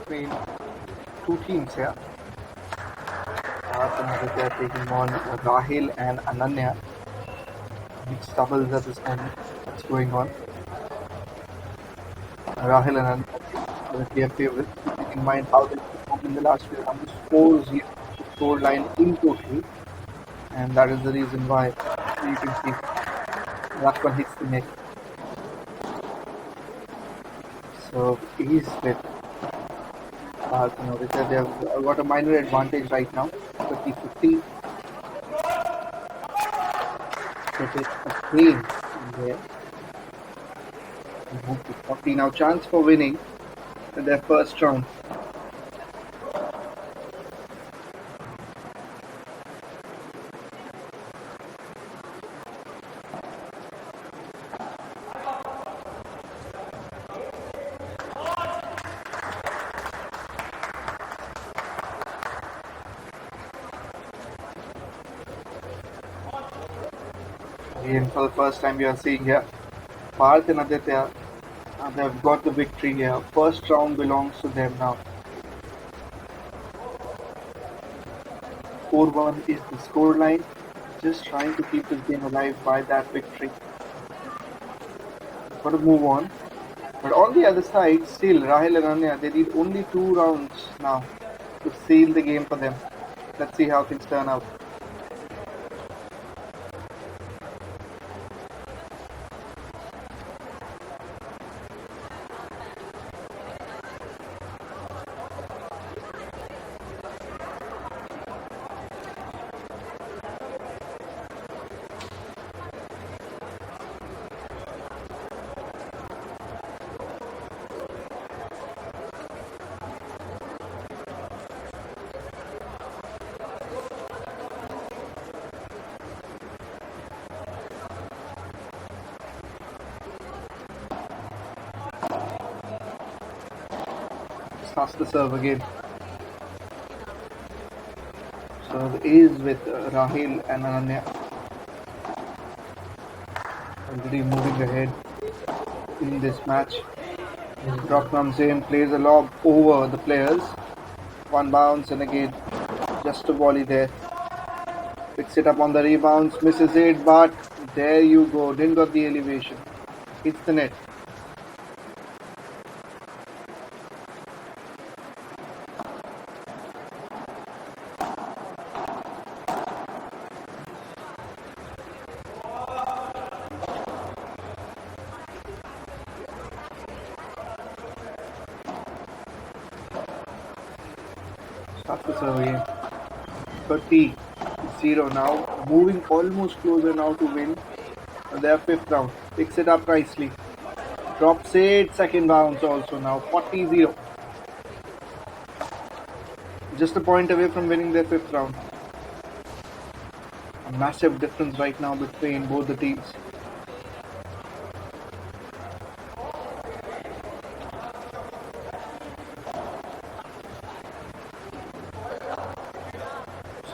between two teams here. Parth and Aditya taking on Rahil and Ananya. Mixed doubles at this moment. What's going on? Rahil and Ananya are their favorites. Keeping in mind how they performed in the last few rounds. 4-0 score line in total. And that is the reason why you can see that one hits the net. So he's with Parth and Aditya. They have got a minor advantage right now. 50-50. Set it again there. Move to 40 now. Chance for winning in their first round. Again, for the first time we are seeing here, Parth and Aditya, they have got the victory here. First round belongs to them now. 4-1 is the scoreline. Just trying to keep this game alive by that victory. Got to move on. But on the other side, still Rahil and Anya, they need only 2 rounds now to seal the game for them. Let's see how things turn out. Starts the serve again. Serve is with Rahil and Ananya. Already moving ahead in this match. Drop comes in, plays a lob over the players. One bounce and again just a volley there. Picks it up on the rebounds, misses it, but there you go. Didn't got the elevation. Hits the net. Starts the serve again. 30-0 now. Moving almost closer now to win their 5th round. Picks it up nicely. Drops it. Second bounce also now. 40-0. Just a point away from winning their 5th round. A massive difference right now between both the teams.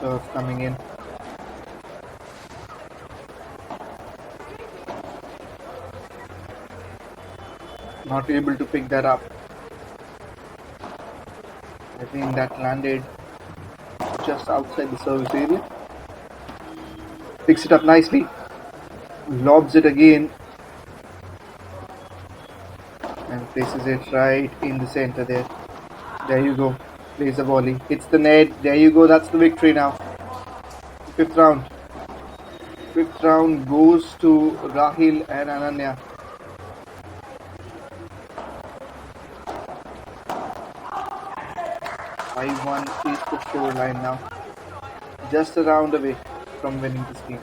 Serve coming in. Not able to pick that up. I think that landed just outside the service area. Picks it up nicely. Lobs it again. And places it right in the center there. There you go. Plays a volley. Hits the net. There you go. That's the victory now. 5th round. 5th round goes to Rahil and Ananya. I-1 is the scoreline now. Just a round away from winning this game.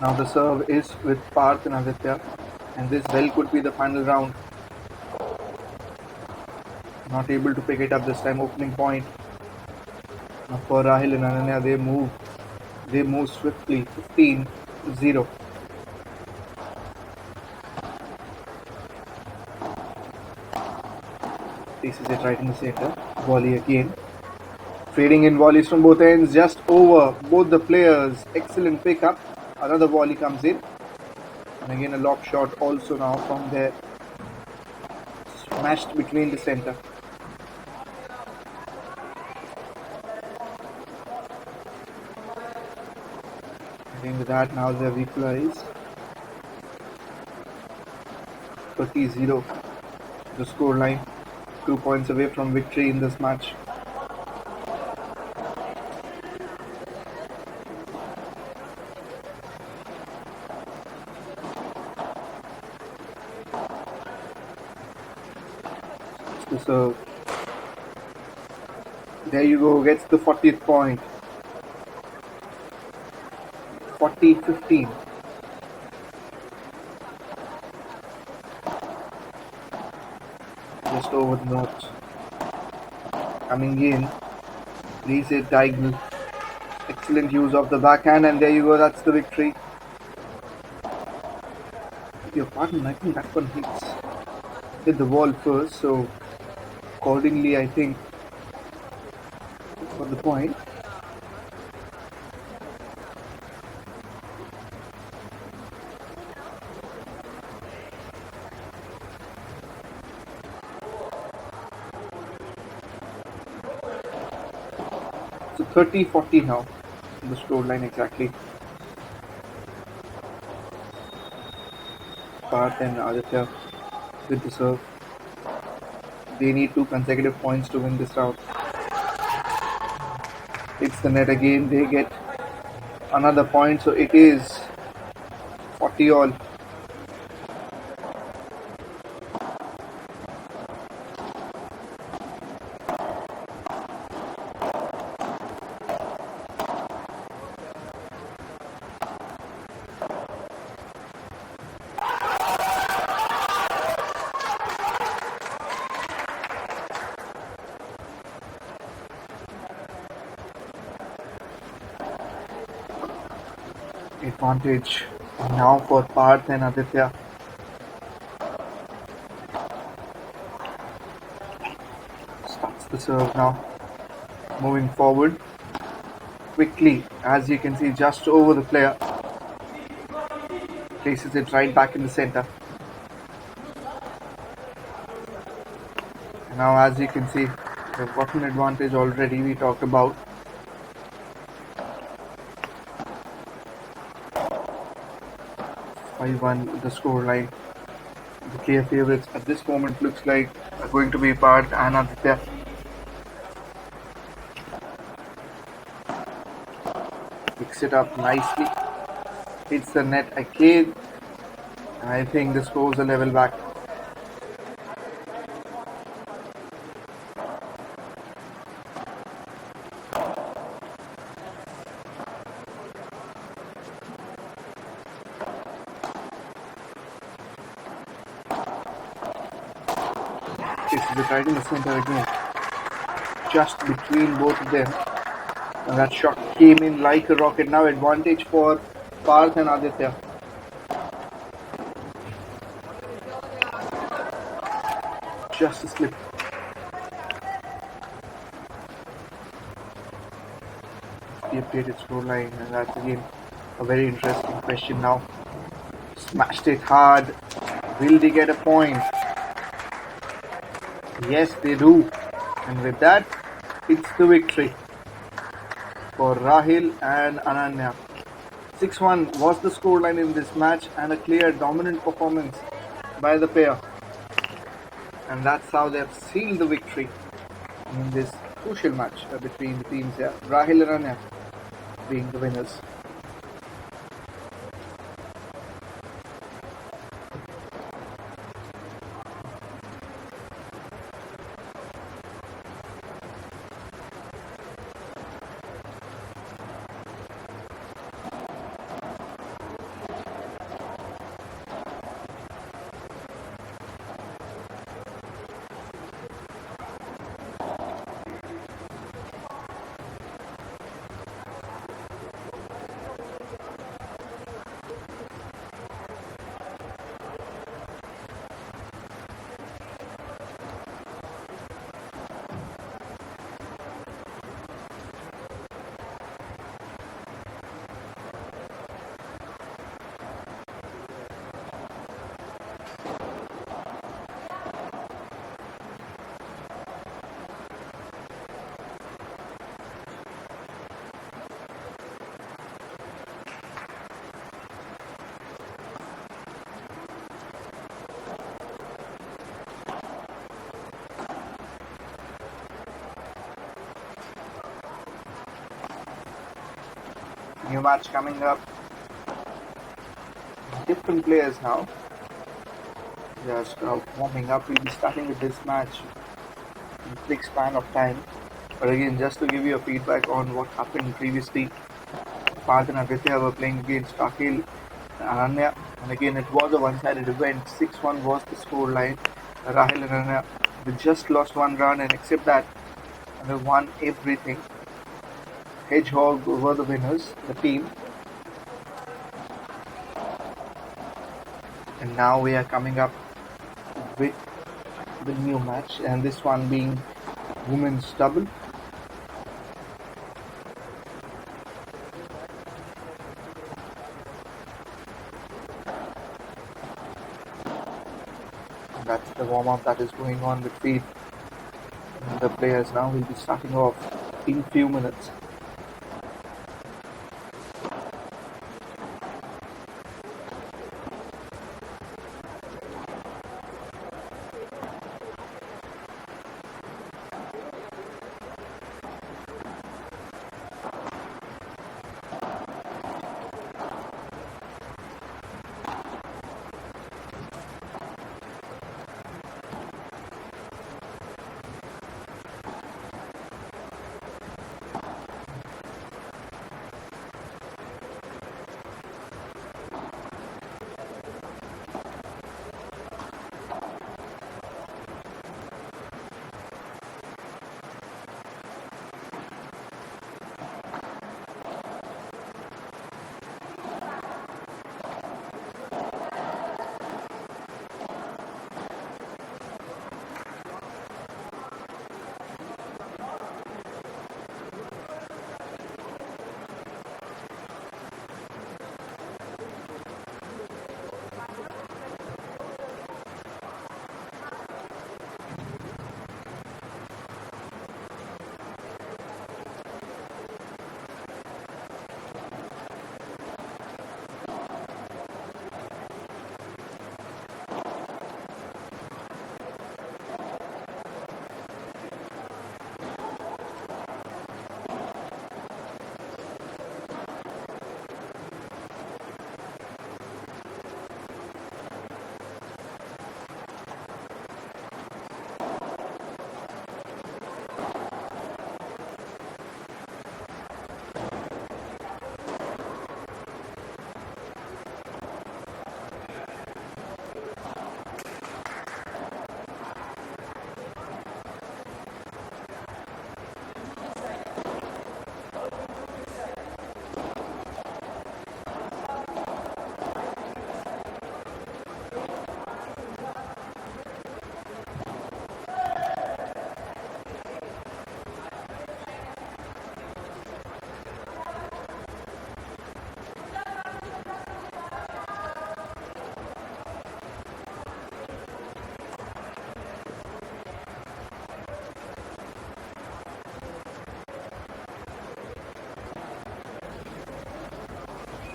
Now the serve is with Parth and Aditya. And this well could be the final round. Not able to pick it up this time. Opening point. Now for Rahil and Ananya, they move swiftly. 15-0. Places it right in the center. Volley again. Trading in volleys from both ends, just over both the players. Excellent pickup. Another volley comes in. And again a lob shot also now from there. Smashed between the center. I think with that now they have equalized. 30-0 the scoreline. 2 points away from victory in this match. So there you go, gets the 40th point. 40-15. Just over the notes. Coming in, leaves it diagonal. Excellent use of the backhand, and there you go, that's the victory. Your pardon, I think that one hit the wall first, so accordingly I think for the point. So 30-40 now, the scoreline exactly. Parth and Aditya with the serve. They need 2 consecutive points to win this round. Hits the net again, they get another point, so it is 40 all. Advantage now for Parth and Aditya. Starts the serve now. Moving forward quickly, as you can see, just over the player. Places it right back in the center. And now, as you can see, they've got an advantage already. We talked about. I won the scoreline. The clear favourites at this moment looks like are going to be Parth and Aditya. Picks it up nicely. Hits the net again. And I think the scores are level back. It's right in the center again. Just between both of them. And that shot came in like a rocket. Now advantage for Parth and Aditya. Just a slip. The updated scoreline, and that's again a very interesting question now. Smashed it hard. Will they get a point? Yes, they do. And with that, it's the victory for Rahil and Ananya. 6-1 was the scoreline in this match, and a clear dominant performance by the pair. And that's how they've sealed the victory in this crucial match between the teams here. Rahil and Ananya being the winners. New match coming up. Different players now. Just warming up. We'll be starting with this match in a quick span of time. But again, just to give you a feedback on what happened previously, Parth and Aditya were playing against Akhil and Ananya. And again, it was a one-sided event. 6-1 was the scoreline. Rahil and Ananya, they just lost one round, and except that, they won everything. Hedgehog were the winners, the team. And now we are coming up with the new match, and this one being women's double. And that's the warm-up that is going on between the players. Now will be starting off in few minutes.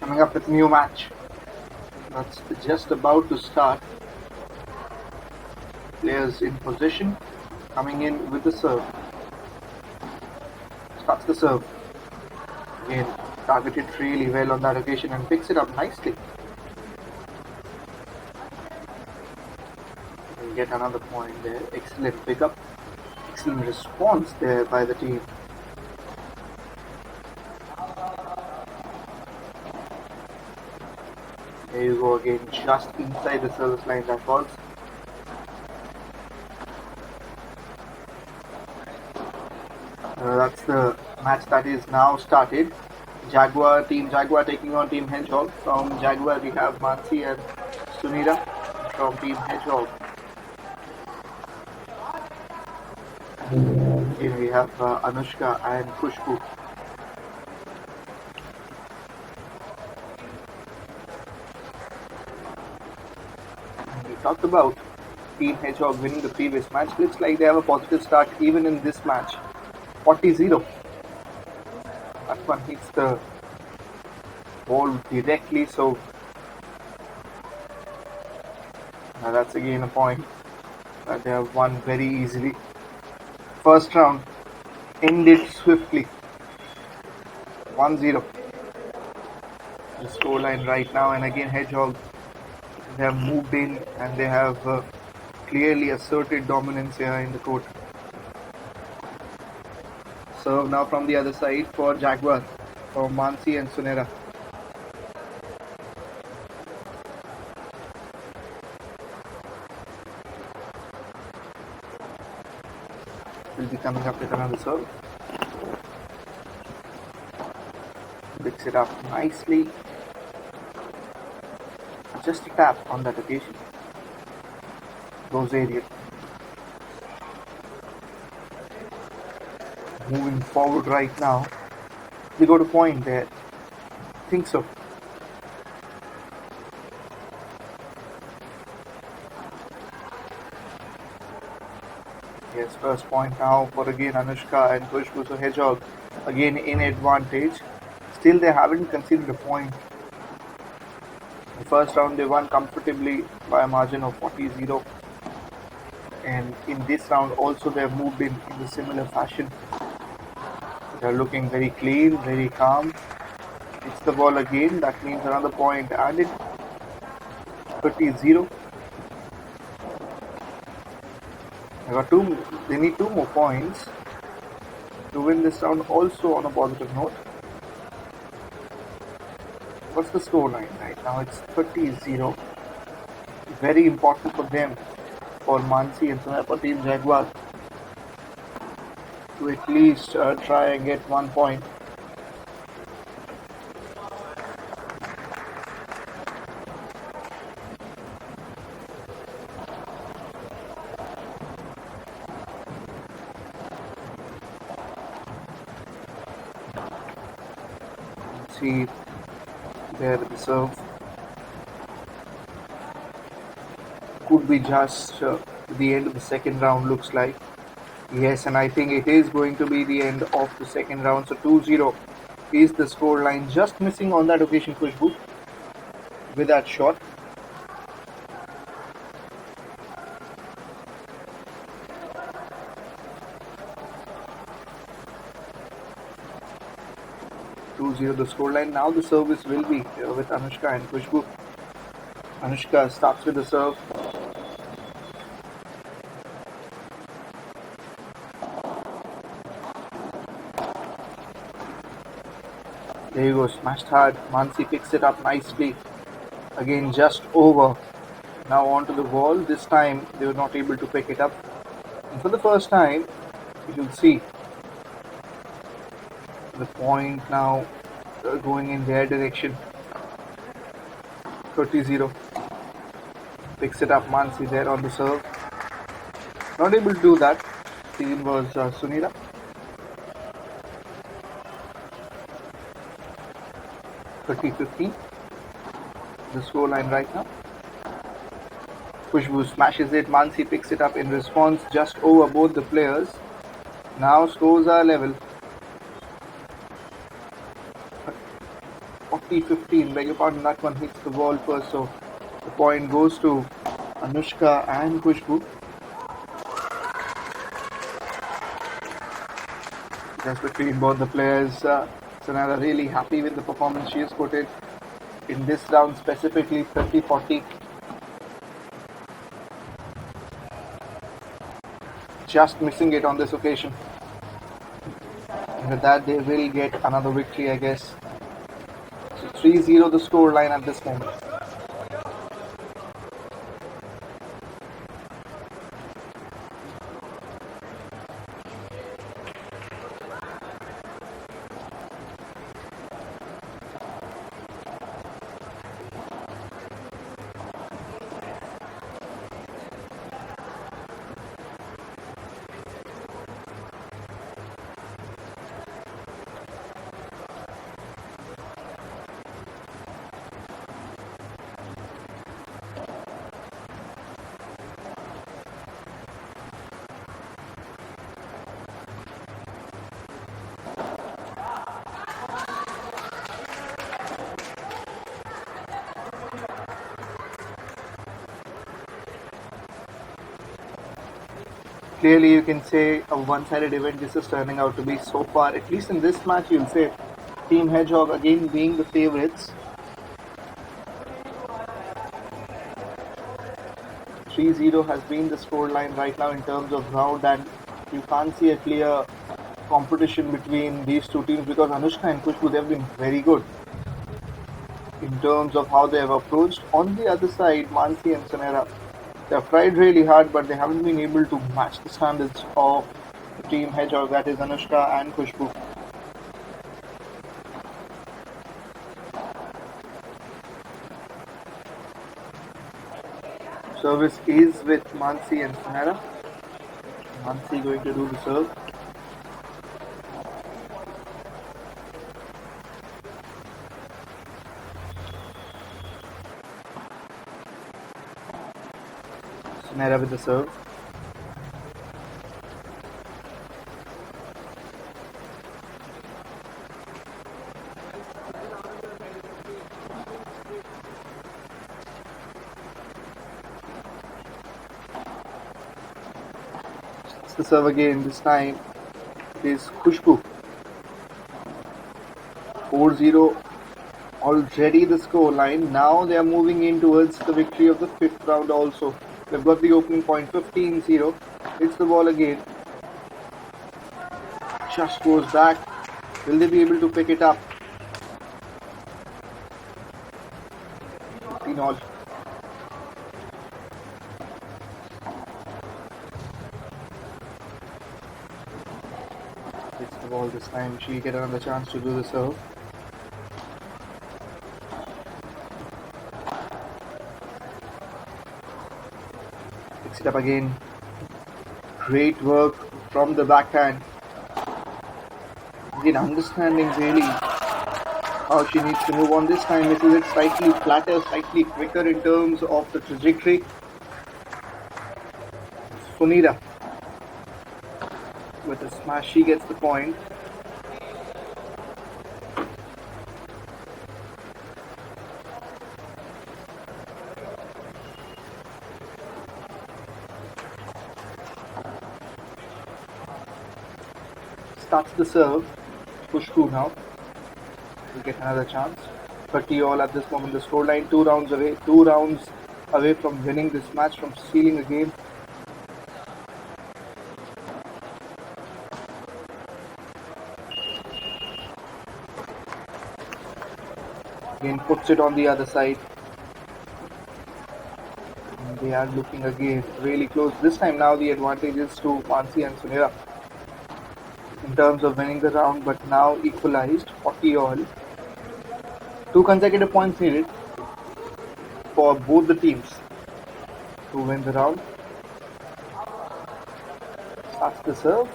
Coming up with new match. That's just about to start. Players in position, coming in with the serve. Starts the serve. Again, targeted really well on that occasion and picks it up nicely. And get another point there. Excellent pickup. Excellent response there by the team. There you go again, just inside the service line that falls. That's the match that is now started. Team Jaguar taking on Team Hedgehog. From Jaguar we have Mansi and Sunita. From Team Hedgehog here we have Anushka and Khushbu. We talked about Team Hedgehog winning the previous match. Looks like they have a positive start even in this match. 40-0. That one hits the ball directly, so that's again a point that they have won very easily. First round ended swiftly. 1-0. the scoreline right now. And again, Hedgehog, they have moved in and they have clearly asserted dominance here in the court. Serve now from the other side for Jaguar, for Mansi and Sunera. Will be coming up with another serve. Picks it up nicely. Just a tap on that occasion. Goes aerial. Moving forward right now. They go to point there. Think so. Yes, first point now for again Anushka and Khushbu. So Hedgehog again in advantage. Still they haven't conceded a point. The first round they won comfortably by a margin of 40-0. And in this round also they have moved in a similar fashion. They are looking very clean, very calm. Hits the ball again, that means another point added. 30-0. They need two more points to win this round also on a positive note. What's the scoreline right now? It's 30-0. Very important for them, for Mansi and for Team Jaguar, to at least try and get 1 point. See there the serve. Could be just the end of the second round, looks like. Yes, and I think it is going to be the end of the second round. So 2-0 is the scoreline. Just missing on that occasion, Khushbu, with that shot. The scoreline. Now the service will be with Anushka and Khushbu. Anushka starts with the serve. There you go, smashed hard. Mansi picks it up nicely. Again, just over. Now onto the ball. This time they were not able to pick it up. And for the first time, you'll see the point now going in their direction. 30-0. Picks it up, Mansi there on the serve. Not able to do that. Team was Sunira. (30-15). The scoreline right now. Khushbu smashes it. Mansi picks it up in response, just over both the players. Now scores are level. 40-15. Beg your pardon, that one hits the ball first, so the point goes to Anushka and Khushbu. Just between both the players, Sanara really happy with the performance she has put in this round, specifically 30-40. Just missing it on this occasion. And with that, they will get another victory, I guess. So 3-0 the scoreline at this moment. Clearly, you can say a one-sided event this is turning out to be so far. At least in this match, you'll say Team Hedgehog again being the favourites. 3-0 has been the scoreline right now in terms of round, and you can't see a clear competition between these two teams because Anushka and Kushbu, they've been very good in terms of how they have approached. On the other side, Mansi and Sunera, they have tried really hard, but they haven't been able to match the standards of the team Hedgehog, that is Anushka and Kushbu. Service is with Mansi and Sunera. Mansi going to do the serve. Sunera with the serve. It's the serve again. This time it is Kushbu. 4-0 already the score line. Now they are moving in towards the victory of the fifth round also. They've got the opening point 15-0. It's the ball again. Just goes back. Will they be able to pick it up? 15 all. It's the ball this time. She'll get another chance to do the serve. Picks it up again. Great work from the backhand. Again, understanding really how she needs to move on. This time it is slightly flatter, slightly quicker in terms of the trajectory. Sunira with a smash, she gets the point. Starts the serve. Kushbu now will get another chance. 30 all at this moment. The scoreline 2 rounds away. 2 rounds away from winning this match, from stealing a game. Again puts it on the other side. And they are looking again really close. This time now the advantage is to Mansi and Sunira in terms of winning the round, but now equalized 40 all. 2 consecutive points needed for both the teams to win the round. Starts the serve.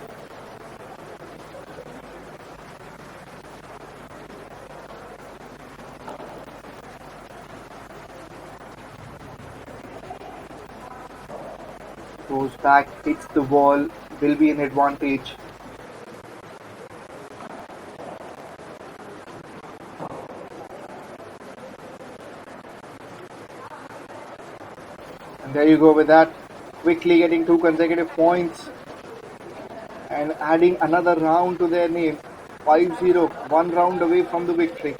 Goes back, hits the wall, will be an advantage. And there you go with that. Quickly getting 2 consecutive points and adding another round to their name. 5-0, 1 round away from the victory.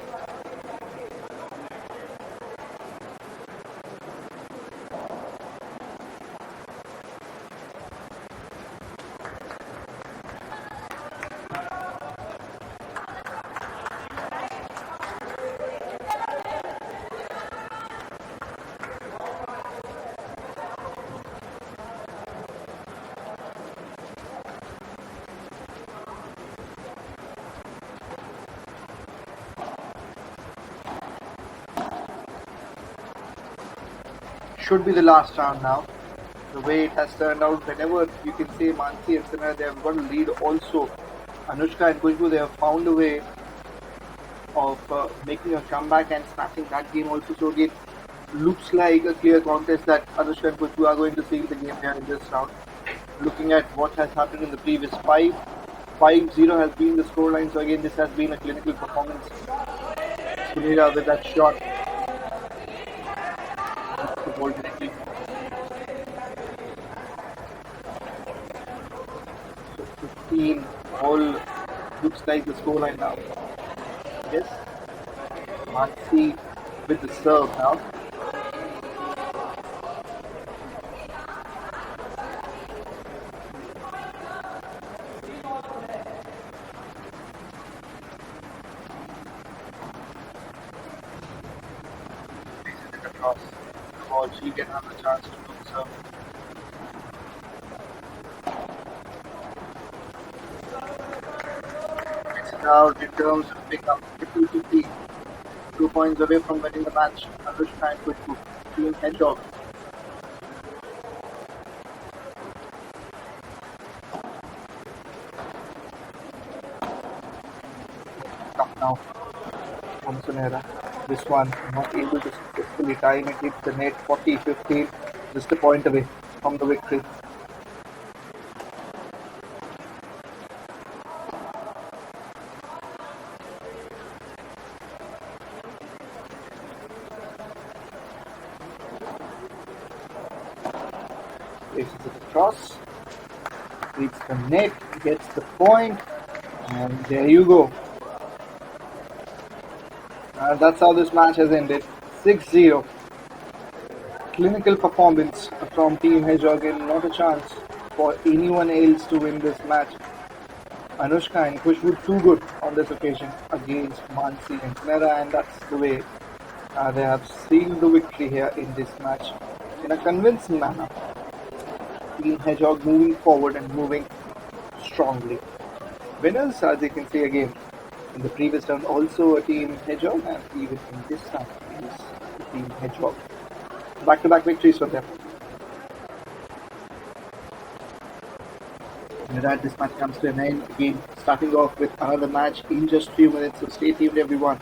Should be the last round now. The way it has turned out, whenever you can say Mansi and Sinha, they have got a lead also. Anushka and Kushbu, they have found a way of making a comeback and snatching that game also. So it looks like a clear contest that Anushka and Kushbu are going to seal the game here in this round. Looking at what has happened in the previous 5-0 has been the scoreline. So again, this has been a clinical performance. Sunira with that shot. The ball directly. So 15 all looks like the scoreline now. Yes. Mansi with the serve now. cross. The ball, she'll get another chance to do so. It's out in terms of pickup 50-50. 2 points away from winning the match. Anushka and Kushbu. Team Hedgehog. Up now from Sunera. This one not able to successfully time it. Hits the net 40-15. Just a point away from the victory. Places it across. Hits the net. Gets the point. And there you go. That's how this match has ended. 6-0. Clinical performance from Team Hedgehog and not a chance for anyone else to win this match. Anushka and Kushbu too good on this occasion against Mansi and Snera, and that's the way they have sealed the victory here in this match in a convincing manner. Team Hedgehog moving forward and moving strongly. Winners, as you can see again, in the previous round also a Team Hedgehog, and even in this round is the Team Hedgehog. Back-to-back victories for them. And with that, this match comes to an end. Again, starting off with another match in just few minutes. So stay tuned, everyone.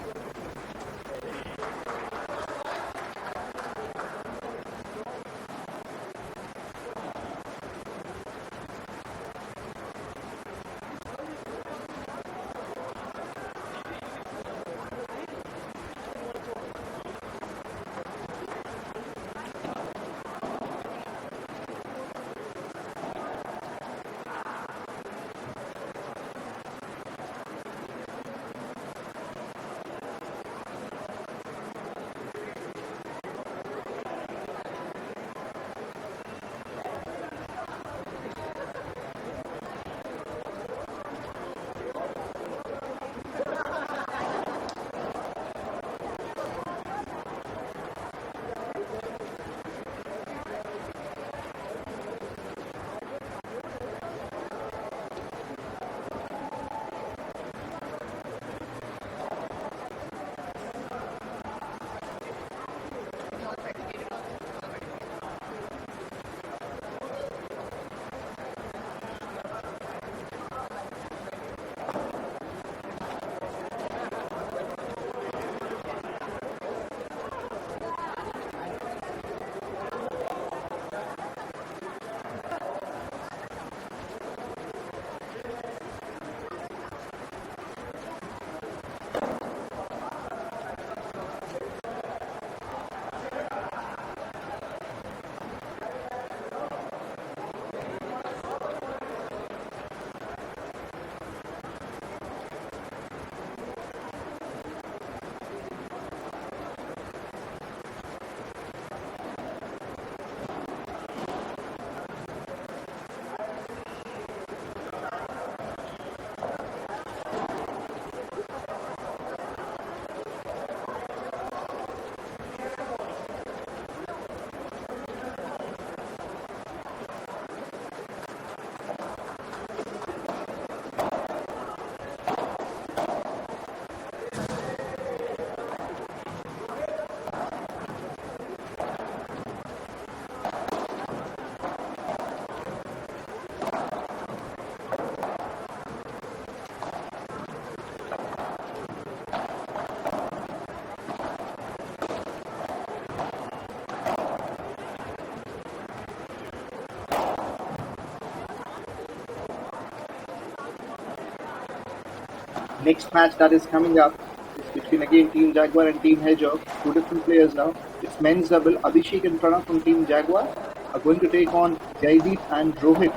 Next match that is coming up is between again Team Jaguar and Team Hedgehog. Two different players now. It's men's double. Abhishek and Pranav from Team Jaguar are going to take on Jaideep and Rohit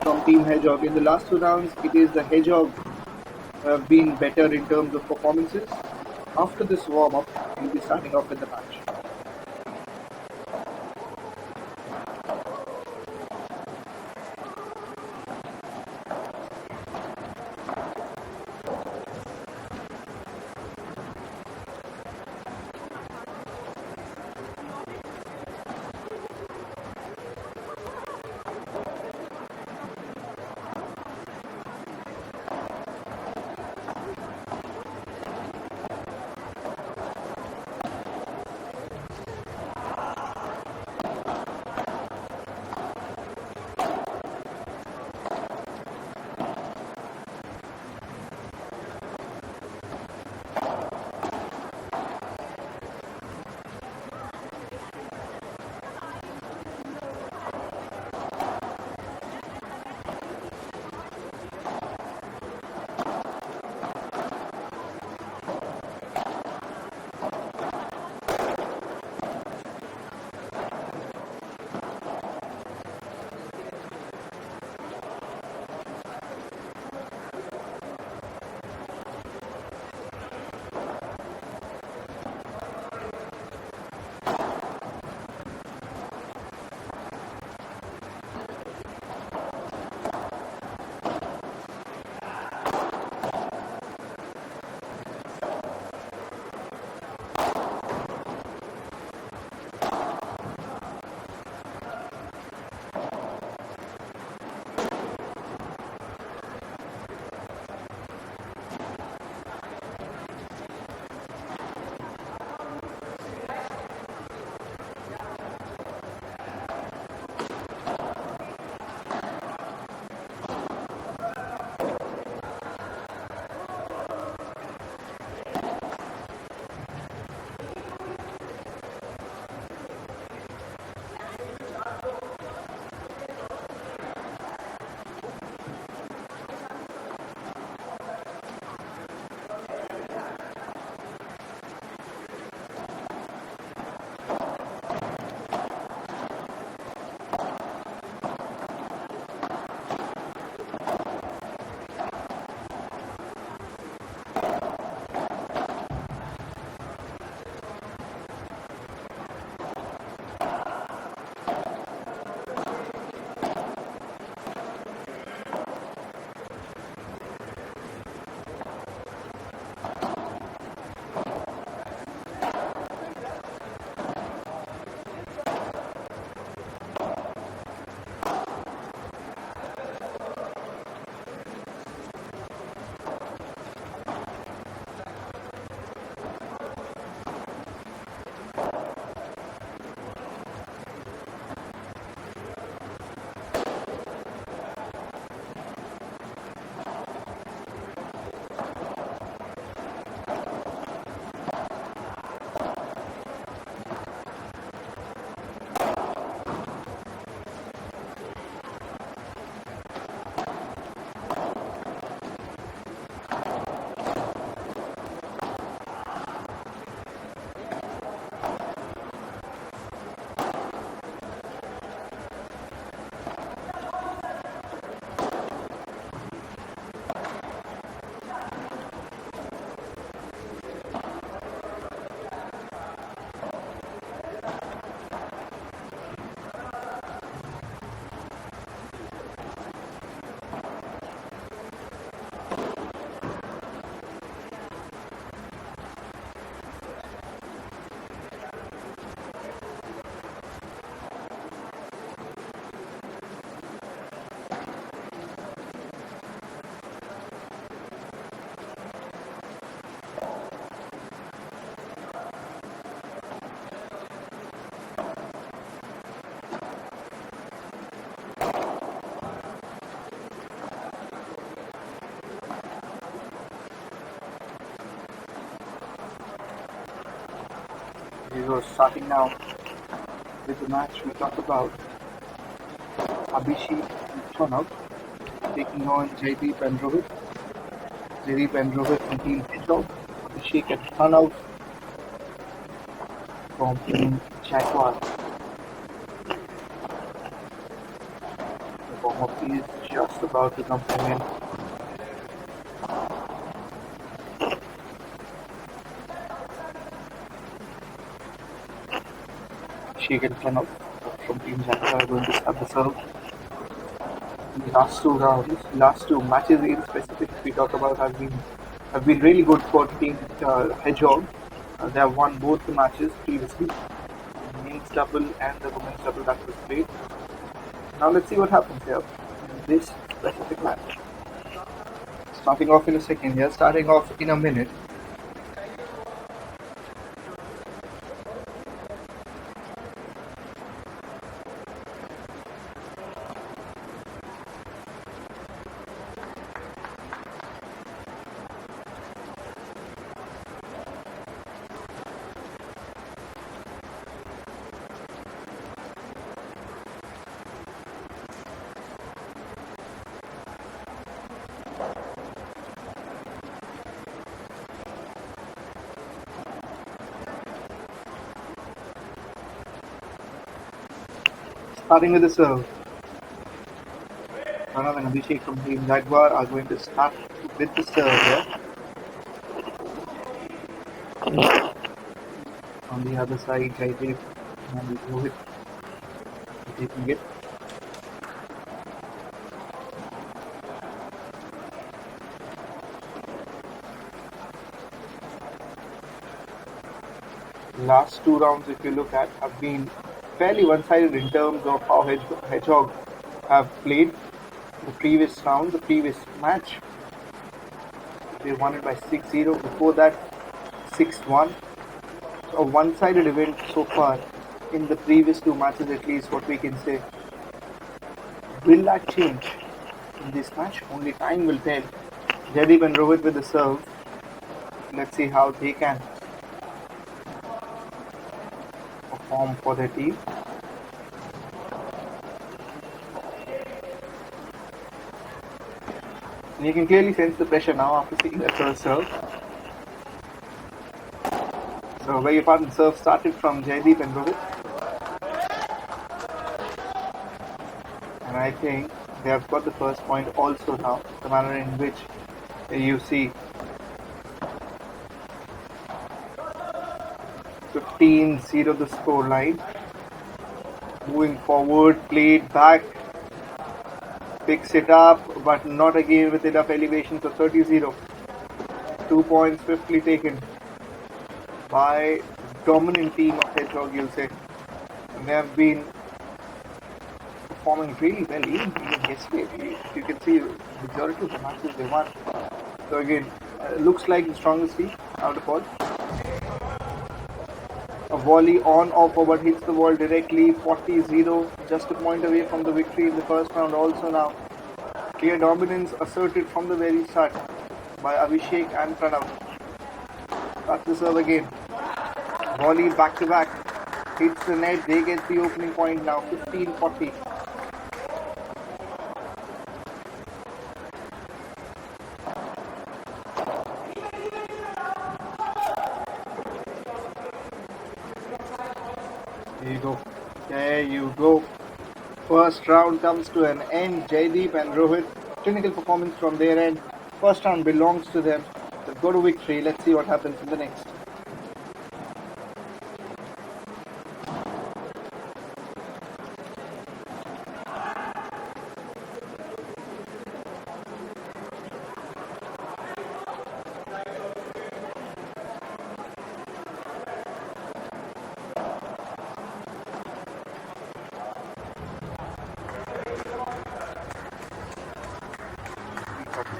from Team Hedgehog. In the last two rounds, it is the Hedgehog who have been better in terms of performances. After this warm-up, we'll be starting off with the match. We go starting now with the match we talked about. Abhishek and Pranav taking on Jaideep and Rohit. Jaideep and Rohit from Team Hedgehog. Abhishek and Pranav from Team Jaguar. The warm-up is just about to come to an end. Abhishek and Pranav from Team Jaguar are going to start the serve. The last two matches in specific we talk about have been really good for Team Hedgehog. They have won both the matches previously, the men's double and the women's double that was played. Now let's see what happens here in this specific match. Starting off in a second here, starting off in a minute. Starting with the serve. Pranav and Abhishek from Team Jaguar are going to start with the serve here. On the other side, Jaideep and Rohit are taking it. Last two rounds, if you look at, have been fairly one-sided in terms of how Hedgehog have played. The previous round, the previous match, they won it by 6-0. Before that, 6-1. So a one-sided event so far in the previous two matches, at least what we can say. Will that change in this match? Only time will tell. Jaideep and Rohit with the serve. Let's see how they can perform for their team. And you can clearly sense the pressure now after seeing that first serve. So, beg your pardon, serve started from Jaideep and Rohit. And I think they have got the first point also now. The manner in which you see 15-0 the score line. Moving forward, played back, picks it up, but not again with enough elevation, so 30-0. 2 points swiftly taken by dominant team of Hedgehog, you'll say. And they have been performing really well, even yesterday. You can see the majority of the matches they won. So again, looks like the strongest team out of all. A volley on or forward hits the wall directly, 40-0, just a point away from the victory in the first round also now. Clear dominance asserted from the very start by Abhishek and Pranav. That's the serve again. Volley back to back, hits the net, they get the opening point now, 15-40. There you go. First round comes to an end. Jaideep and Rohit, clinical performance from their end. First round belongs to them. They've got a victory. Let's see what happens in the next.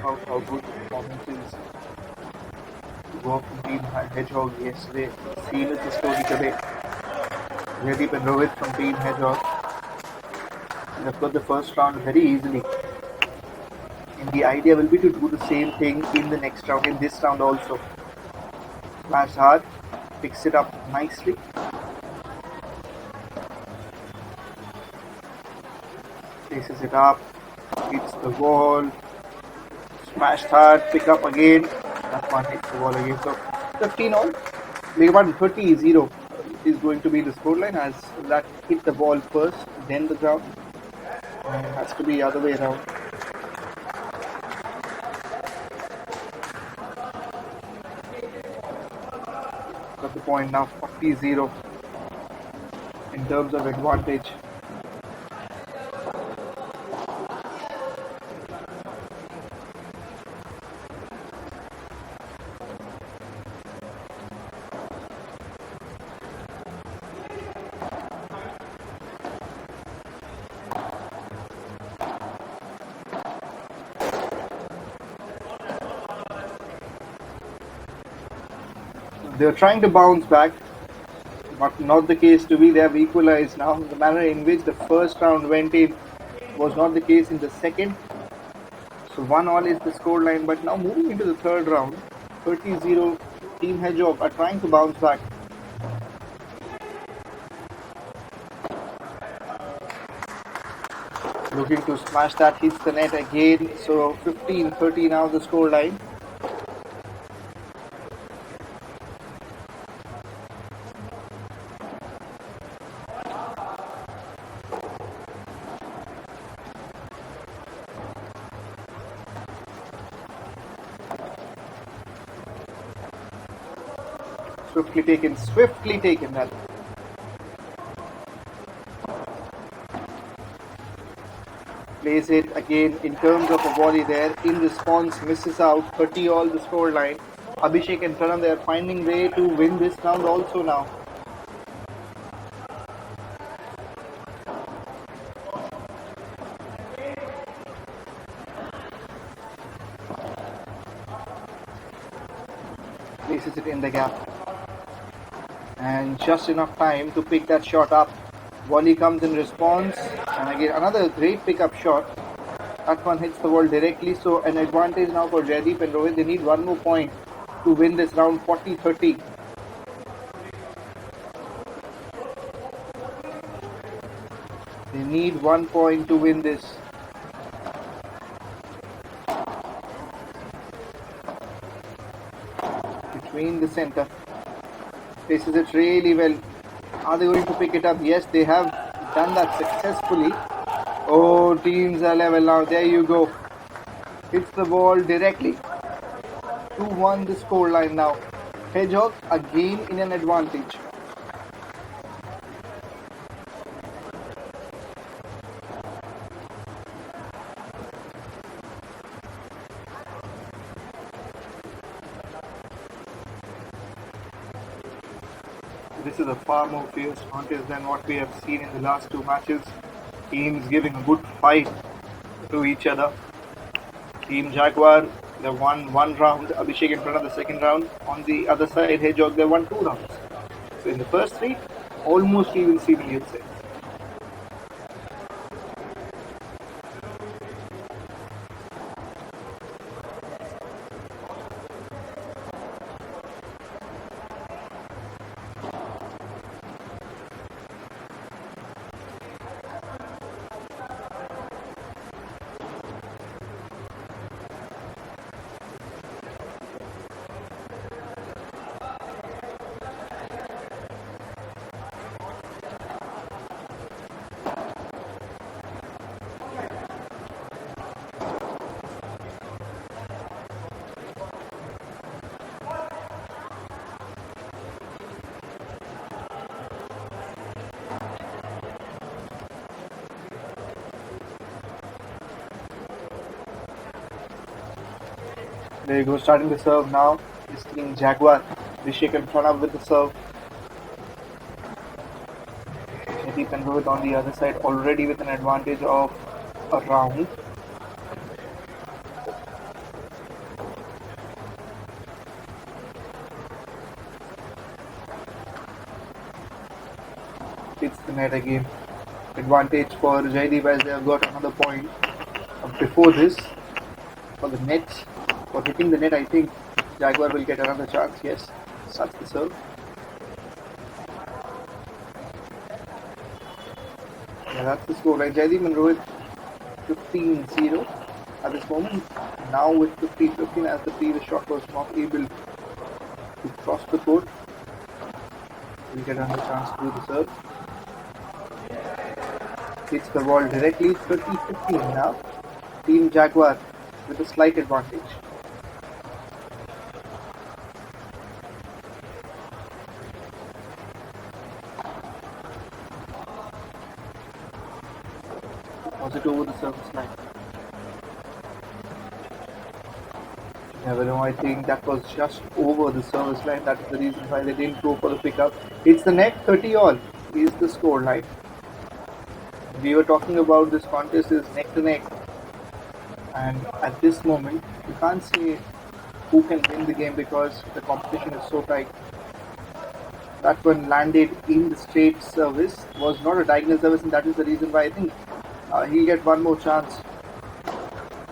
How good the performances were from Team Hedgehog yesterday. Seen is the story today. Jaideep and Rohit from Team Hedgehog. And they've got the first round very easily. And the idea will be to do the same thing in the next round, in this round also. Smash hard, Picks it up nicely. Places it up. Hits the wall. Smashed hard. Pick up again. That one hits the wall again. So 15 all. Beg your pardon, 30-0 is going to be the scoreline as that hit the ball first, then the ground. And it has to be the other way around. Got the point now, 40-0 in terms of advantage. They're trying to bounce back, but not the case to be. They have equalized now. The manner in which the first round went in was not the case in the second. So 1-all is the scoreline, but now moving into the third round, 30-0, Team Hedgehog are trying to bounce back. Looking to smash that, hits the net again. So 15-30 now the scoreline. Swiftly taken that. Plays it again in terms of a volley there. In response, misses out. 30 all the scoreline. Abhishek and Pranav, they are finding way to win this round also now. Places it in the gap. And just enough time to pick that shot up. Volley comes in response, and again another great pickup shot. That one hits the wall directly, so an advantage now for Jaideep and Rohit. They need one more point to win this round, 40-30. They need 1 point to win this. Between the center. Faces it really well. Are they going to pick it up? Yes, they have done that successfully. Oh, teams are level now. There you go. Hits the ball directly. 2-1 the scoreline now. Hedgehog again in an advantage. This is a far more fierce contest than what we have seen in the last two matches. Teams giving a good fight to each other. Team Jaguar, they won one round. Abhishek and Pranav the second round. On the other side, Hedgehog, they won 2 rounds. So in the first 3, almost even seemingly you'd say. There you go, starting the serve now. This team Jaguar. Abhishek and Pranav with the serve. Jaideep and Rohit on the other side already with an advantage of a round. Hits the net again. Advantage for Jaideep as they have got another point. Before this, for the nets, for hitting the net, I think Jaguar will get another chance. Yes, starts the serve. Yeah, that's the score. Right, Jaideep and Rohit 15-0 at this moment. Now with 15-15 as the previous shot was not able to cross the court. We get another chance to do the serve. Hits the ball directly 30-15 now. Team Jaguar with a slight advantage. Was it over the service line? Never know. I think that was just over the service line. That is the reason why they didn't go for the pickup. It's the net 30 all is the score line. We were talking about this contest is neck to neck, and at this moment you can't say who can win the game because the competition is so tight. That one landed in the straight service was not a diagonal service, and that is the reason why I think he'll get one more chance.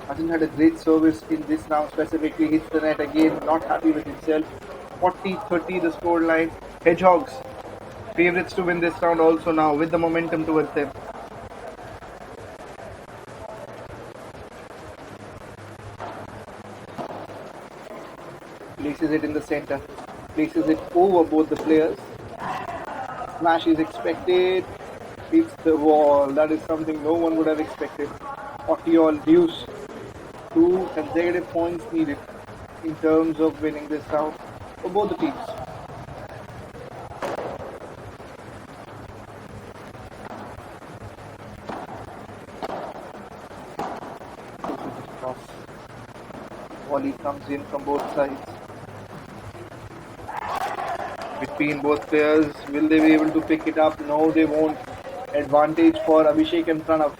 Hasn't had a great service in this round specifically. Hits the net again, not happy with himself. 40-30 the score line. Hedgehogs favorites to win this round also now with the momentum towards them. Places it in the center. Places it over both the players. Smash is expected. Hits the wall. That is something no one would have expected. 40 all deuce. 2 consecutive points needed in terms of winning this round for both the teams. Volley comes in from both sides. Between both players, will they be able to pick it up? No, they won't. Advantage for Abhishek and Pranav.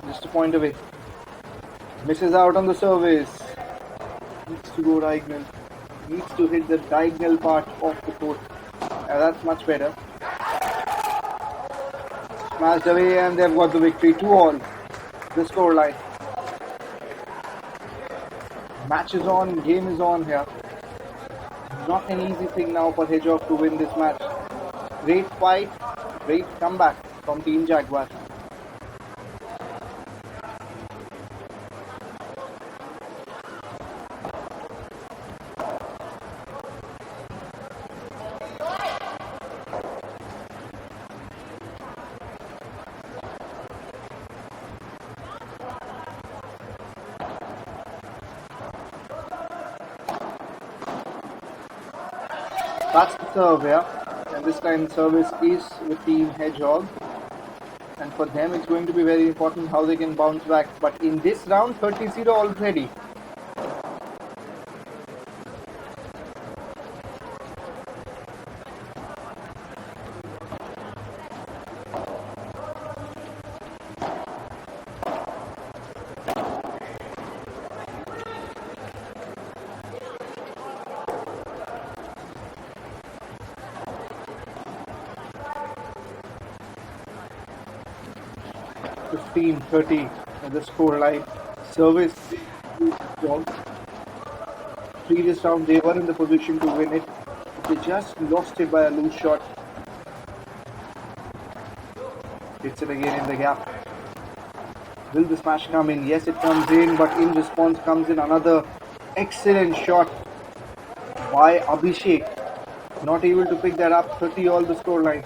Just a point away. Misses out on the service. Needs to go diagonal. Needs to hit the diagonal part of the court. That's much better. Smashed away and they've got the victory. 2 all. The score line. Match is on. Game is on here. Not an easy thing now for Hedgehog to win this match. Great fight. Great comeback from Team Jaguar. That's the serve here, and this time service is with Team Hedgehog, and for them it's going to be very important how they can bounce back. But in this round, 30-0 already. Team 30 at the score line. Service. Previous round they were in the position to win it. They just lost it by a loose shot. Hits it again in the gap. Will the smash come in? Yes, it comes in, but in response comes in another excellent shot by Abhishek. Not able to pick that up. 30 all the score line.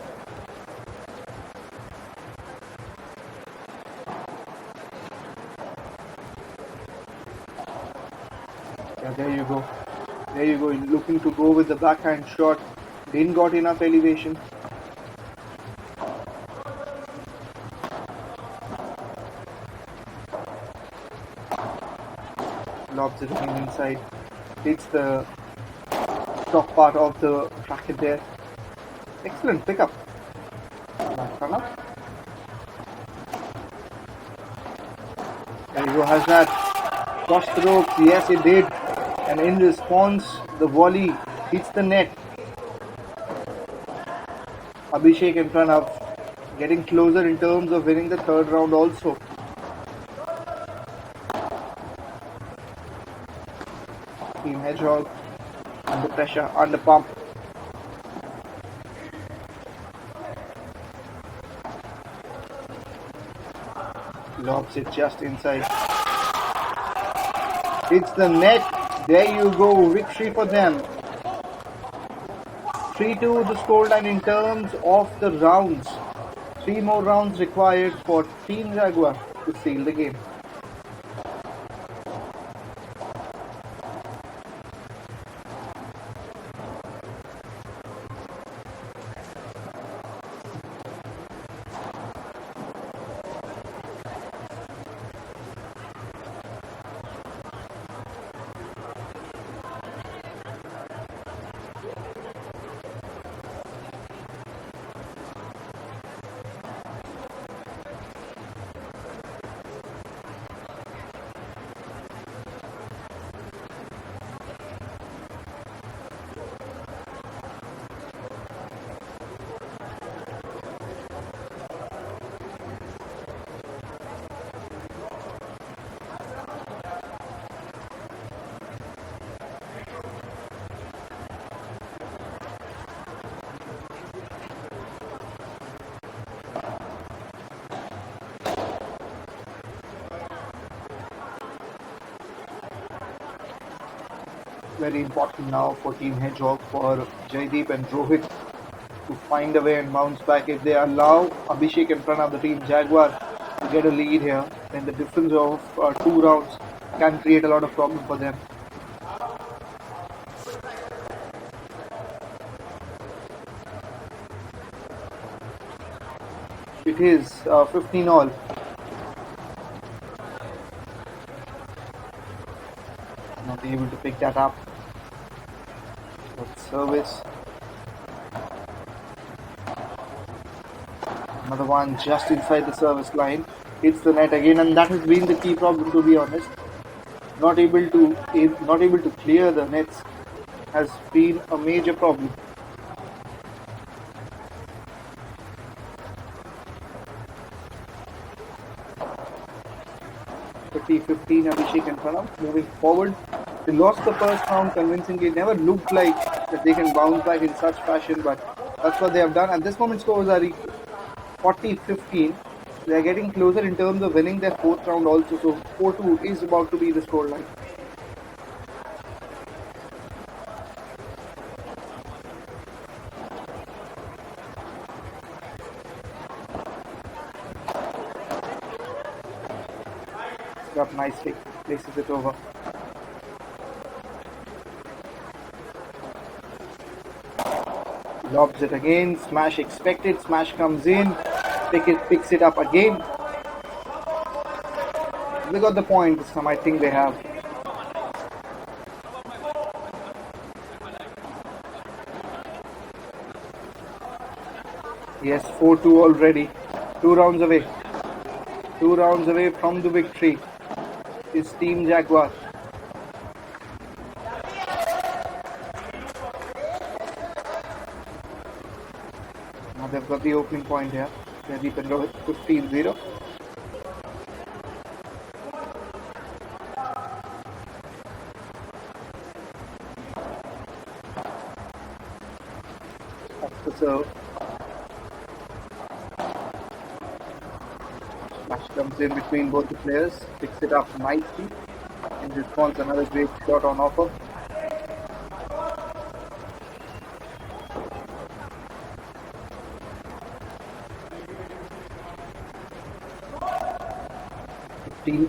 There you go. There you go. Looking to go with the backhand shot. Didn't got enough elevation. Lobs it in inside. Hits the top part of the bracket there. Excellent pickup. There you go. Has that crossed the ropes? Yes, it did. And in response, the volley hits the net. Abhishek and Pranav getting closer in terms of winning the third round also. Team Hedgehog Under pressure, under pump. Lobs it just inside. It's the net. There you go. Victory for them. 3-2 the scoreline in terms of the rounds. 3 more rounds required for Team Jaguar to seal the game. Very important now for Team Hedgehog, for Jaideep and Rohit to find a way and bounce back. If they allow Abhishek in front of the Team Jaguar to get a lead here, then the difference of 2 rounds can create a lot of problem for them. It is 15 all. Not able to pick that up. Good service. Another one just inside the service line. Hits the net again, and that has been the key problem, to be honest. Not able to clear the nets has been a major problem. 30-15 Abhishek and Pranav moving forward. They lost the first round convincingly. It never looked like that they can bounce back in such fashion, but that's what they have done. At this moment, scores are equal. 40-15. They are getting closer in terms of winning their fourth round also. So 4-2 is about to be the scoreline. Up nicely, places it over. Lobs it again, smash expected, smash comes in, picks it up again. They got the point this time, I think they have. Yes, 4-2 already. 2 rounds away. 2 rounds away from the victory is Team Jaguar. Now they've got the opening point here. Jaideep and Rohit, 15-0. That's the serve. Smash comes in between both the players, picks it up nicely. In response, another great shot on offer.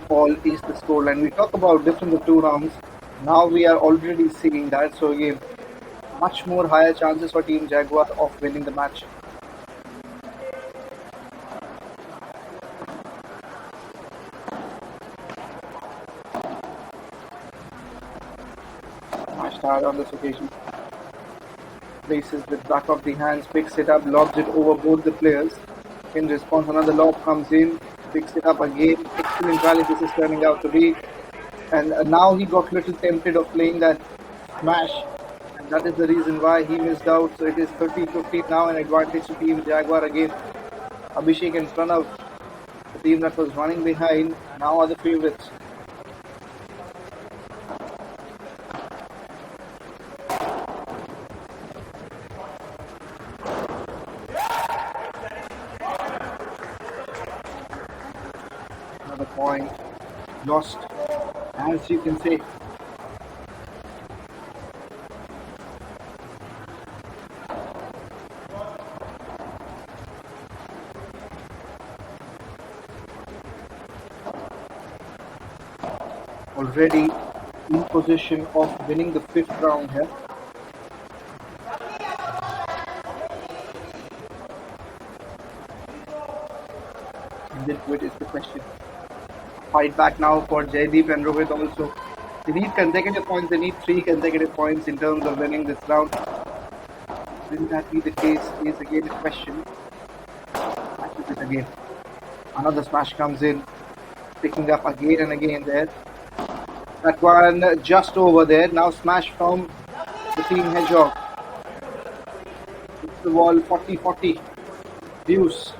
All is the scoreline. We talk about difference of 2 rounds. Now we are already seeing that. So again, much more higher chances for Team Jaguar of winning the match. Smashed hard on this occasion. Places with back of the hands, picks it up, lobs it over both the players. In response, another lob comes in. Picks it up again. Excellent rally this is turning out to be. And now he got little tempted of playing that smash. And that is the reason why he missed out. So it is 30-15 now, an advantage to Team Jaguar again. Abhishek and Pranav, the team that was running behind, now are the favourites. point lost, as you can say. Already in position of winning the fifth round here. And then what is the question? Fight back now for Jaydeep and Rohit also. They need consecutive points. They need 3 consecutive points in terms of winning this round. Will that be the case is again a question. Back with it again. Another smash comes in. Picking up again and again there. That one just over there. Now smash from the team Hedgehog. It's the wall 40-40. Deuce.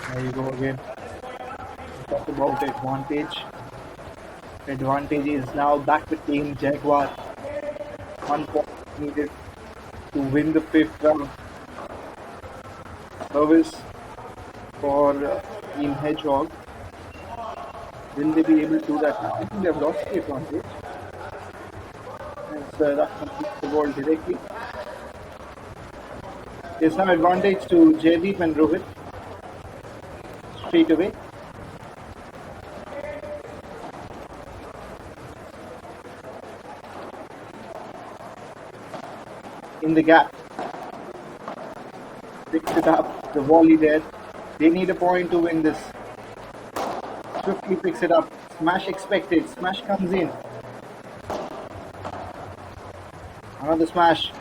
There you go again. Talk about advantage. Advantage is now back with Team Jaguar. 1 point needed to win the fifth round. Service for Team Hedgehog. Will they be able to do that now? I think they have lost the advantage. As that completes the ball directly. There's now advantage to Jaydeep and Rohit straight away. In the gap. Picks it up, the volley there. They need a point to win this. Swiftly picks it up. Smash expected. Smash comes in. Another smash.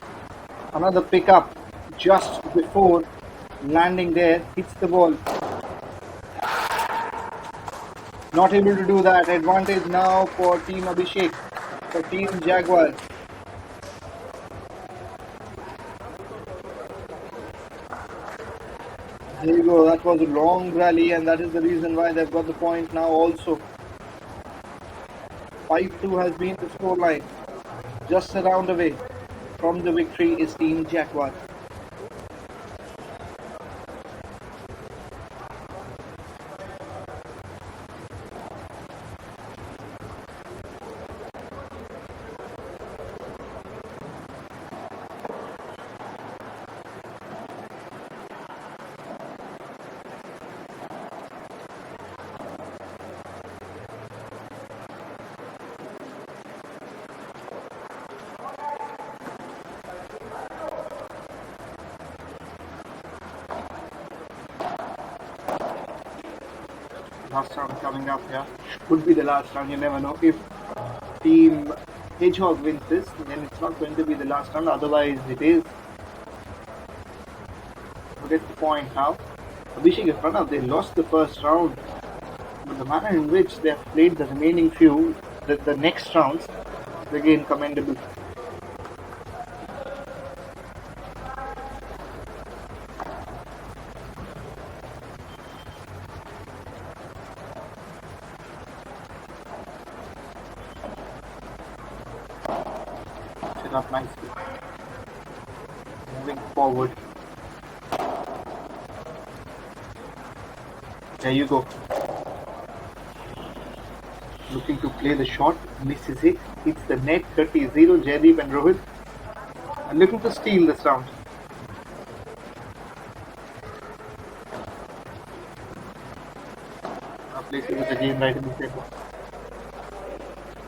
Another pickup just before landing there. Hits the ball. Not able to do that. Advantage now for Team Abhishek. For Team Jaguar. There you go, that was a long rally and that is the reason why they've got the point now also. 5-2 has been the scoreline. Just a round away from the victory is Team Jaguar. Last round coming up here. Could be the last round, you never know. If Team Hedgehog wins this, then it's not going to be the last round, otherwise it is. Look at the point now. Abhishek and Pranav, they lost the first round. But the manner in which they have played the remaining few, the next rounds, is again commendable. Up nicely. Moving forward. There you go. Looking to play the shot. Misses it. Hits the net. 30-0. Jaydeep and Rohit. And looking to steal this round. Now placing it again right in the center.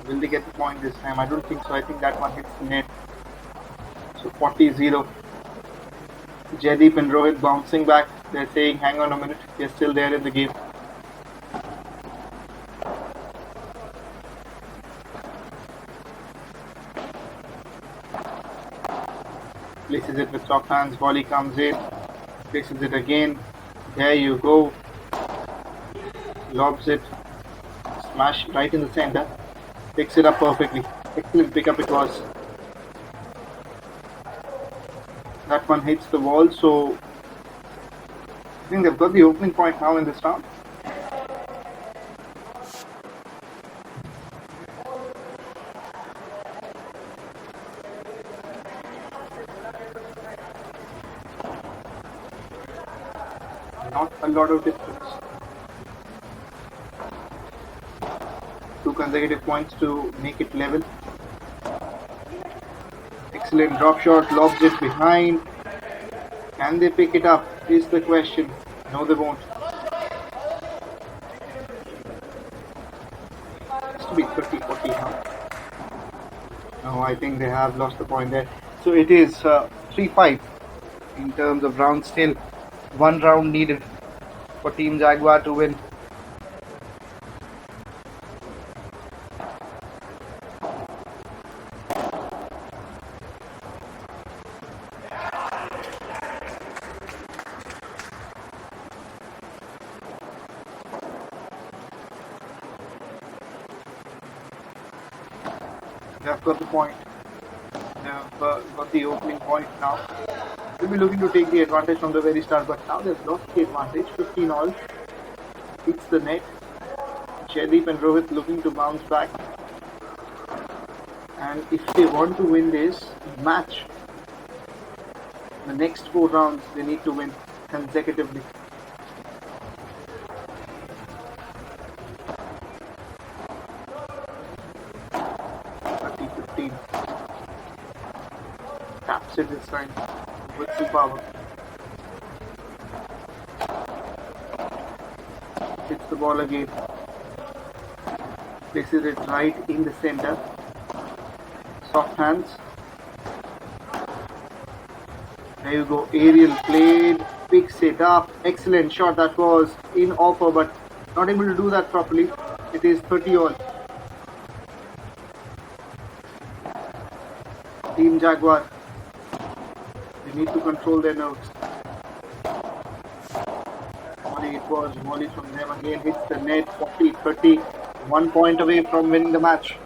Will they get the point this time? I don't think so. I think that one hits the net. So 40-0. Jaydeep and Rohit bouncing back. They're saying, hang on a minute. They're still there in the game. Places it with soft hands. Volley comes in. Places it again. There you go. Lobs it. Smash right in the center. Picks it up perfectly. Excellent pickup it was. That one hits the wall, so think they've got the opening point now in this round. Not a lot of difference. 2 consecutive points to make it level. Excellent drop shot, lobs it behind. Can they pick it up is the question. No, they won't. Has to be 30-40 now. No, I think they have lost the point there. So it is 3-5 in terms of rounds still. 1 round needed for Team Jaguar to win. They've got the point. They've got the opening point now. They'll be looking to take the advantage from the very start, but now they've lost the advantage. 15 all. Hits the net. Jaideep and Rohit looking to bounce back. And if they want to win this match, the next 4 rounds they need to win consecutively. Taps it this time with the power. Hits the ball again. Places it right in the center. Soft hands. There you go. Aerial played. Picks it up. Excellent shot. That was in offer, but not able to do that properly. It is 30 all. Team Jaguar. They need to control their nerves. Volley it was. Volley from them again. Hits the net. 40-30. 1 point away from winning the match.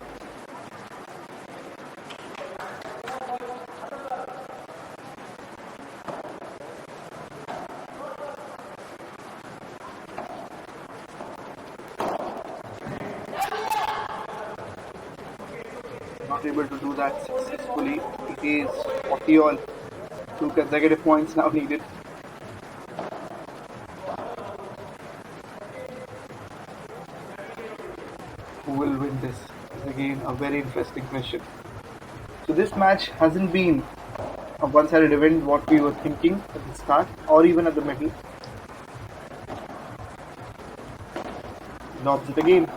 Not able to do that successfully. It is 40 all. 2 consecutive points now needed. Who will win this? Is again a very interesting question. So this match hasn't been a one-sided event what we were thinking at the start or even at the middle. Lobs it again.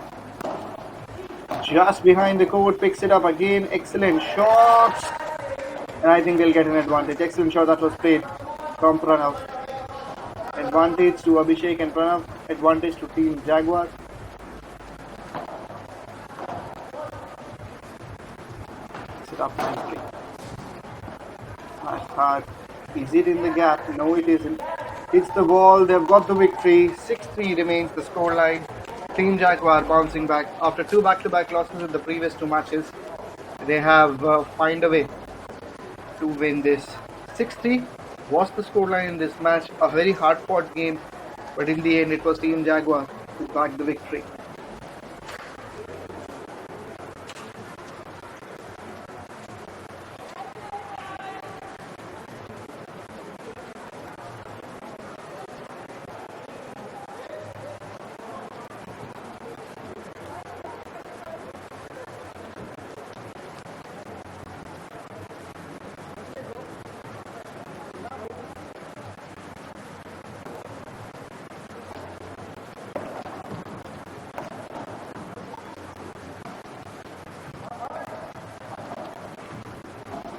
Just behind the court, picks it up again. Excellent shots. And I think they'll get an advantage. Excellent shot that was played from Pranav. Advantage to Abhishek and Pranav. Advantage to Team Jaguar. Picks it up nicely. Smash hard. Is it in the gap? No, it isn't. Hits the ball. They've got the victory. 6-3 remains the scoreline. Team Jaguar bouncing back after 2 back-to-back losses in the previous 2 matches. They have find a way to win this. 6-3 was the scoreline in this match. A very hard-fought game, but in the end, it was Team Jaguar who bagged the victory.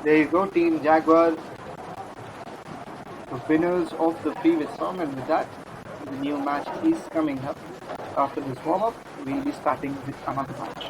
There you go, Team Jaguar, the winners of the previous round, and with that, the new match is coming up. After this warm-up, we'll be starting with another match.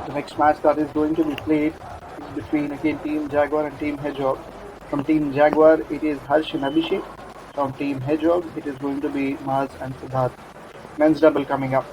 The next match that is going to be played is between again Team Jaguar and Team Hedgehog. From Team Jaguar, it is Harsh and Abhishek. From Team Hedgehog, it is going to be Maz and Siddharth. Men's double coming up.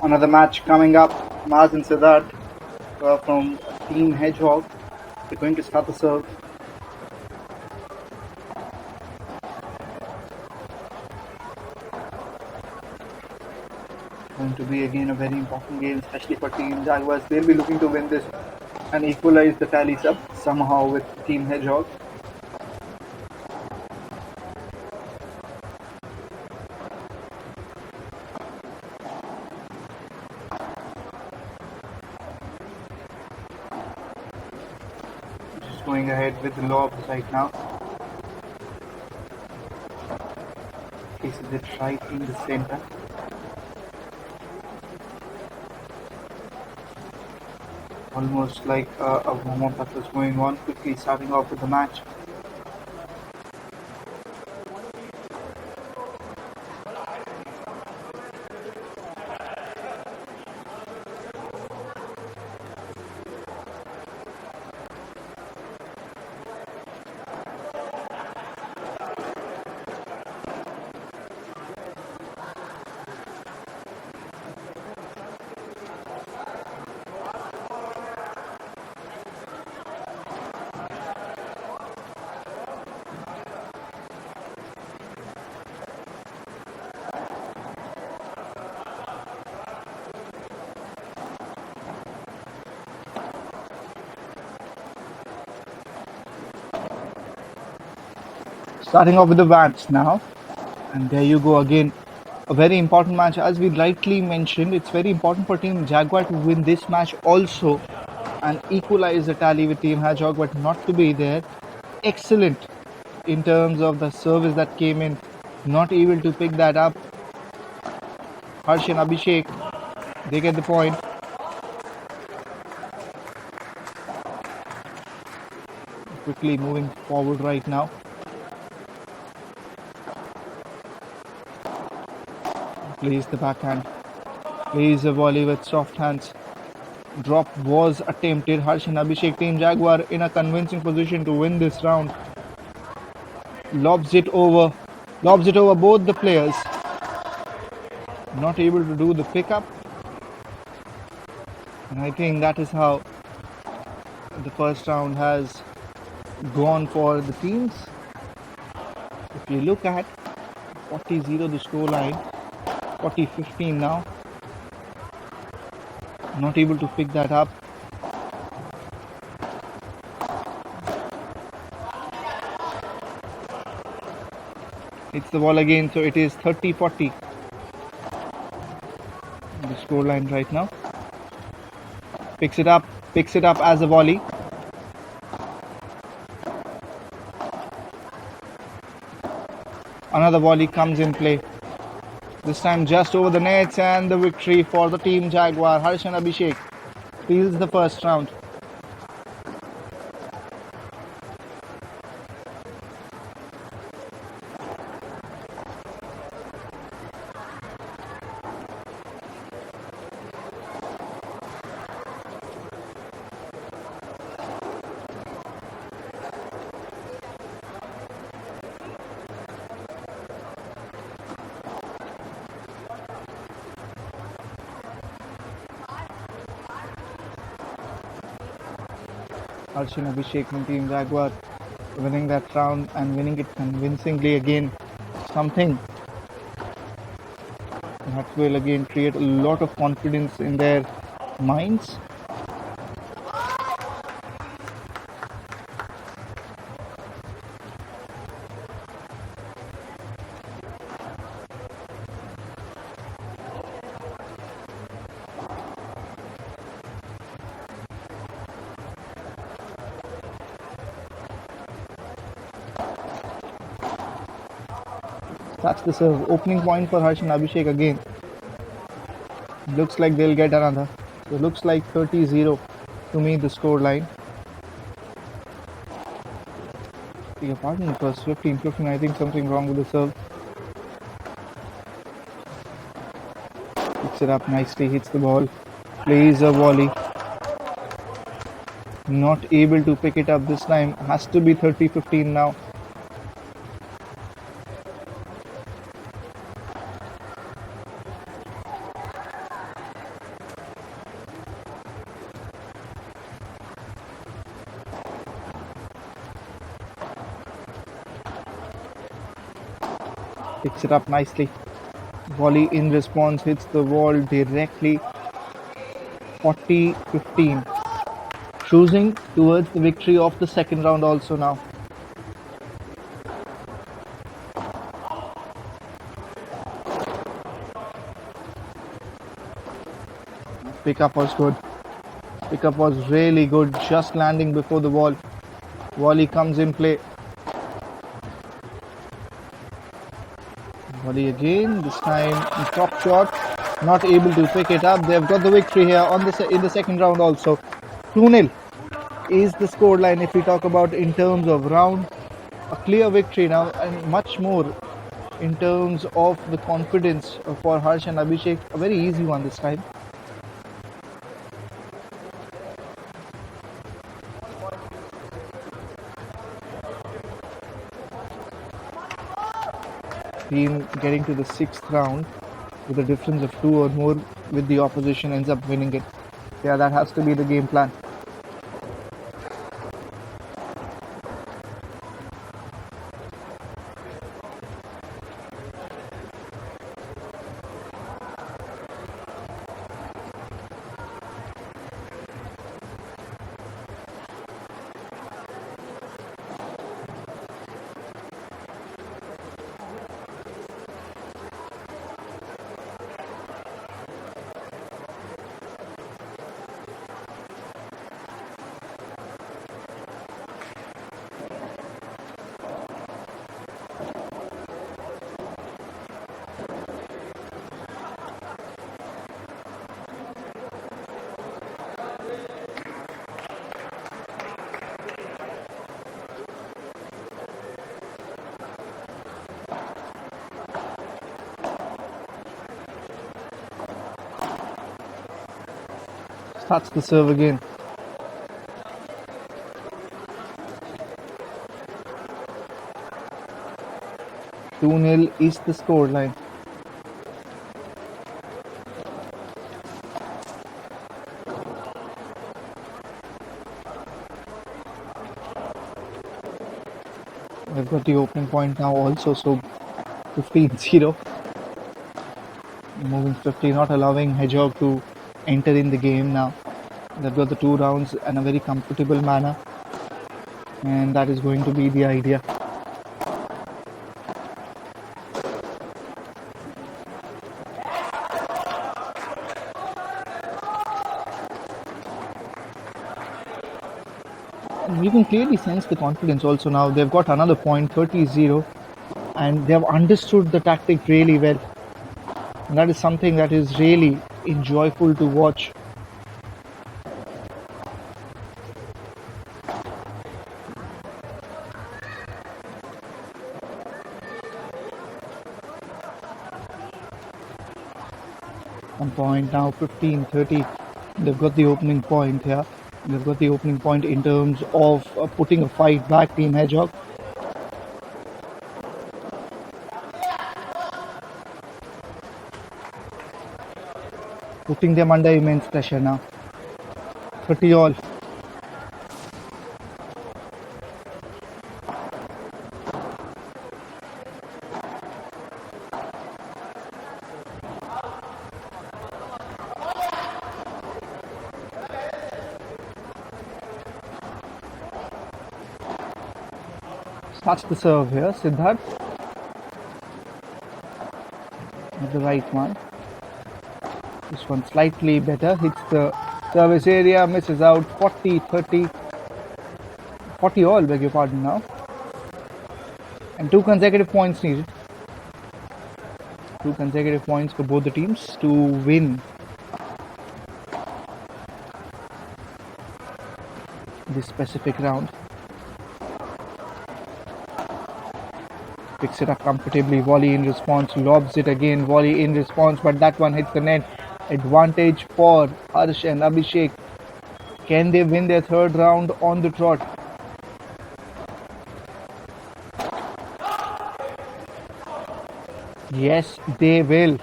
Another match coming up. Maz and Siddharth from Team Hedgehog. They're going to start the serve. Going to be again a very important game, especially for Team Jaguars. They'll be looking to win this and equalize the tallies up somehow with Team Hedgehog. Just going ahead with the lobs right now. Places it right in the center. Almost like a warm-up that was going on, quickly starting off with the match. Starting off with the Vans now. And there you go again. A very important match. As we rightly mentioned, it's very important for Team Jaguar to win this match also and equalize the tally with Team Jaguar not to be there. Excellent in terms of the service that came in. Not able to pick that up. Harsh and Abhishek, they get the point. Quickly moving forward right now. Plays the backhand. Plays a volley with soft hands. Drop was attempted. Harsh and Abhishek, Team Jaguar in a convincing position to win this round. Lobs it over both the players. Not able to do the pickup. And I think that is how the first round has gone for the teams. If you look at 40-0 the scoreline, 40-15 now. Not able to pick that up. It's the ball again, so it is 30-40 the scoreline right now. Picks it up as a volley. Another volley comes in play. This time just over the nets, and the victory for the Team Jaguar. Harsh and Abhishek steals the first round. Harsh and Abhishek from Team Jaguar winning that round and winning it convincingly again. Something that will again create a lot of confidence in their minds. That's the serve. Opening point for Harsh and Abhishek again. Looks like they'll get another. So looks like 30-0 to me the score line. Beg your pardon, it was 15-15. I think something wrong with the serve. Picks it up nicely, hits the ball, plays a volley. Not able to pick it up this time. Has to be 30-15 now. Picks it up nicely. Volley in response hits the wall directly. 40-15. Cruising towards the victory of the second round also now. Pickup was good. Pickup was really good. Just landing before the wall. Volley comes in play. Volley again, this time top shot, not able to pick it up. They've got the victory here on in the second round also. 2-0 is the scoreline if we talk about in terms of round. A clear victory now, and much more in terms of the confidence for Harsh and Abhishek. A very easy one this time. Team getting to the sixth round with a difference of 2 or more with the opposition ends up winning it. Yeah, that has to be the game plan. Starts the serve again. 2-0 is the scoreline. They've got the opening point now also, so 15-0. Moving 50, not allowing Hedgehog to enter in the game now. They've got the 2 rounds in a very comfortable manner, and that is going to be the idea. And you can clearly sense the confidence also now. They've got another point, 30-0, and they've understood the tactic really well. And that is something that is really enjoyable to watch. One point now, 15-30. They've got the opening point here. They've got the opening point in terms of putting a fight back, Team Hedgehog. Putting them under immense pressure now. 30 all. Starts the serve here, Siddharth. Not the right one. This one slightly better, hits the service area, misses out. 40-30. 40 all, beg your pardon now. And 2 consecutive points needed. 2 consecutive points for both the teams to win this specific round. Picks it up comfortably, volley in response, lobs it again, volley in response, but that one hits the net. Advantage for Harsh and Abhishek. Can they win their 3rd round on the trot? Yes, they will.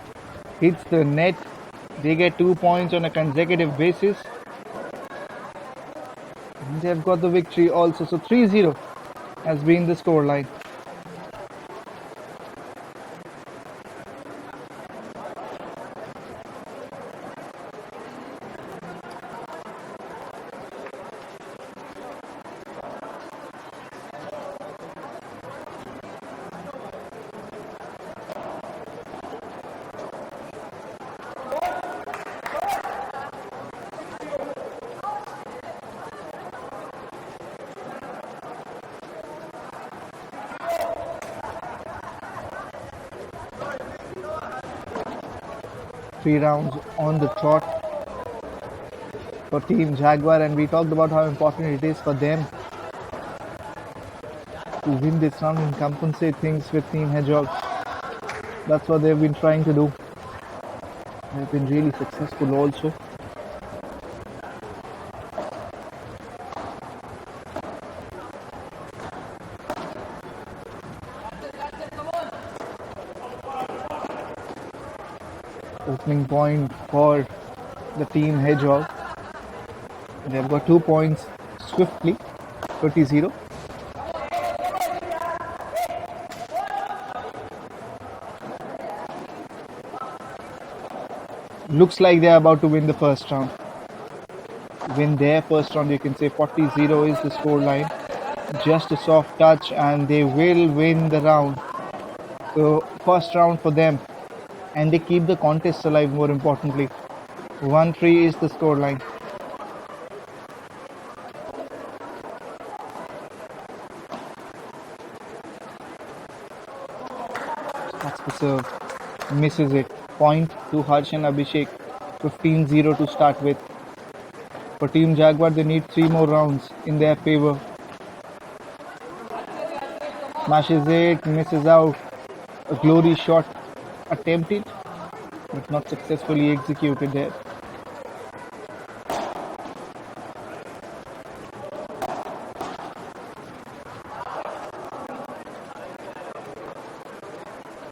Hits the net. They get 2 points on a consecutive basis. And they've got the victory also. So 3-0 has been the scoreline. Three rounds on the trot for Team Jaguar, and we talked about how important it is for them to win this round and compensate things with Team Hedgehog. That's what they've been trying to do. They've been really successful also. Opening point for the Team Hedgehog. They've got 2 points swiftly, 30-0. Looks like they're about to win the first round. Win their first round, you can say. 40-0 is the scoreline. Just a soft touch and they will win the round. So first round for them. And they keep the contest alive, more importantly. 1-3 is the scoreline. That's the serve. Misses it. Point to Harsh and Abhishek. 15-0 to start with. For Team Jaguar, they need 3 more rounds in their favor. Smashes it, misses out. A glory shot attempted, but not successfully executed there.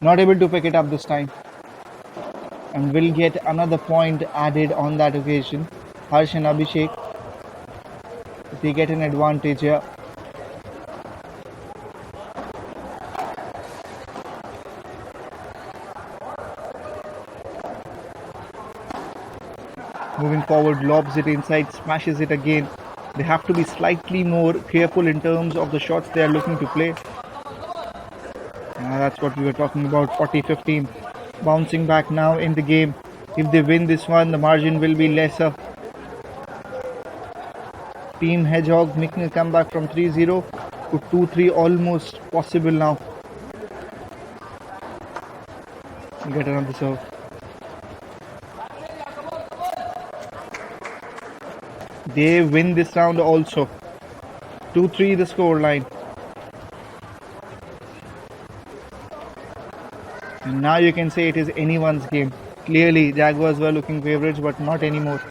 Not able to pick it up this time. And will get another point added on that occasion. Harsh and Abhishek, they get an advantage here. Moving forward, lobs it inside, smashes it again. They have to be slightly more careful in terms of the shots they are looking to play. That's what we were talking about, 40-15. Bouncing back now in the game. If they win this one, the margin will be lesser. Team Hedgehog making a comeback from 3-0 to 2-3, almost possible now. We get another serve. They win this round also. 2-3 the scoreline. And now you can say it is anyone's game. Clearly, Jaguars were looking favourites, but not anymore.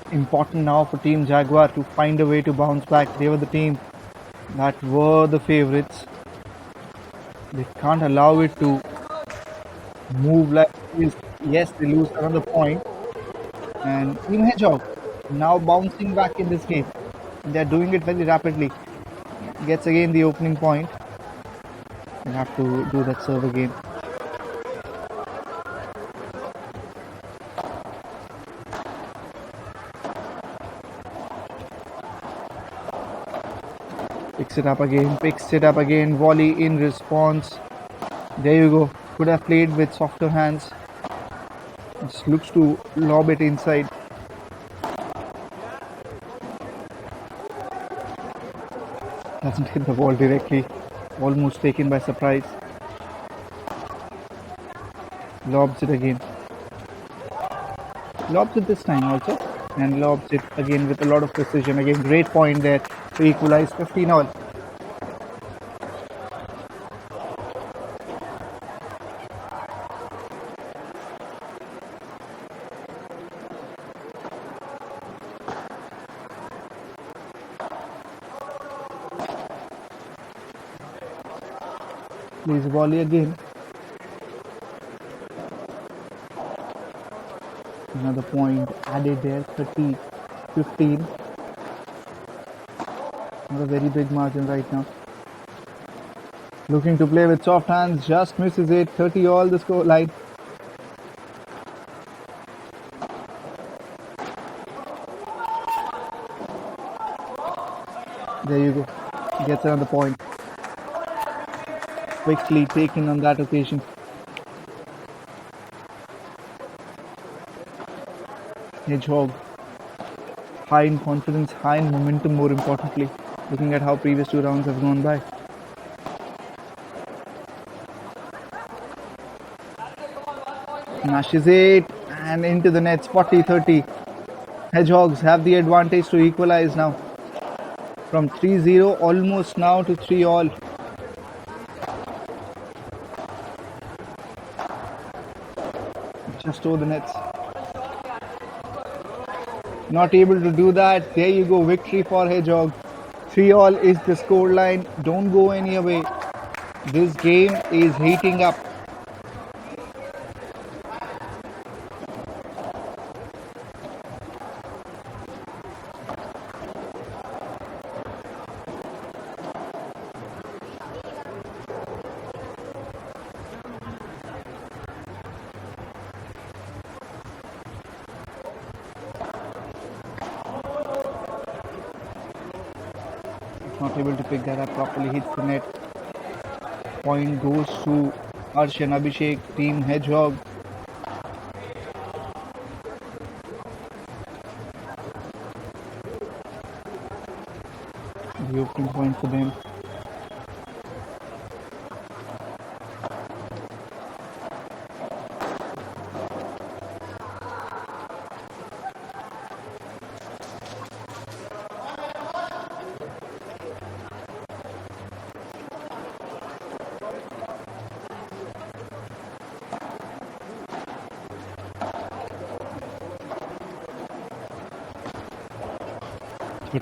Important now for Team Jaguar to find a way to bounce back. They were the team that were the favourites. They can't allow it to move like this. Yes, they lose another point. And Team Hedgehog now bouncing back in this game. They're doing it very rapidly. Gets again the opening point. They have to do that serve again. Picks it up again, volley in response. There you go. Could have played with softer hands. Just looks to lob it inside. Doesn't hit the ball directly. Almost taken by surprise. Lobs it again. Lobs it this time also. And lobs it again with a lot of precision. Again, great point there to equalize 15-all. Please volley again. Another point added there, 30-15. Not a very big margin right now. Looking to play with soft hands, just misses it. 30-all the score line. There you go. Gets another point. Quickly taken on that occasion. Hedgehog. High in confidence, high in momentum more importantly. Looking at how previous two rounds have gone by. Smashes it and into the nets, 40-30. Hedgehogs have the advantage to equalize now. From 3-0 almost now to 3-all. Just over the nets. Not able to do that. There you go. Victory for Hedgehog. 3-all is the scoreline. Don't go any away. This game is heating up. Not able to pick that up properly. Hits the net. Point goes to Harsh and Abhishek. Team Hedgehog. The opening point for them.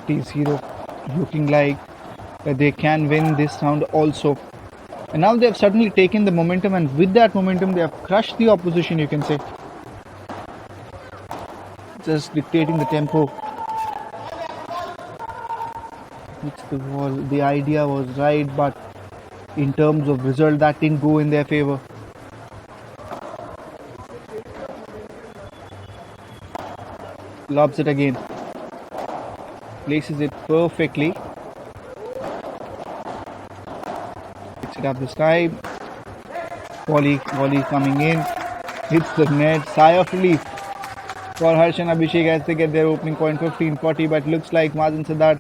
Zero, looking like they can win this round also. And now they have suddenly taken the momentum, and with that momentum they have crushed the opposition, you can say. Just dictating the tempo. Hits the wall. The idea was right, but in terms of result that didn't go in their favor. Lobs it again. Places it perfectly. Picks it up this time. Volley coming in. Hits the net. Sigh of relief for Harsh and Abhishek as they get their opening point 15-40. But looks like Mazen Siddharth,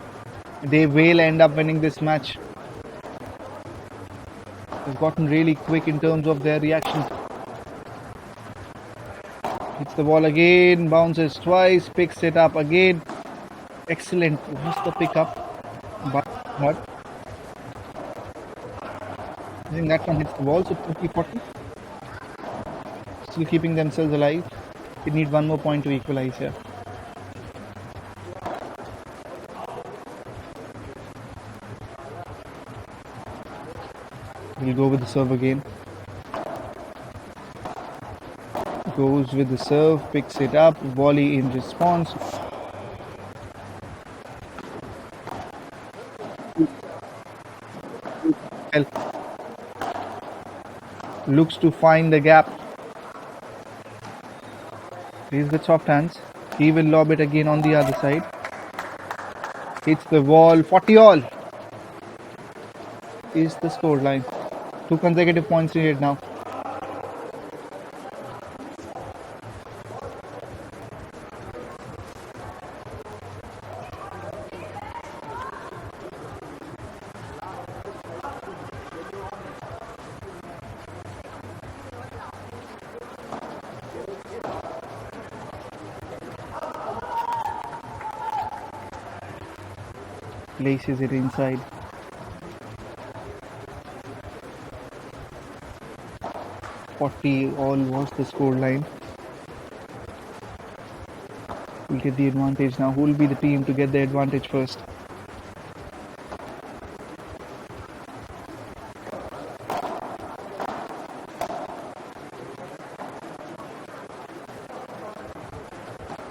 they will end up winning this match. They've gotten really quick in terms of their reaction. Hits the ball again. Bounces twice. Picks it up again. Excellent was the pickup, but I think that one hits the ball. So 50-40, still keeping themselves alive. They need one more point to equalize here. We'll go with the serve again. Goes with the serve, picks it up, volley in response. Looks to find the gap. He's with soft hands. He will lob it again on the other side. Hits the wall. 40 all is the scoreline. 2 consecutive points needed now. Places it inside. All was the scoreline. We'll get the advantage now. Who will be the team to get the advantage first?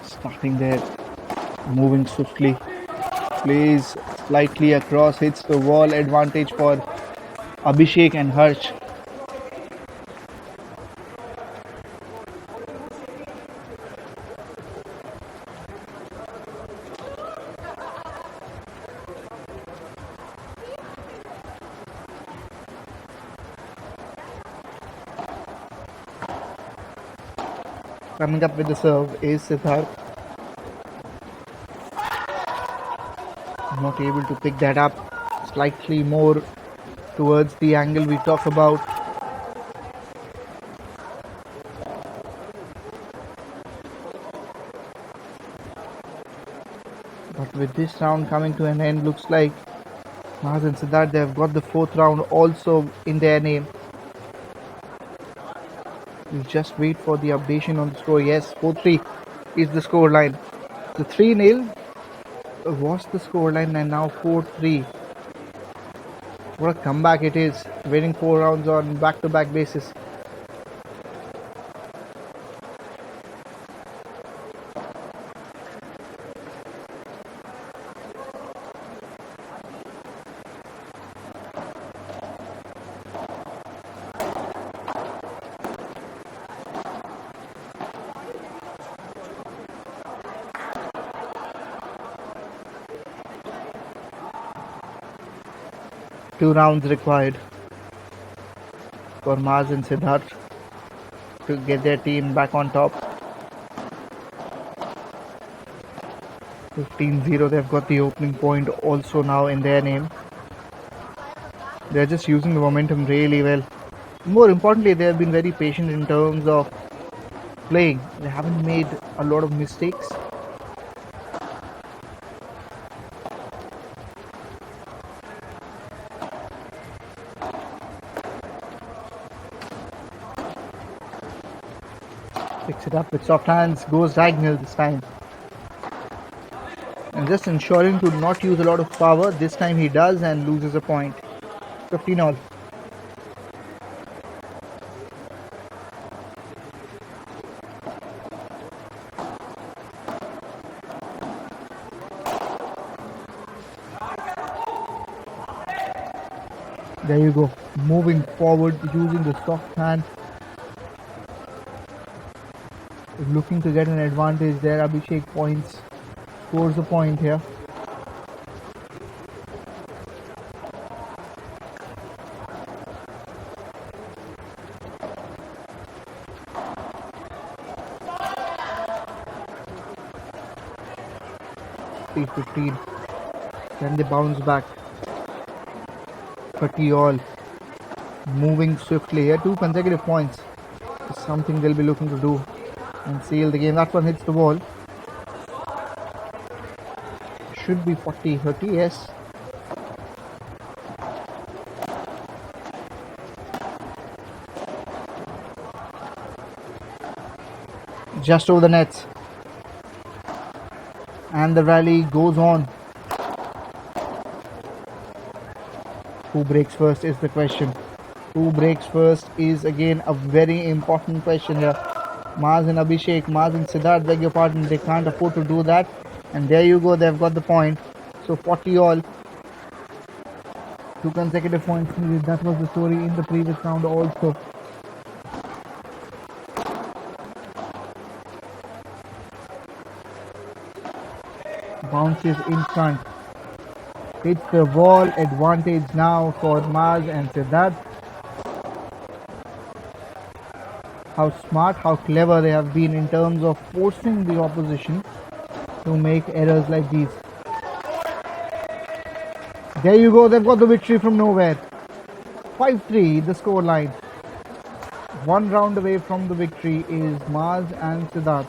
Starting there, moving swiftly. Plays slightly across, hits the wall. Advantage for Abhishek and Harsh. Coming up with the serve is Siddharth. Not able to pick that up. Slightly more towards the angle we talk about. But with this round coming to an end, looks like Mazen and Siddharth, they have got the 4th round also in their name. We'll just wait for the updation on the score. Yes, 4-3 is the scoreline. The 3-0 was the scoreline, and now 4-3. What a comeback it is, winning 4 rounds on back-to-back basis. Two rounds required for Mars and Siddharth to get their team back on top. 15-0, they've got the opening point also now in their name. They're just using the momentum really well. More importantly, they have been very patient in terms of playing. They haven't made a lot of mistakes. Picks it up with soft hands, goes diagonal this time. And just ensuring to not use a lot of power. This time he does and loses a point. 15 all. There you go. Moving forward using the soft hand. Looking to get an advantage there. Abhishek points. Scores a point here. P15. Then they bounce back. 30 all. Moving swiftly here. 2 consecutive points. Is something they'll be looking to do and seal the game. That one hits the wall. Should be 40-30, yes. Just over the nets. And the rally goes on. Who breaks first is the question. Who breaks first is again a very important question here. Mars and Abhishek, Mars and Siddharth, beg your pardon, they can't afford to do that. And there you go, they've got the point. So 40 all. 2 consecutive points needed. That was the story in the previous round also. Bounces in front. Hits the wall. Advantage now for Mars and Siddharth. How smart, how clever they have been in terms of forcing the opposition to make errors like these. There you go, they've got the victory from nowhere. 5-3 the score line. 1 round away from the victory is Mars and Siddharth.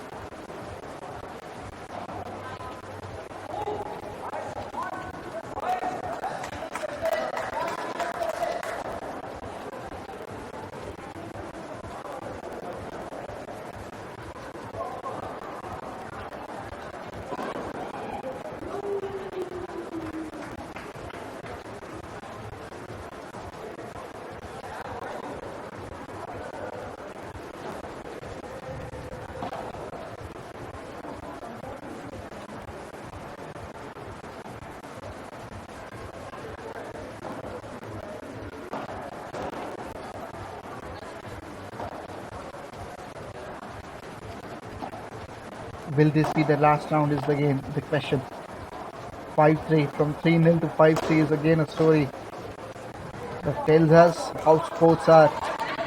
Will this be the last round is the question. 5-3 from 3-0 to 5-3 is again a story that tells us how sports are,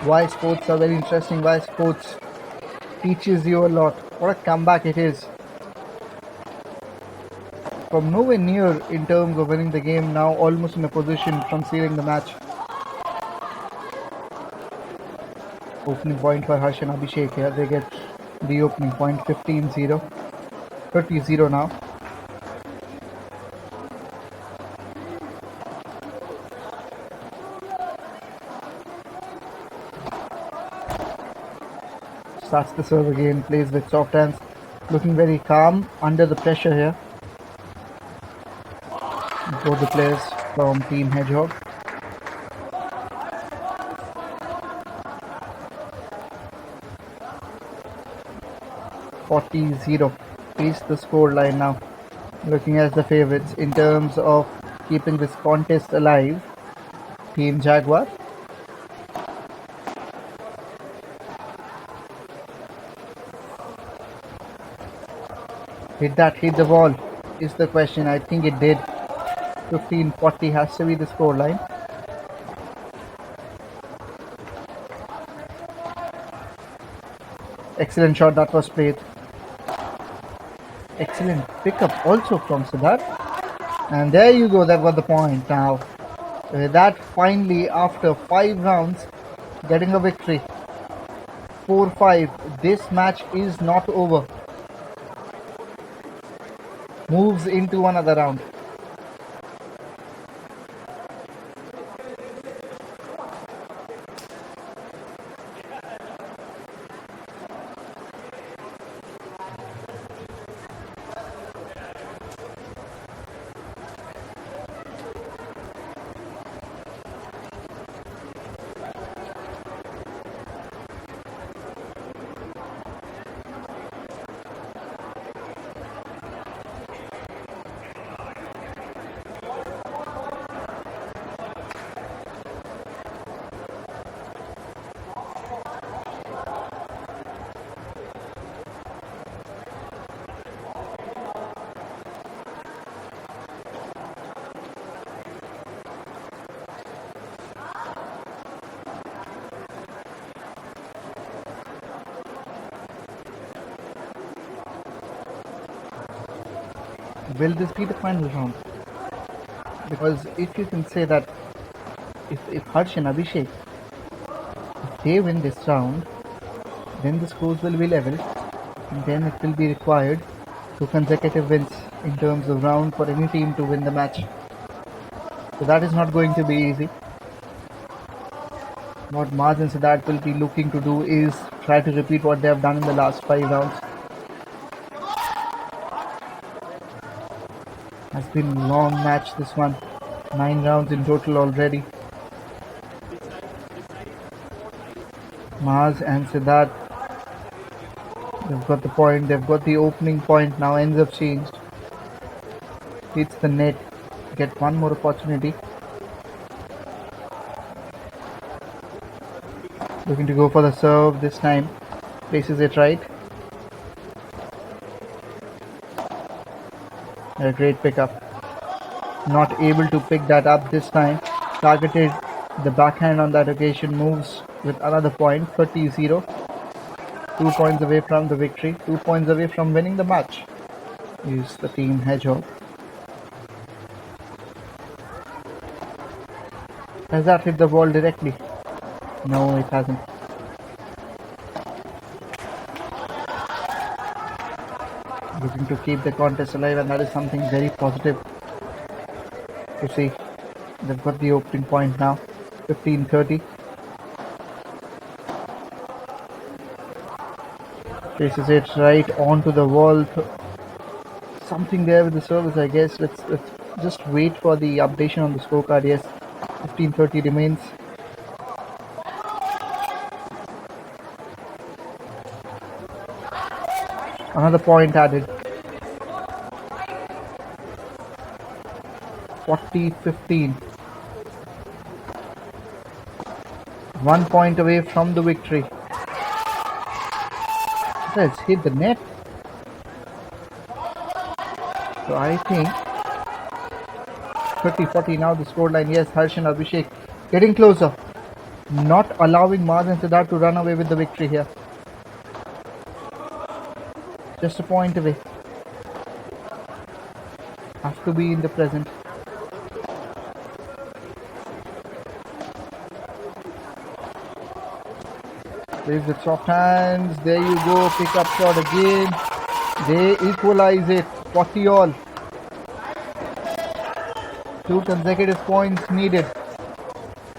why sports are very interesting, why sports teaches you a lot. What a comeback it is. From nowhere near in terms of winning the game, now almost in a position from sealing the match. Opening point for Harsh and Abhishek here. They get the opening point. 15-0. 30-0 now. Starts the serve again, plays with soft hands, looking very calm under the pressure here. Both the players from Team Hedgehog. (40-0) is the score line now. Looking at the favourites in terms of keeping this contest alive. Team Jaguar. Did that hit the wall? Is the question. I think it did. 15-40 has to be the score line. Excellent shot that was played. Excellent pickup also from Siddharth. And there you go, they've got the point now. That finally, after 5 rounds, getting a victory. 4-5. This match is not over. Moves into another round. Will this be the final round? Because if you can say that if Harsh and Abhishek, if they win this round, then the scores will be level, and then it will be required 2 consecutive wins in terms of round for any team to win the match. So that is not going to be easy. What Maz and Siddharth will be looking to do is try to repeat what they have done in the last 5 rounds. Has been a long match this one. 9 rounds in total already. Maz and Siddharth, they've got the point, they've got the opening point, now ends up changed. Hits the net, get one more opportunity. Looking to go for the serve this time. Places it right. A great pickup. Not able to pick that up this time. Targeted the backhand on that occasion. Moves with another point. 30-0. 2 points away from the victory. 2 points away from winning the match. Is the team Hedgehog. Has that hit the ball directly? No, it hasn't. Looking to keep the contest alive, and that is something very positive to see. They've got the opening point now. 15-30. Places it right onto the wall. Something there with the service, I guess. Let's just wait for the updation on the scorecard. Yes, 15-30 remains. Another point added. 40-15. 1 point away from the victory. Let's hit the net. So I think 30-40 now the scoreline. Yes, Harsh and Abhishek getting closer. Not allowing Maz and Siddharth to run away with the victory here. Just a point away. Have to be in the present. Plays with soft hands. There you go. Pick up shot again. They equalize it. 40 all. 2 consecutive points needed.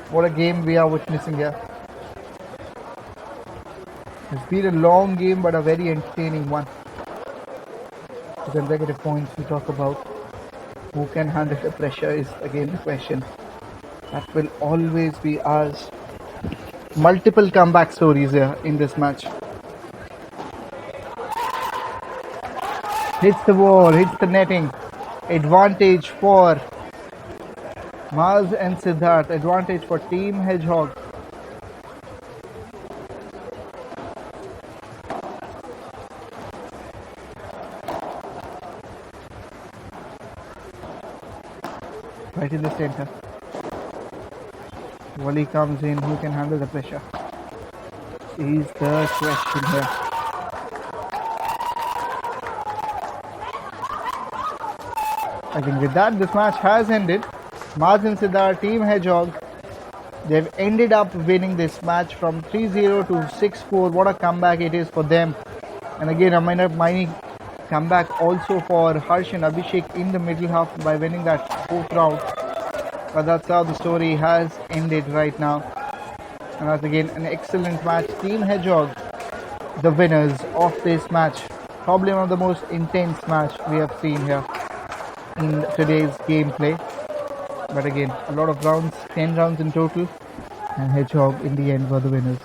What a game we are witnessing here. It's been a long game but a very entertaining one. 2 consecutive points we talk about. Who can handle the pressure is again the question. That will always be ours. Multiple comeback stories here in this match. Hits the wall, hits the netting. Advantage for Maz and Siddharth. Advantage for Team Hedgehog. Right in the center. Volley comes in. Who can handle the pressure? Is the question here. I think with that, this match has ended. Mars and Siddhar, Team Hedgehog, they've ended up winning this match from 3-0 to 6-4. What a comeback it is for them. And again, a mighty comeback also for Harsh and Abhishek in the middle half by winning that fourth round. But that's how the story has ended right now. And that's again an excellent match. Team Hedgehog, the winners of this match. Probably one of the most intense match we have seen here in today's gameplay. But again, a lot of rounds, 10 rounds in total, and Hedgehog in the end were the winners.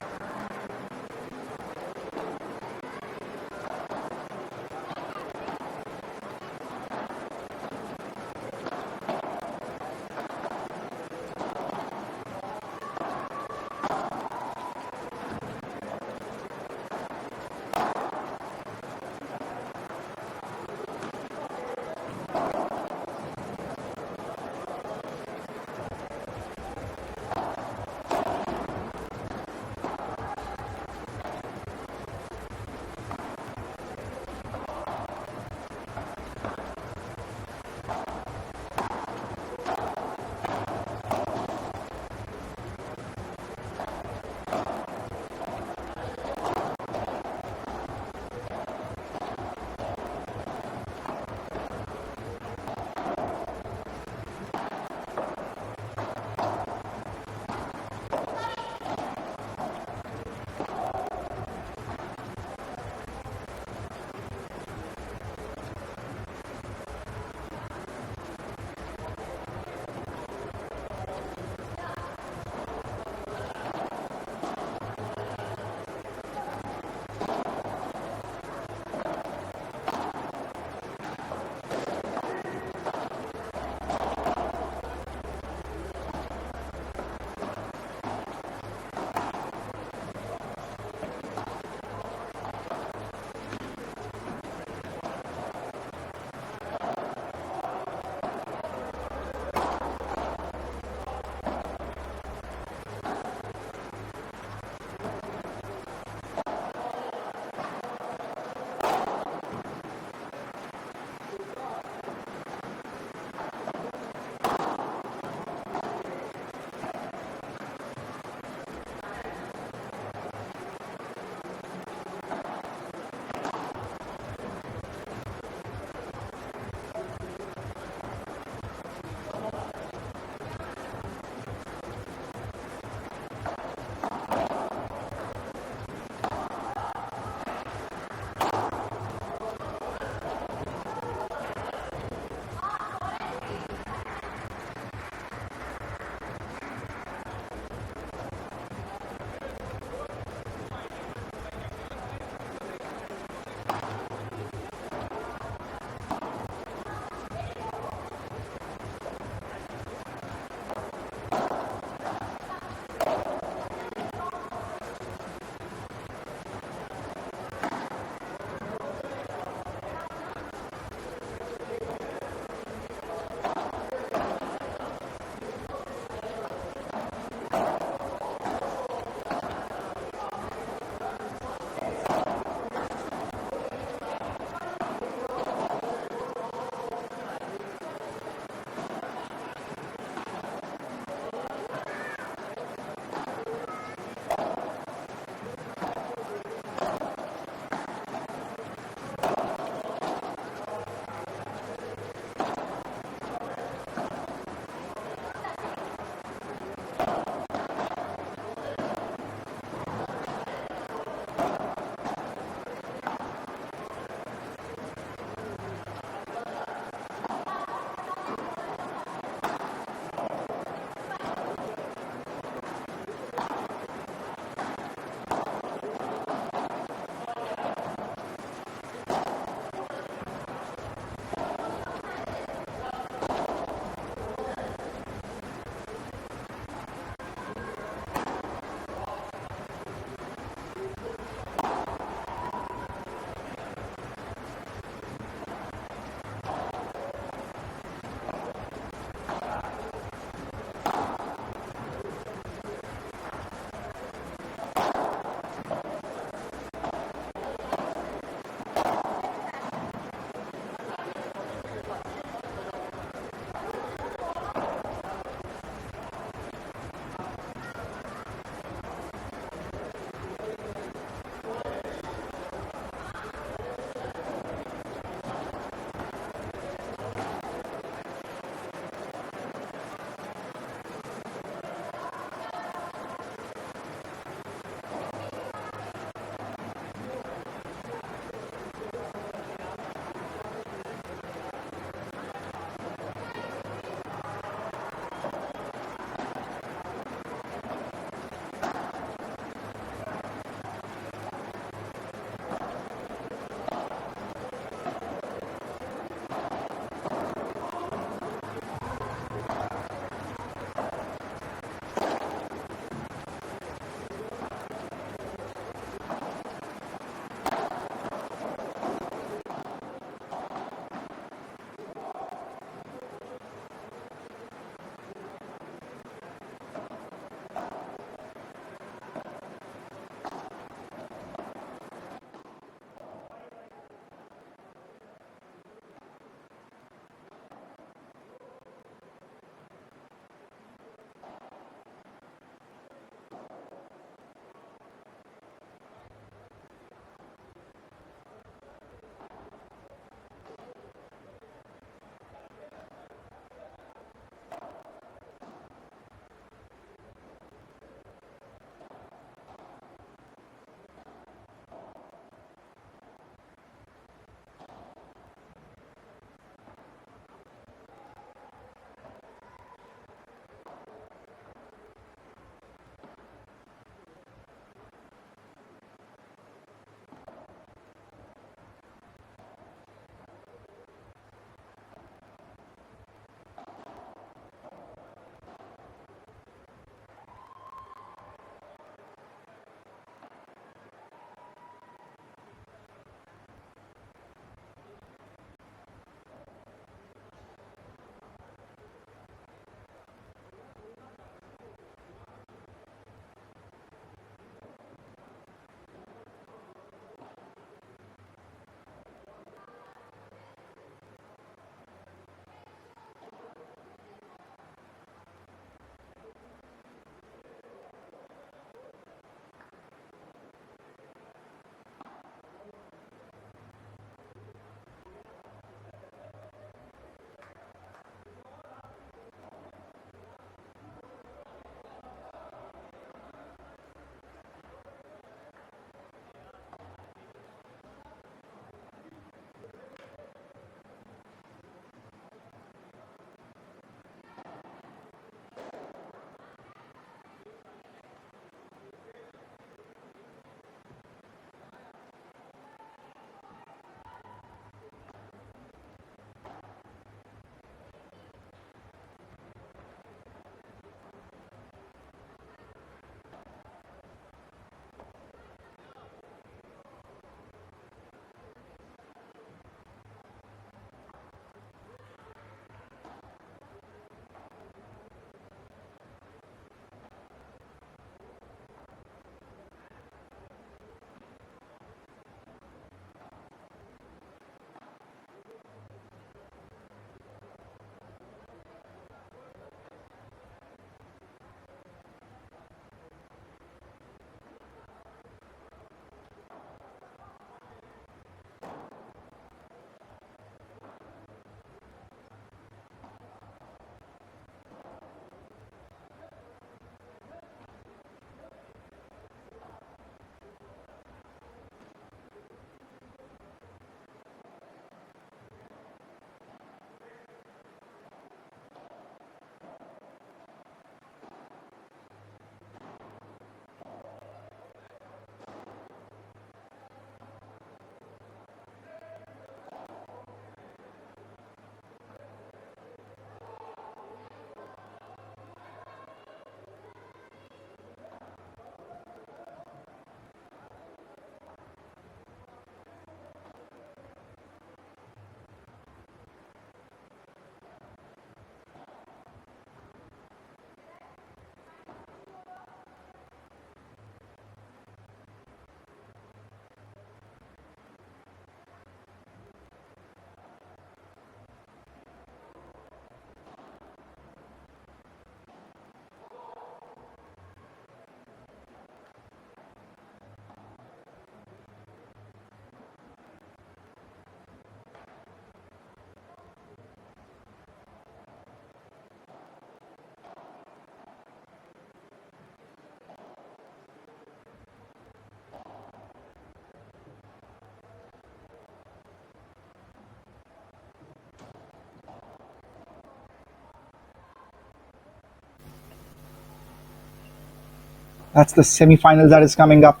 That's the semi-finals that is coming up.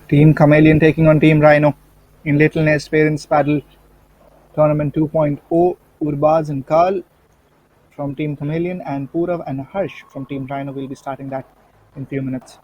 Team Chameleon taking on Team Rhino in Little Nest Parents Paddle Tournament 2.0. Urbaz and Carl from Team Chameleon and Purav and Harsh from Team Rhino will be starting that in few minutes.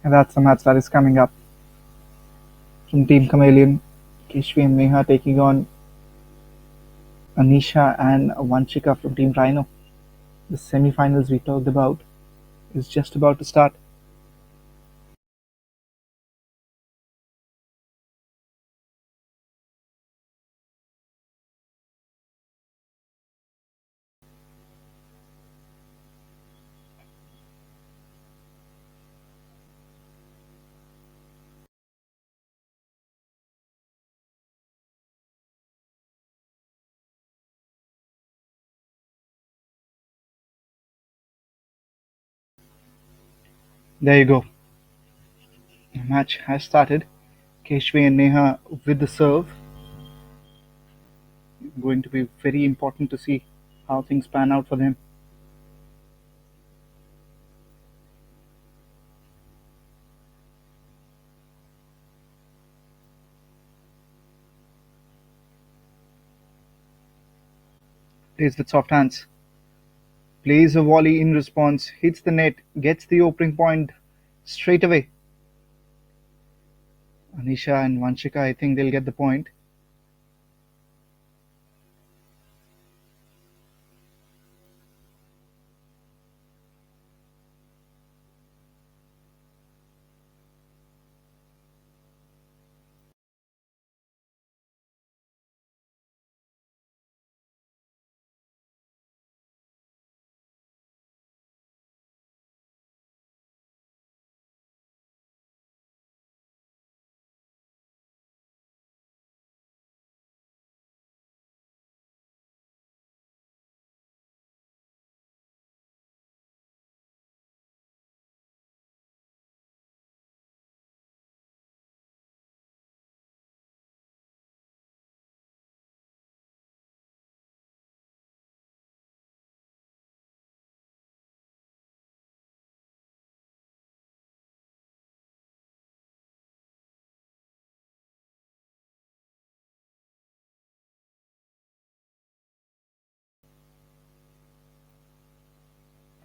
And that's the match that is coming up from Team Chameleon. Keshvi and Neha taking on Anisha and Vanchika from Team Rhino. The semi-finals we talked about is just about to start. There you go. The match has started. Keshvi and Neha with the serve. Going to be very important to see how things pan out for them. Plays with soft hands. Plays a volley in response. Hits the net. Gets the opening point straight away. Anisha and Vanshika, I think they'll get the point.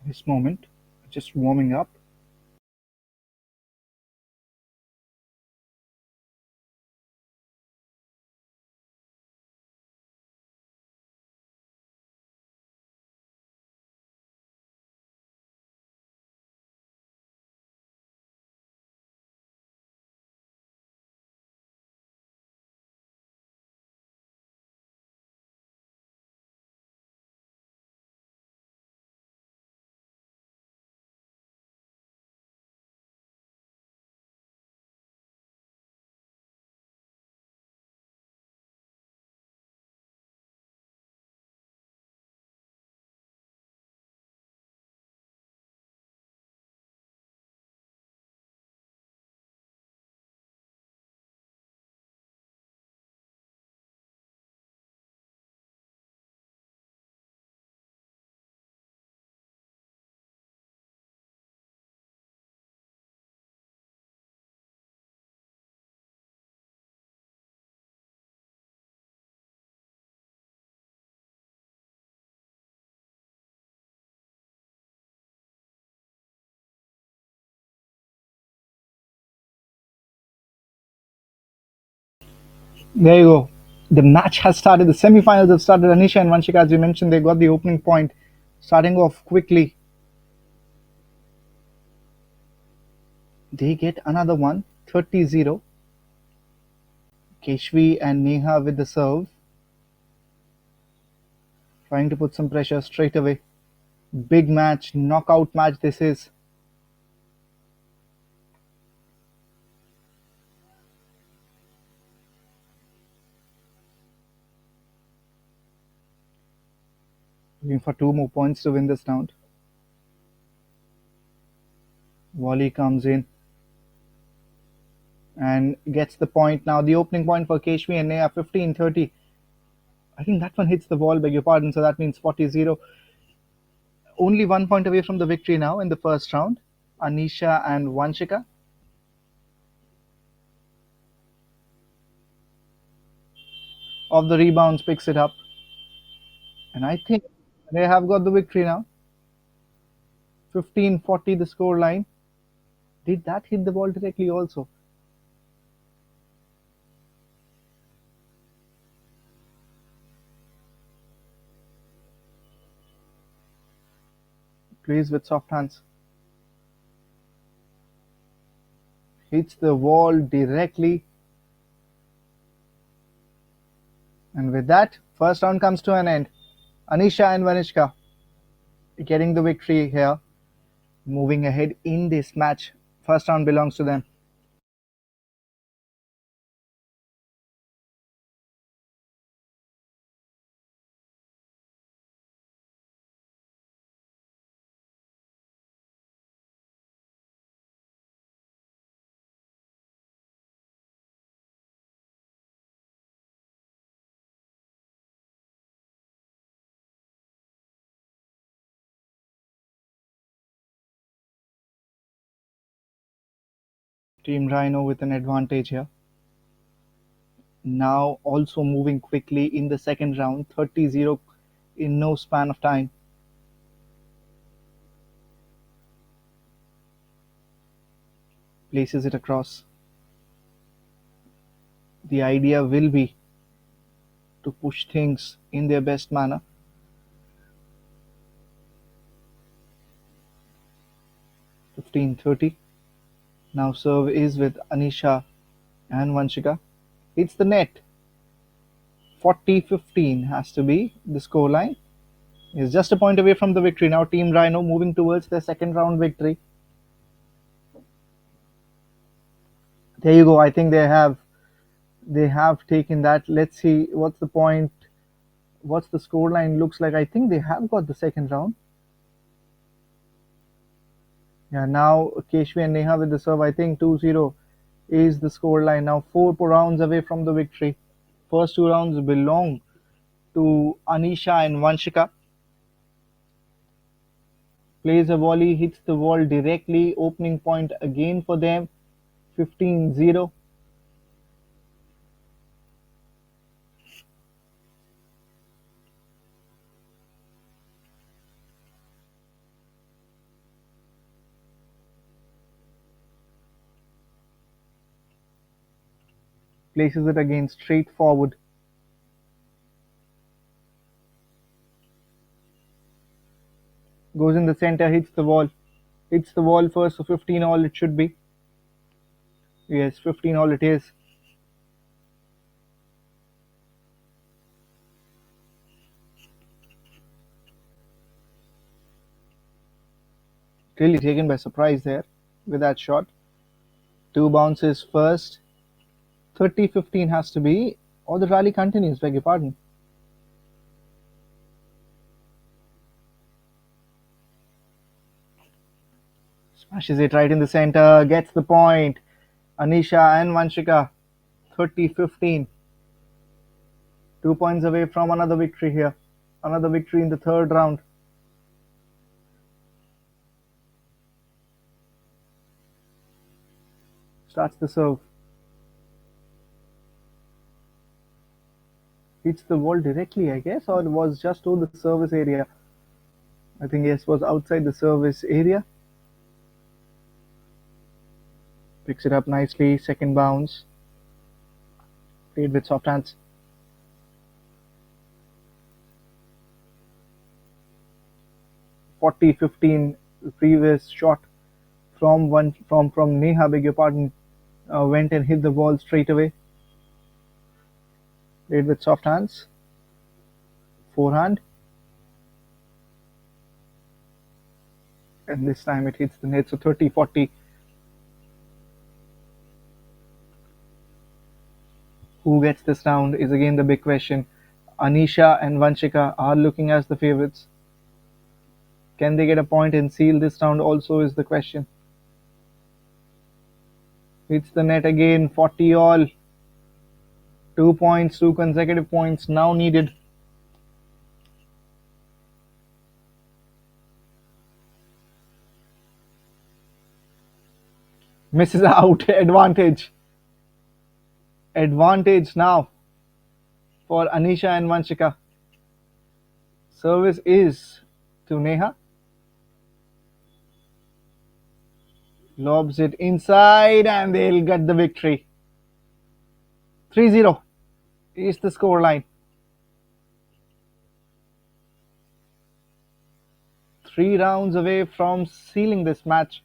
This moment, just warming up. There you go. The match has started. The semi-finals have started. Anisha and Vanshika, as you mentioned, they got the opening point, starting off quickly. They get another one, 30-0. Keshvi and Neha with the serve, trying to put some pressure straight away. Big match, knockout match this is. Looking for two more points to win this round. Volley comes in and gets the point. Now the opening point for Keshvi and Neha, 15-30. I think that one hits the wall, beg your pardon, so that means 40-0. Only 1 point away from the victory now in the first round. Anisha and Vanshika. Of the rebounds picks it up. And I think they have got the victory now. 15-40 the score line. Did that hit the ball directly also? Plays with soft hands. Hits the wall directly. And with that, first round comes to an end. Anisha and Vanishka getting the victory here, moving ahead in this match. First round belongs to them. Team Rhino with an advantage here. Now also moving quickly in the second round, 30-0 in no span of time. Places it across. The idea will be to push things in their best manner. 15-30. Now serve is with Anisha and Vanshika. It's the net. 40-15 has to be the scoreline. Is just a point away from the victory. Now Team Rhino moving towards their second round victory. There you go. I think they have taken that. Let's see what's the point. What's the scoreline looks like. I think they have got the second round. Yeah, now Keshvi and Neha with the serve. I think 2-0 is the scoreline. Now 4 rounds away from the victory. First 2 rounds belong to Anisha and Vanshika. Plays a volley, hits the wall directly. Opening point again for them. 15-0. Places it again straight forward. Goes in the center, hits the wall. Hits the wall first, so 15 all it should be. Yes, 15 all it is. Really taken by surprise there with that shot. Two bounces first. 30-15 has to be, or the rally continues, beg your pardon. Smashes it right in the center, gets the point. Anisha and Vanshika, 30-15. 2 points away from another victory here. Another victory in the third round. Starts the serve. Hits the wall directly, I guess, or it was just over the service area. I think yes, was outside the service area. Picks it up nicely. Second bounce. Played with soft hands. 40-15. The previous shot from Neha, beg your pardon, went and hit the ball straight away. Played with soft hands. Forehand. And this time it hits the net. So 30-40. Who gets this round is again the big question. Anisha and Vanshika are looking as the favorites. Can they get a point and seal this round also is the question. Hits the net again, 40 all. 2 points, two consecutive points now needed. Misses out. Advantage. Advantage now for Anisha and Vanshika. Service is to Neha. Lobs it inside and they'll get the victory. 3-0 is the scoreline. 3 rounds away from sealing this match.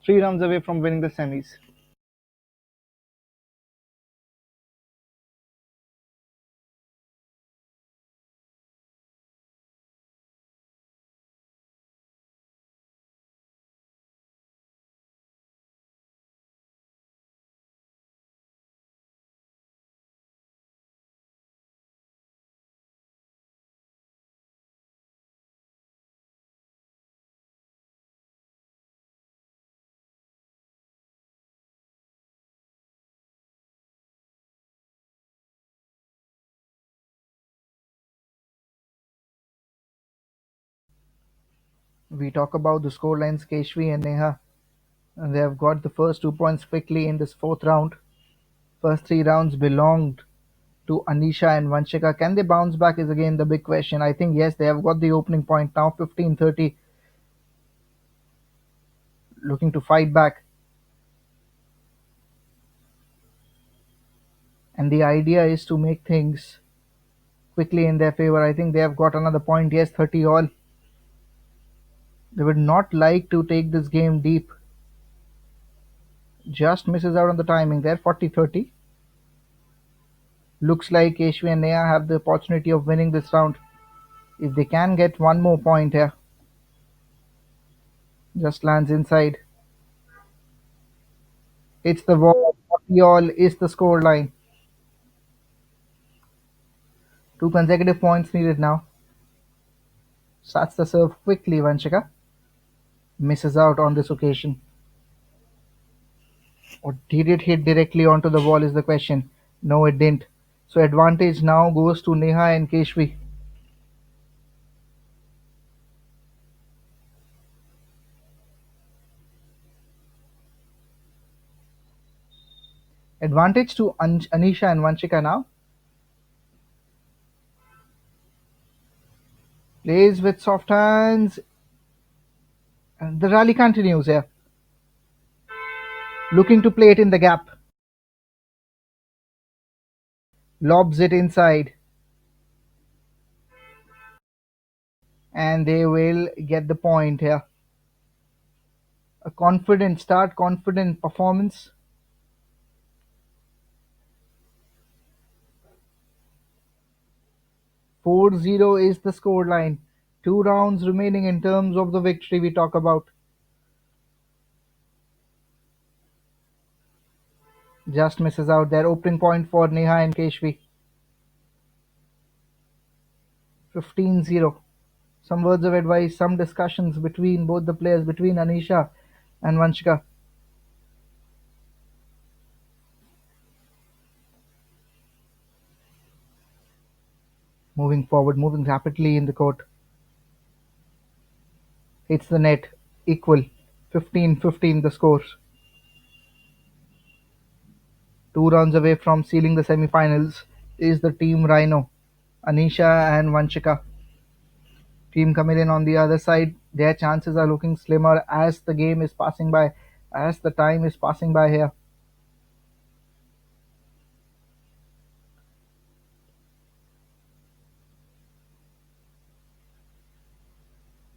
3 rounds away from winning the semis. We talk about the scorelines, Keshvi and Neha. And they have got the first 2 points quickly in this fourth round. First 3 rounds belonged to Anisha and Vanshika. Can they bounce back is again the big question. I think yes, they have got the opening point now, 15-30, looking to fight back. And the idea is to make things quickly in their favor. I think they have got another point. Yes, 30 all. They would not like to take this game deep. Just misses out on the timing there, 40-30. Looks like Keshvi and Neha have the opportunity of winning this round. If they can get one more point here. Just lands inside. It's the wall. 40 all is the score line. Two consecutive points needed now. Starts the serve quickly, Vanshika. Misses out on this occasion. Or did it hit directly onto the wall is the question. No, it didn't. So advantage now goes to Neha and Keshvi. Advantage to Anisha and Vanshika now. Plays with soft hands. And the rally continues here. Looking to play it in the gap. Lobs it inside. And they will get the point here. A confident start, confident performance. 4-0 is the scoreline. 2 rounds remaining in terms of the victory we talk about. Just misses out there. Opening point for Neha and Keshvi. 15-0. Some words of advice, some discussions between both the players, between Anisha and Vanshika. Moving forward, moving rapidly in the court. Hits the net. Equal. 15-15 the scores. 2 rounds away from sealing the semi-finals is the team Rhino, Anisha and Vanshika. Team Chameleon on the other side, their chances are looking slimmer as the game is passing by, as the time is passing by here.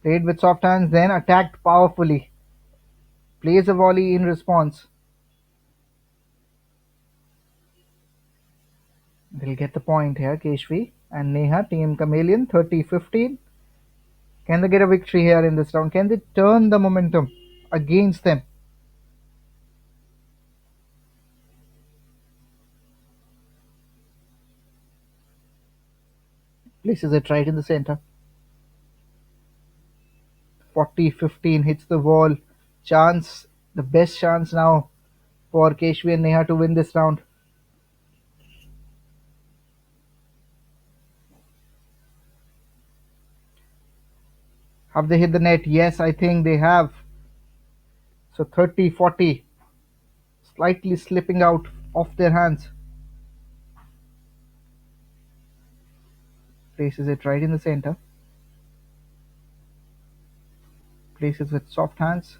Played with soft hands, then attacked powerfully. Plays a volley in response. They'll get the point here, Keshvi and Neha, Team Chameleon, 30-15. Can they get a victory here in this round? Can they turn the momentum against them? Places it right in the center. 40-15 hits the wall. Chance, the best chance now for Keshvi and Neha to win this round. Have they hit the net? Yes, I think they have. So 30-40, slightly slipping out of their hands. Places it right in the center. Places with soft hands.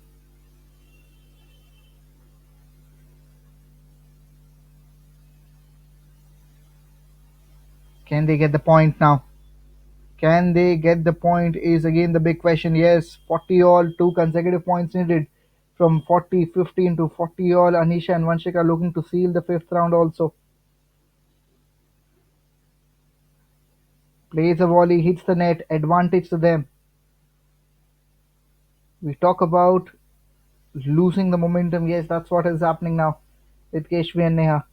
Can they get the point now? Can they get the point is again the big question. Yes, 40 all, two consecutive points needed from 40-15 to 40 all. Anisha and Vanshika looking to seal the fifth round also. Plays a volley, hits the net, advantage to them. We talk about losing the momentum. Yes, that's what is happening now with Keshvi and Neha.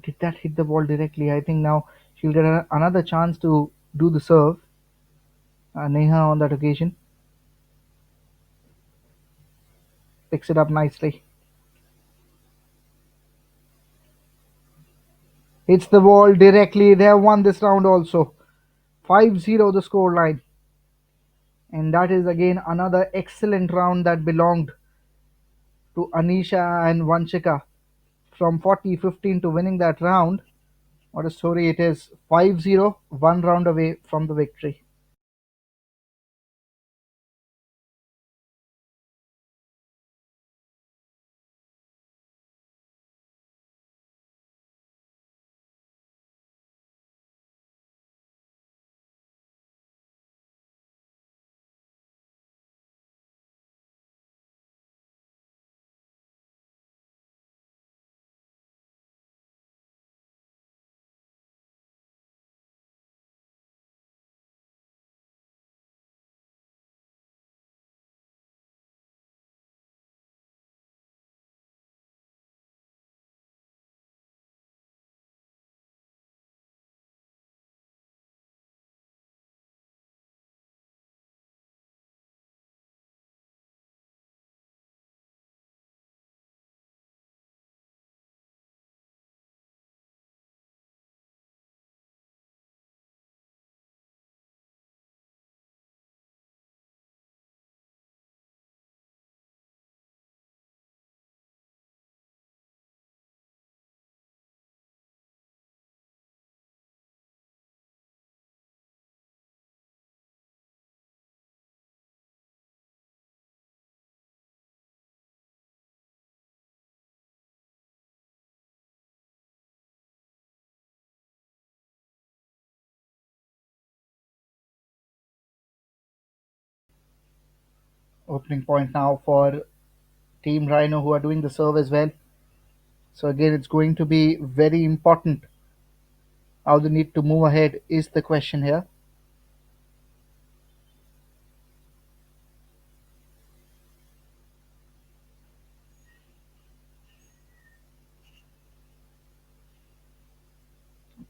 Did that hit the ball directly? I think now she'll get another chance to do the serve. Neha on that occasion picks it up nicely. Hits the ball directly. They have won this round also. 5-0 the score line. And that is again another excellent round that belonged to Anisha and Vanchika. From 40-15 to winning that round. What a story it is. 5-0, one round away from the victory. Opening point now for Team Rhino who are doing the serve as well. So again, it's going to be very important. How they need to move ahead is the question here.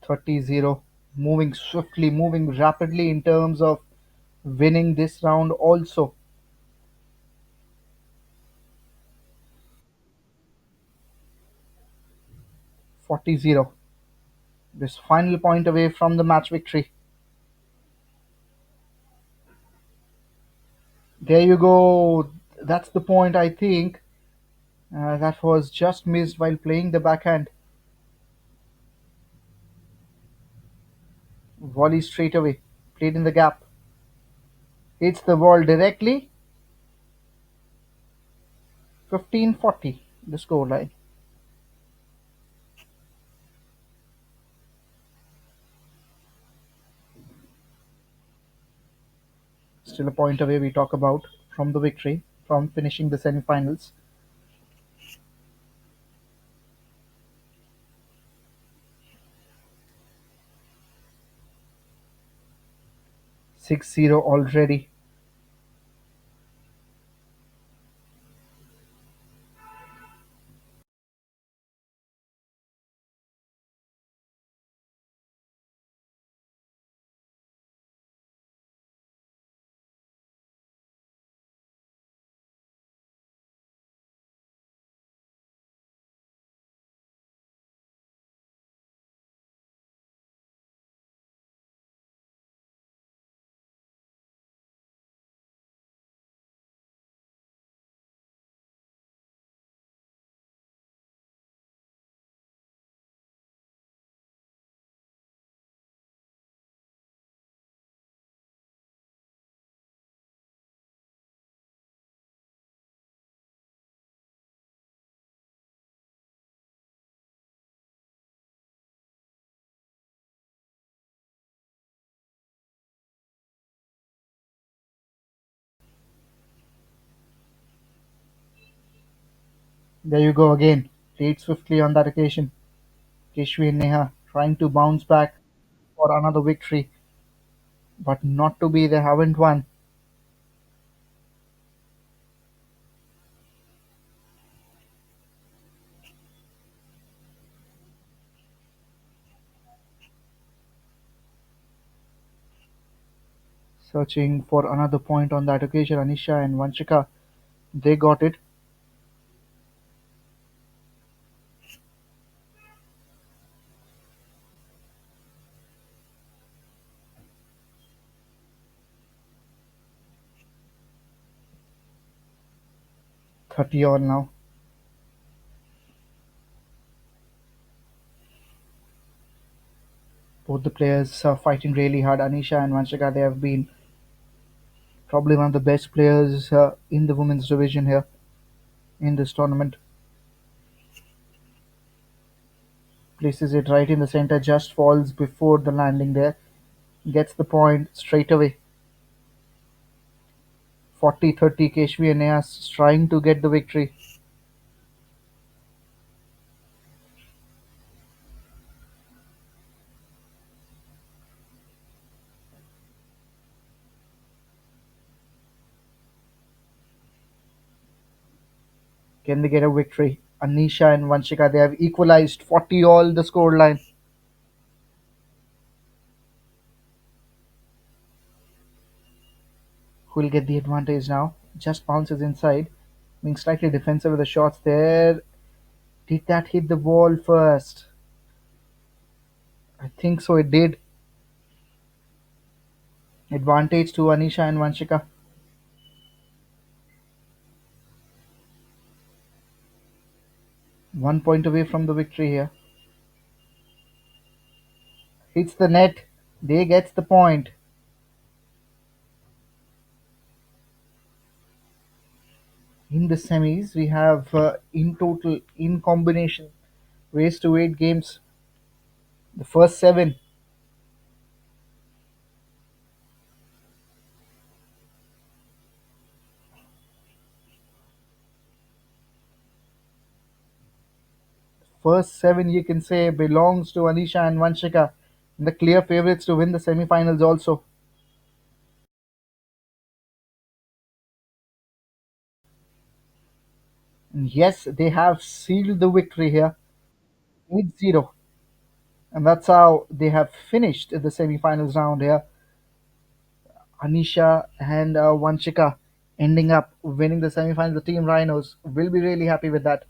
Thirty zero, moving swiftly, moving rapidly in terms of winning this round also. 40-0. This final point away from the match victory. There you go. That's the point, I think. That was just missed while playing the backhand. Volley straight away. Played in the gap. Hits the ball directly. 15-40, the scoreline. Still a point away we talk about from the victory, from finishing the semi-finals. 6-0 already. There you go again. Played swiftly on that occasion. Keshwi and Neha trying to bounce back for another victory, but not to be. They haven't won. Searching for another point on that occasion, Anisha and Vanshika, they got it. 30 all now. Both the players are fighting really hard. Anisha and Vanshika, they have been probably one of the best players in the women's division here in this tournament. Places it right in the center, just falls before the landing there. Gets the point straight away. 40-30, Keshvi and Neas trying to get the victory. Can they get a victory? Anisha and Vanshika, they have equalized 40 all the scoreline. Who will get the advantage now? Just bounces inside, being slightly defensive with the shots there. Did that hit the wall first? I think so, it did. Advantage to Anisha and Vanshika. 1 point away from the victory here. Hits the net. They gets the point. In the semis, we have in total, in combination, raised to 8 games. The first seven you can say belongs to Anisha and Vanshika, and the clear favorites to win the semi-finals also. And yes, they have sealed the victory here, 8-0, and that's how they have finished the semi-finals round here. Anisha and Vanshika ending up winning the semi-finals. The team Rhinos will be really happy with that.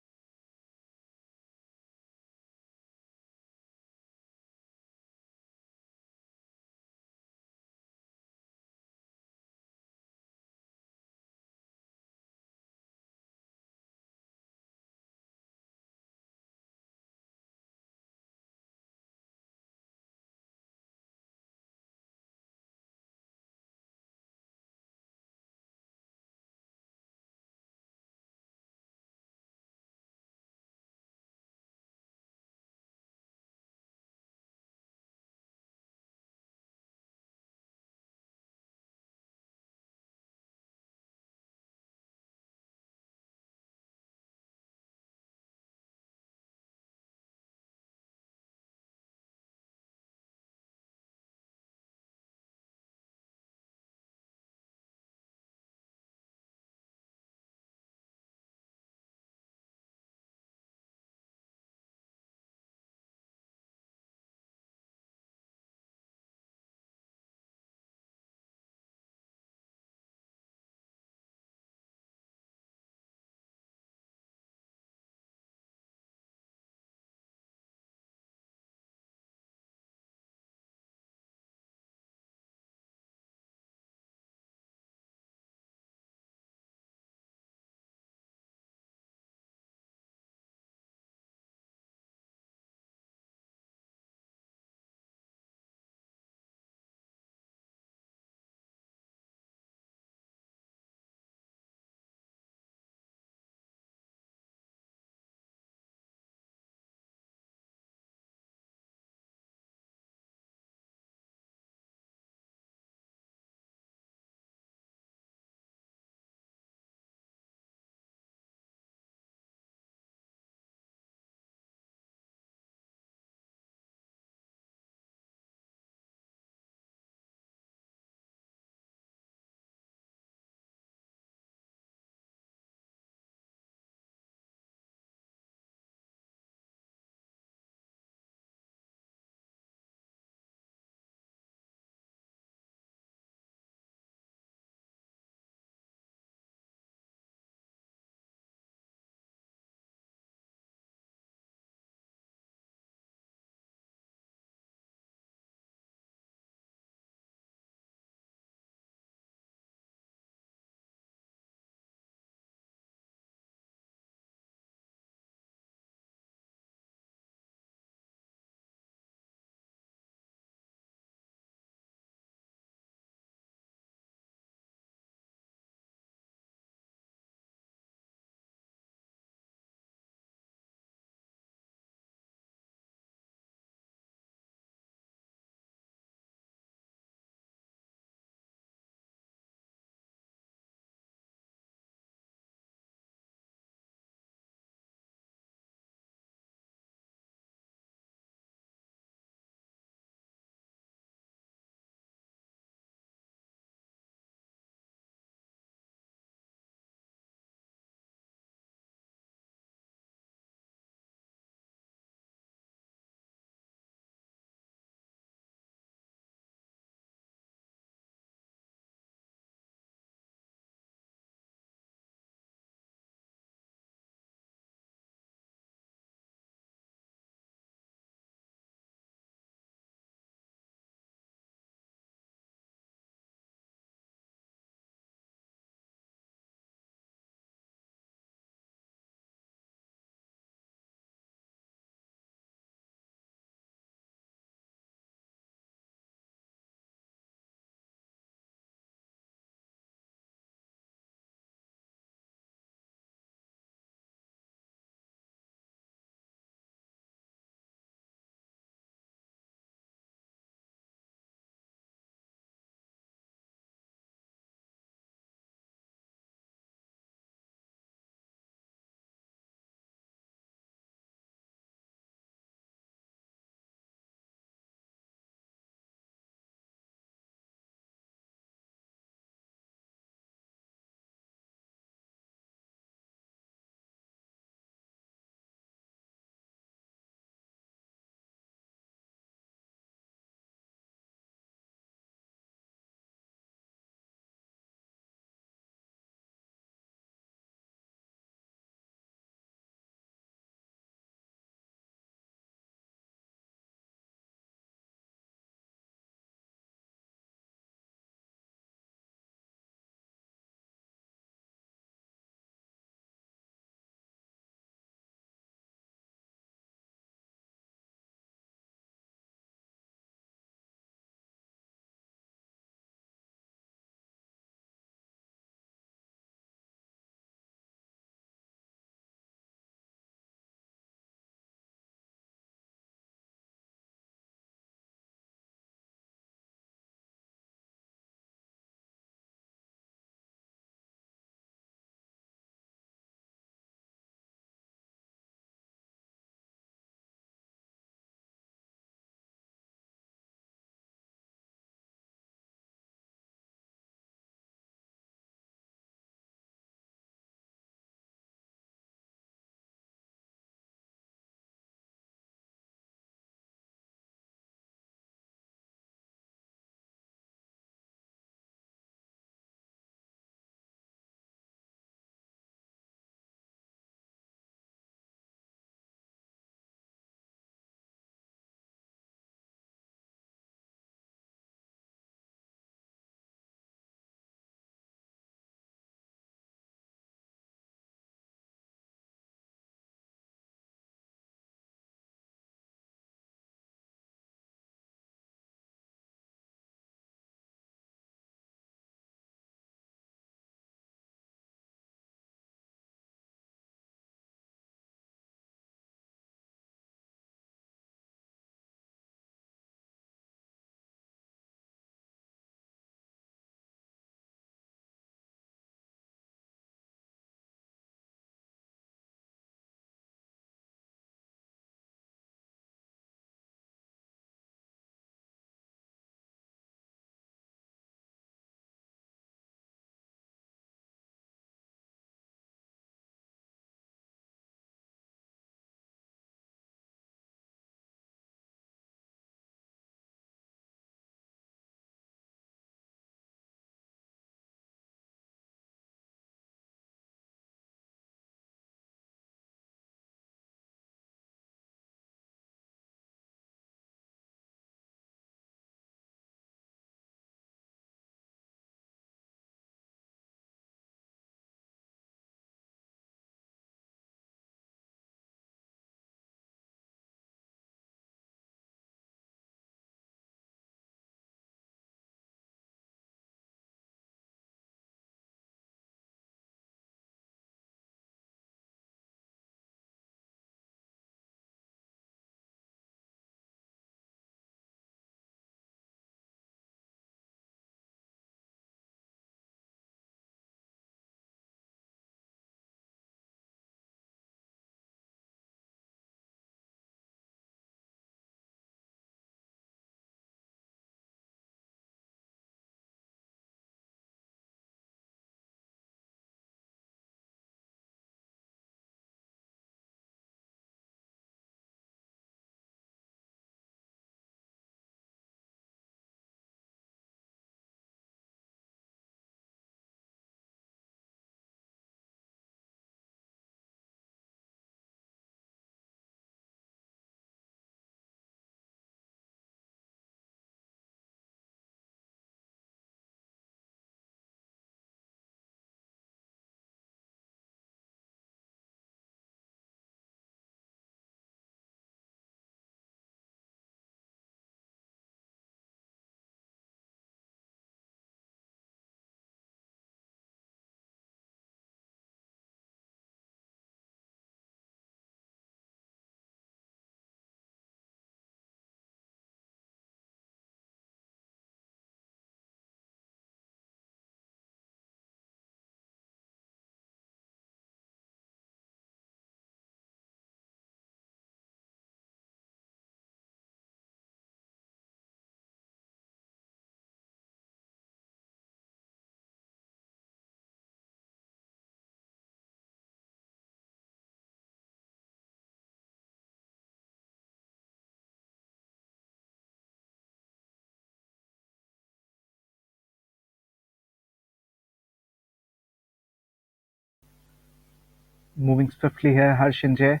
Moving swiftly here, Harsh and Jay,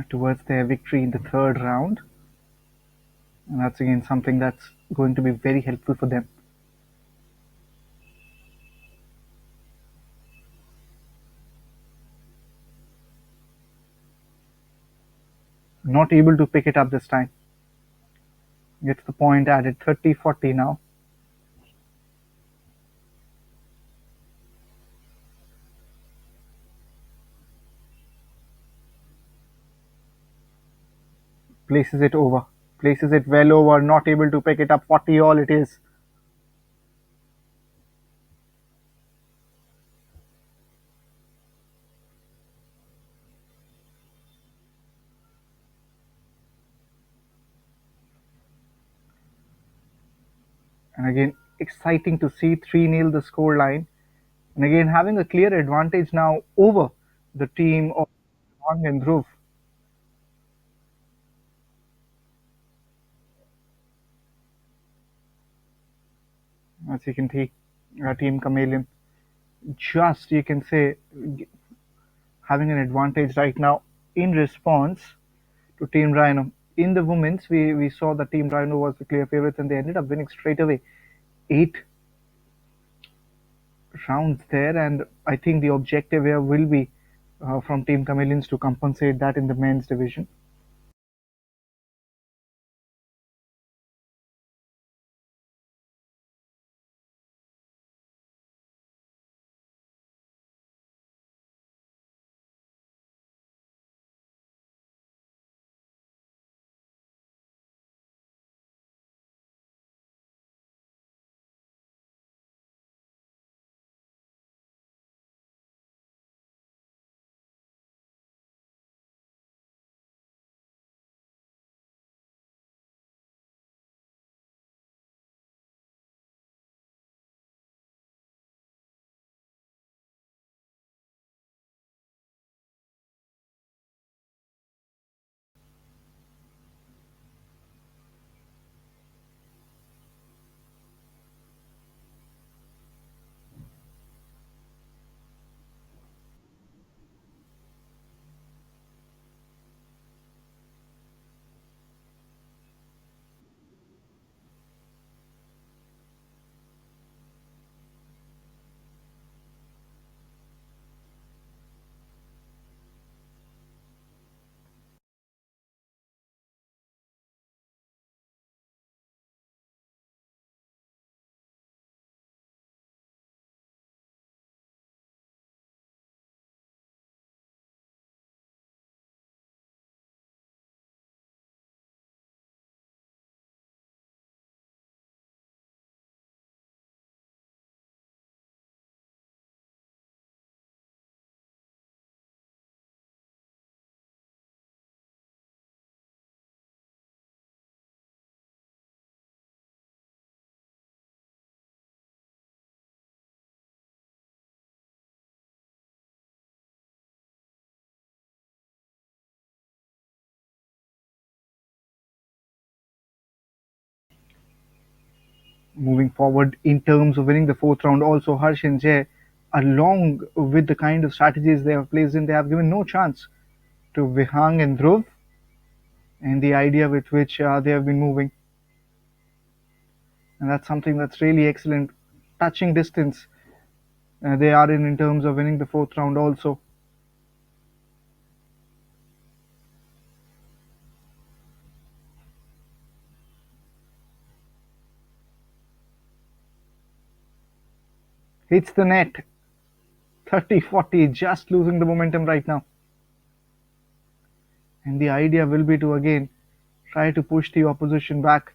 towards their victory in the third round. And that's again something that's going to be very helpful for them. Not able to pick it up this time. Gets the point added 30-40 now. Places it over. Places it well over. Not able to pick it up. 40 all it is. And again, exciting to see 3-0 the score line. And again, having a clear advantage now over the team of Wang and Dhruv. As you can see, Team Chameleon just, you can say, having an advantage right now in response to Team Rhino. In the women's, we saw that Team Rhino was the clear favorites and they ended up winning straight away. 8 rounds there, and I think the objective here will be from Team Chameleons to compensate that in the men's division. Moving forward in terms of winning the fourth round, also Harsh and Jay, along with the kind of strategies they have placed in, they have given no chance to Vihang and Dhruv and the idea with which they have been moving. And that's something that's really excellent. Touching distance they are in terms of winning the fourth round also. Hits the net 30-40, just losing the momentum right now. And the idea will be to again try to push the opposition back.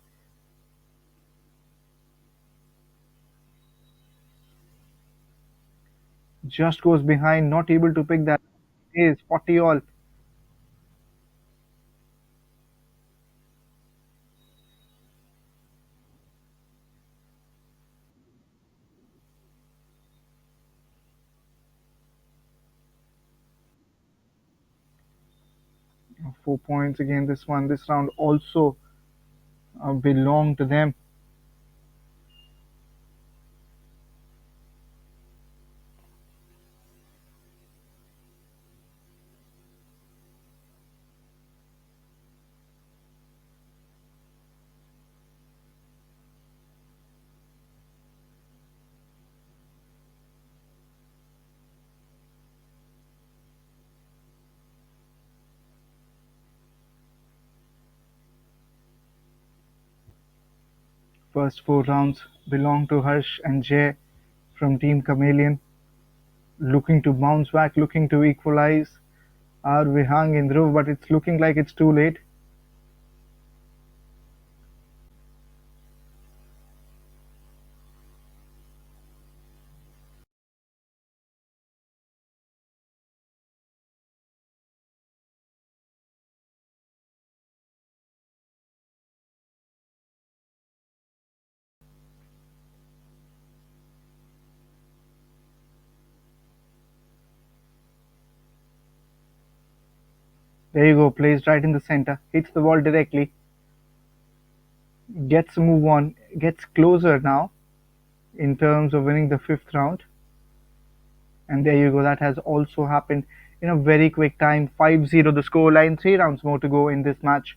Just goes behind, not able to pick that. Is 40 all. 4 points again. This round also belong to them. First four rounds belong to Harsh and Jay from Team Chameleon, looking to bounce back, looking to equalize. Are Vihang and Dhruv, but it's looking like it's too late. There you go, placed right in the center, hits the ball directly, gets a move on, gets closer now in terms of winning the fifth round. And there you go, that has also happened in a very quick time. 5-0 the scoreline, 3 rounds more to go in this match.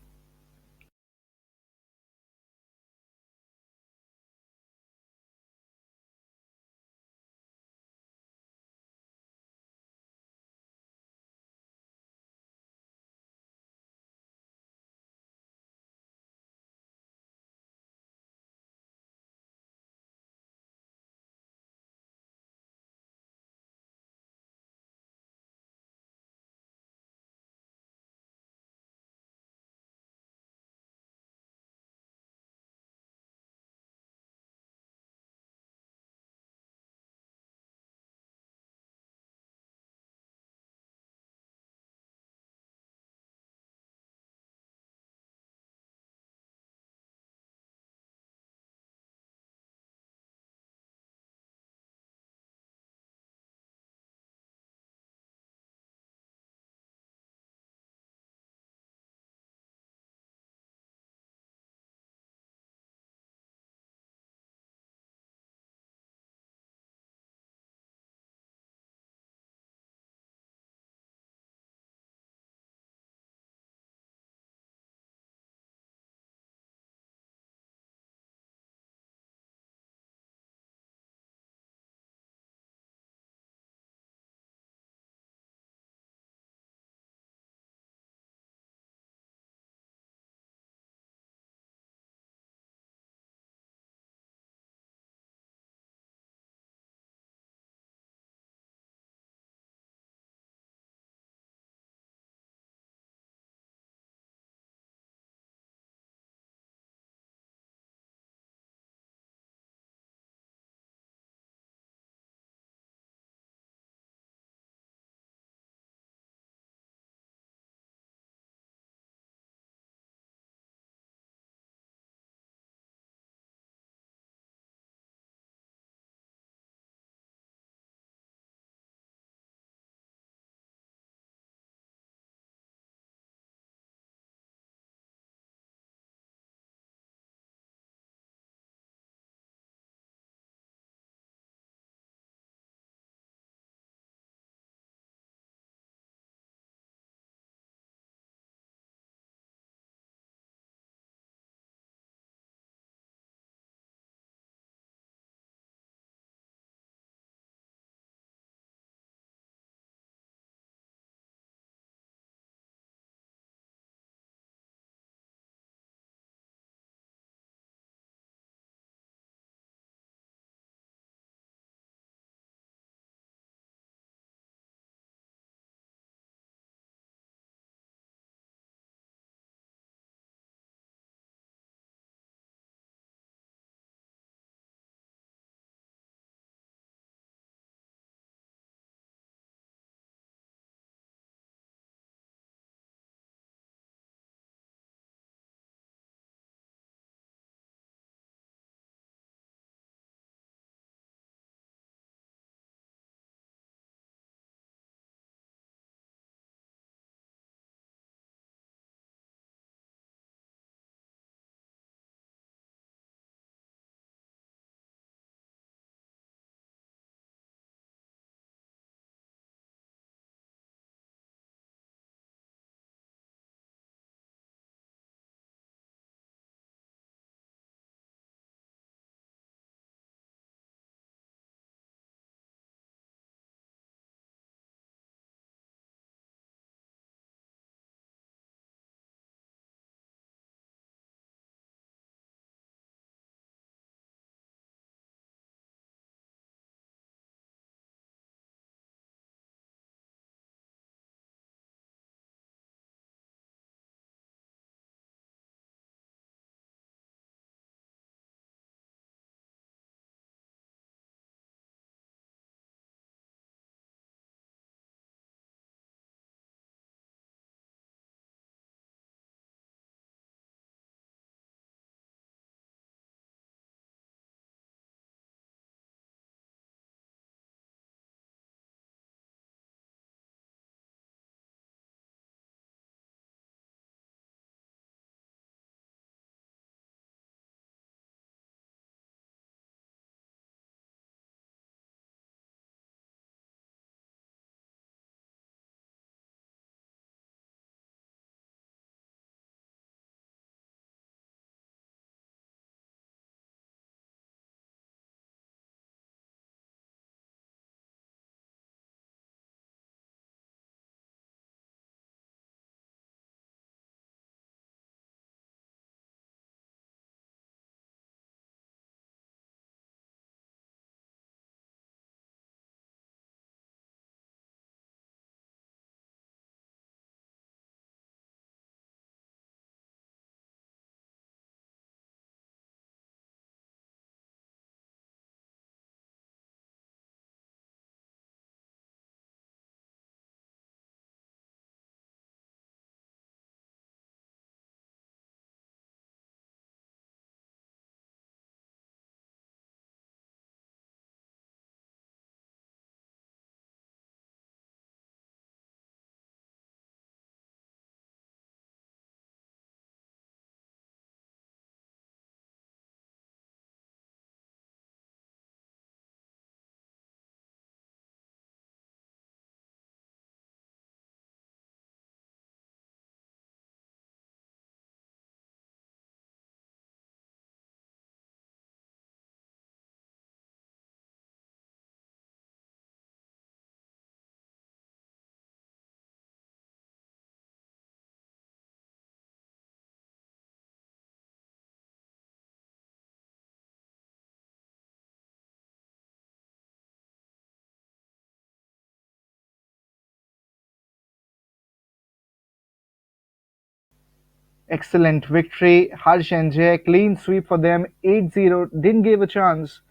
Excellent victory. Harsh and Jay, clean sweep for them. 8-0. Didn't give a chance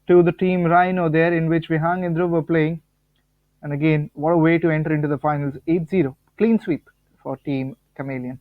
to the team Rhino there, in which Vihang and Dhruv were playing. And again, what a way to enter into the finals. 8-0. Clean sweep for Team Chameleon.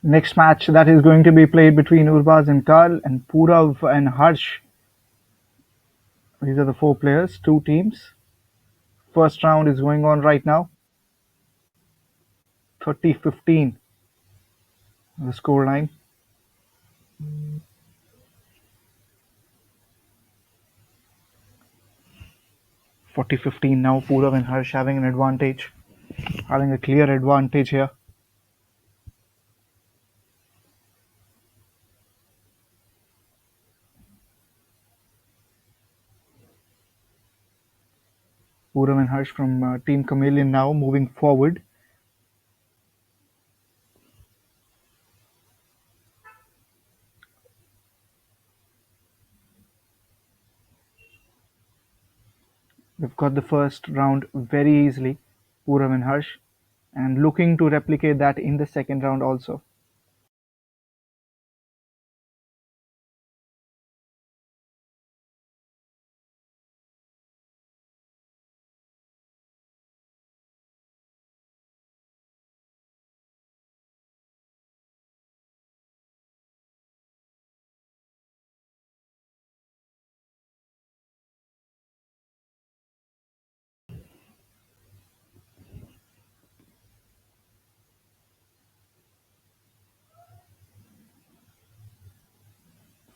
Next match that is going to be played between Urbaz and Karl and Purav and Harsh. These are the four players, two teams. First round is going on right now. 30-15 the scoreline. 40-15 now. Purav and Harsh having an advantage, having a clear advantage here. Purav and Harsh from Team Chameleon now moving forward. They've got the first round very easily, Purav and Harsh, and looking to replicate that in the second round also.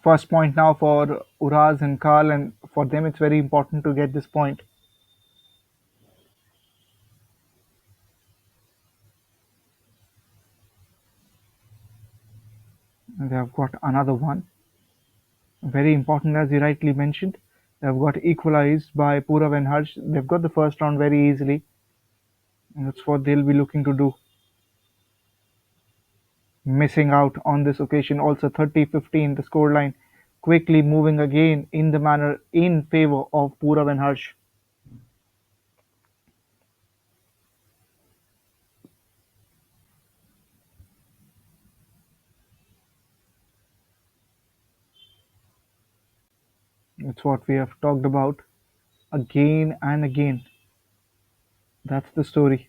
First point now for Uraz and Karl, and for them it's very important to get this point. And they have got another one. Very important, as you rightly mentioned. They've got equalized by Purav and Harsh. They've got the first round very easily, and that's what they'll be looking to do. Missing out on this occasion, also 30-15 the scoreline. Quickly moving again in the manner in favor of Purav and Harsh. It's what we have talked about again and again. That's the story.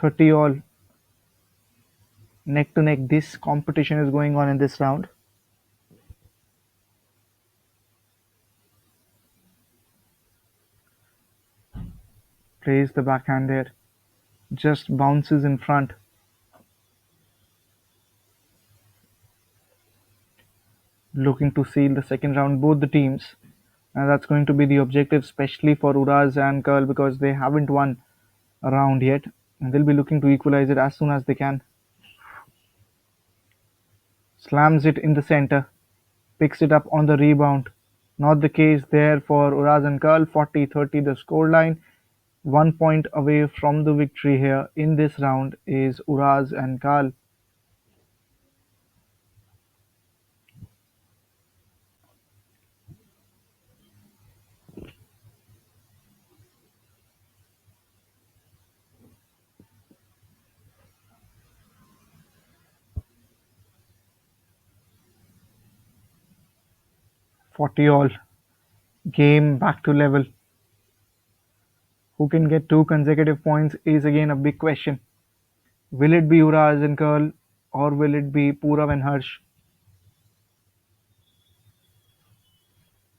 30 all, neck to neck. This competition is going on in this round. Plays the backhand there. Just bounces in front. Looking to seal the second round, both the teams. And that's going to be the objective, especially for Uraz and Curl, because they haven't won a round yet. And they'll be looking to equalize it as soon as they can. Slams it in the center. Picks it up on the rebound. Not the case there for Uraz and Curl. 40-30 the scoreline. 1 point away from the victory here in this round is Uraz and Karl. 40 all. Game back to level. Who can get two consecutive points is again a big question. Will it be Uraz and Curl, or will it be Purav and Harsh?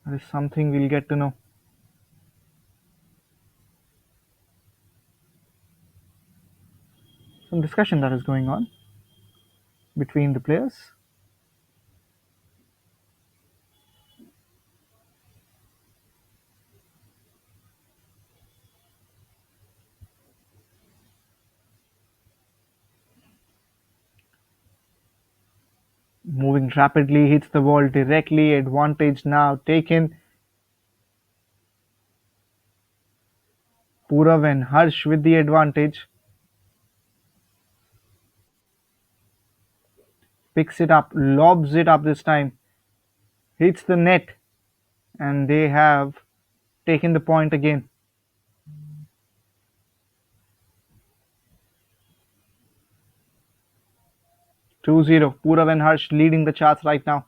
That is something we'll get to know. Some discussion that is going on between the players. Moving rapidly, hits the ball directly. Advantage now taken. Purav and Harsh with the advantage. Picks it up, lobs it up this time. Hits the net, and they have taken the point again. 2-0. Purav and Harsh leading the charts right now.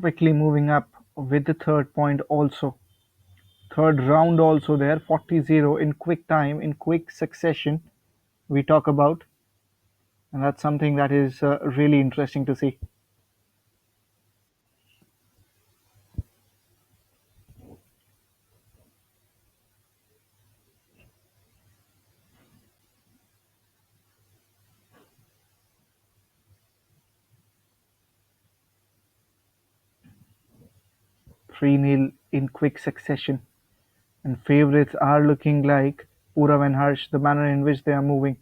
quickly moving up with the third point also. Third round also there, 40-0 in quick time, in quick succession we talk about, and that's something that is really interesting to see. 3-0 in quick succession, and favorites are looking like Purav and Harsh, the manner in which they are moving.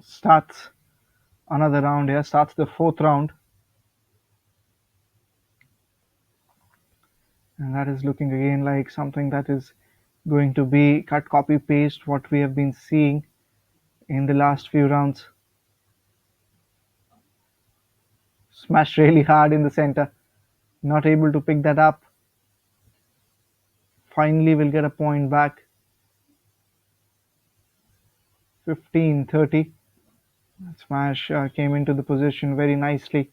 Starts another round here, starts the fourth round, and that is looking again like something that is going to be cut, copy, paste what we have been seeing in the last few rounds. Smashed really hard in the center, not able to pick that up. Finally, will get a point back. 15-30. Smash came into the position very nicely.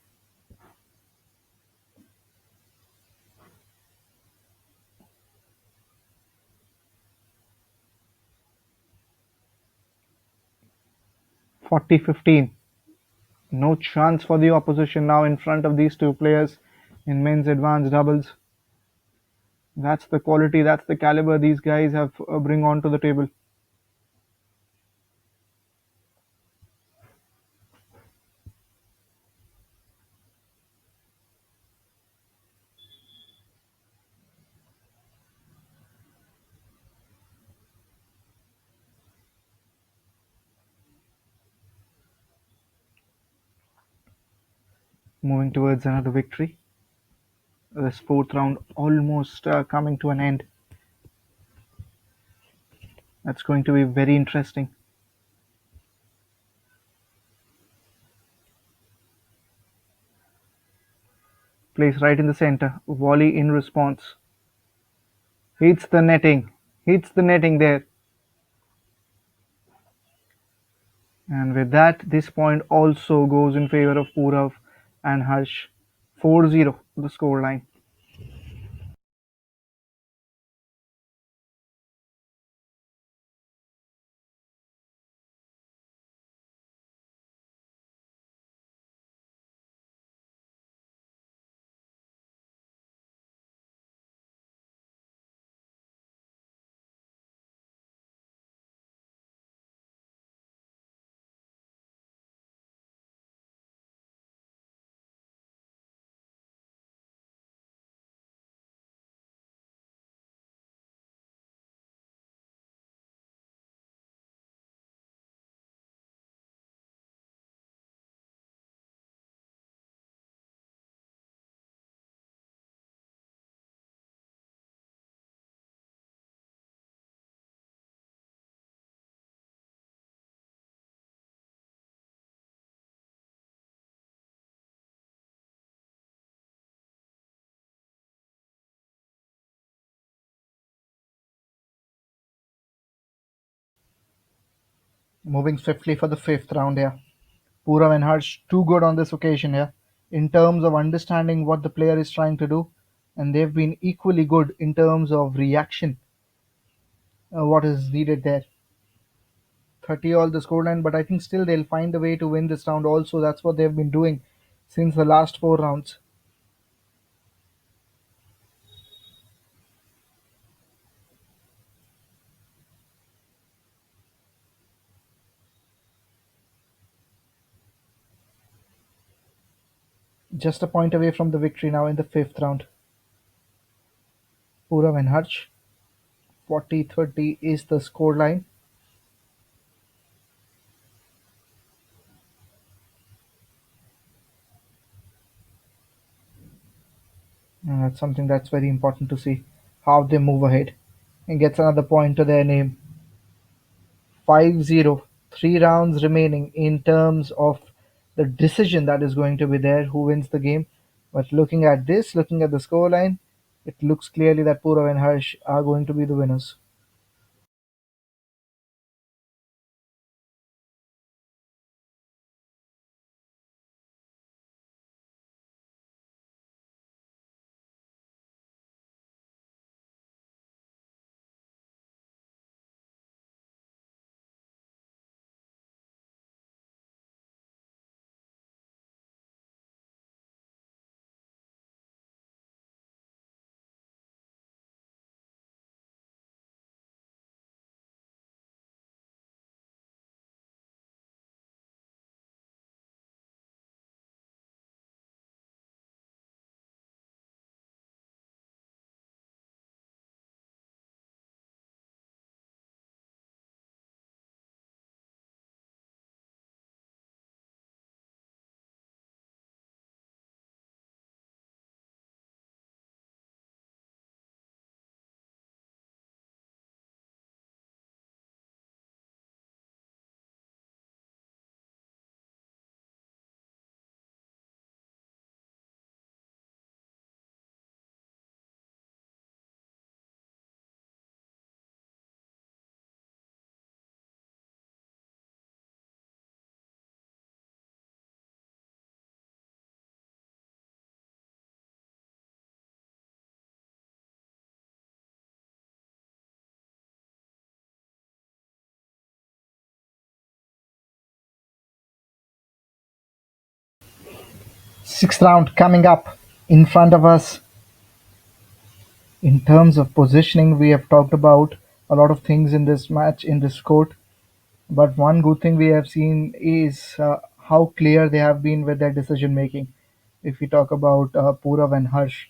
40-15. No chance for the opposition now in front of these two players in men's advanced doubles. That's the quality, that's the caliber these guys have bring onto the table. Moving towards another victory. This fourth round almost coming to an end. That's going to be very interesting. Place right in the center. Volley in response. Hits the netting. Hits the netting there. And with that, this point also goes in favor of Purav and Harsh. 4-0 the scoreline. Moving swiftly for the fifth round here. Purav and Harsh too good on this occasion here in terms of understanding what the player is trying to do, and they've been equally good in terms of reaction, what is needed there. 30 all the scoreline, but I think still they'll find a way to win this round also. That's what they've been doing since the last four rounds. Just a point away from the victory now in the fifth round. Purav and Harsh, 40-30 is the scoreline. And that's something that's very important to see how they move ahead and gets another point to their name. 5-0, 3 rounds remaining in terms of the decision that is going to be there, who wins the game. But looking at this, looking at the scoreline, it looks clearly that Purav and Harsh are going to be the winners. Sixth round coming up in front of us. In terms of positioning, we have talked about a lot of things in this match, in this court. But one good thing we have seen is how clear they have been with their decision making. If we talk about Purav and Harsh,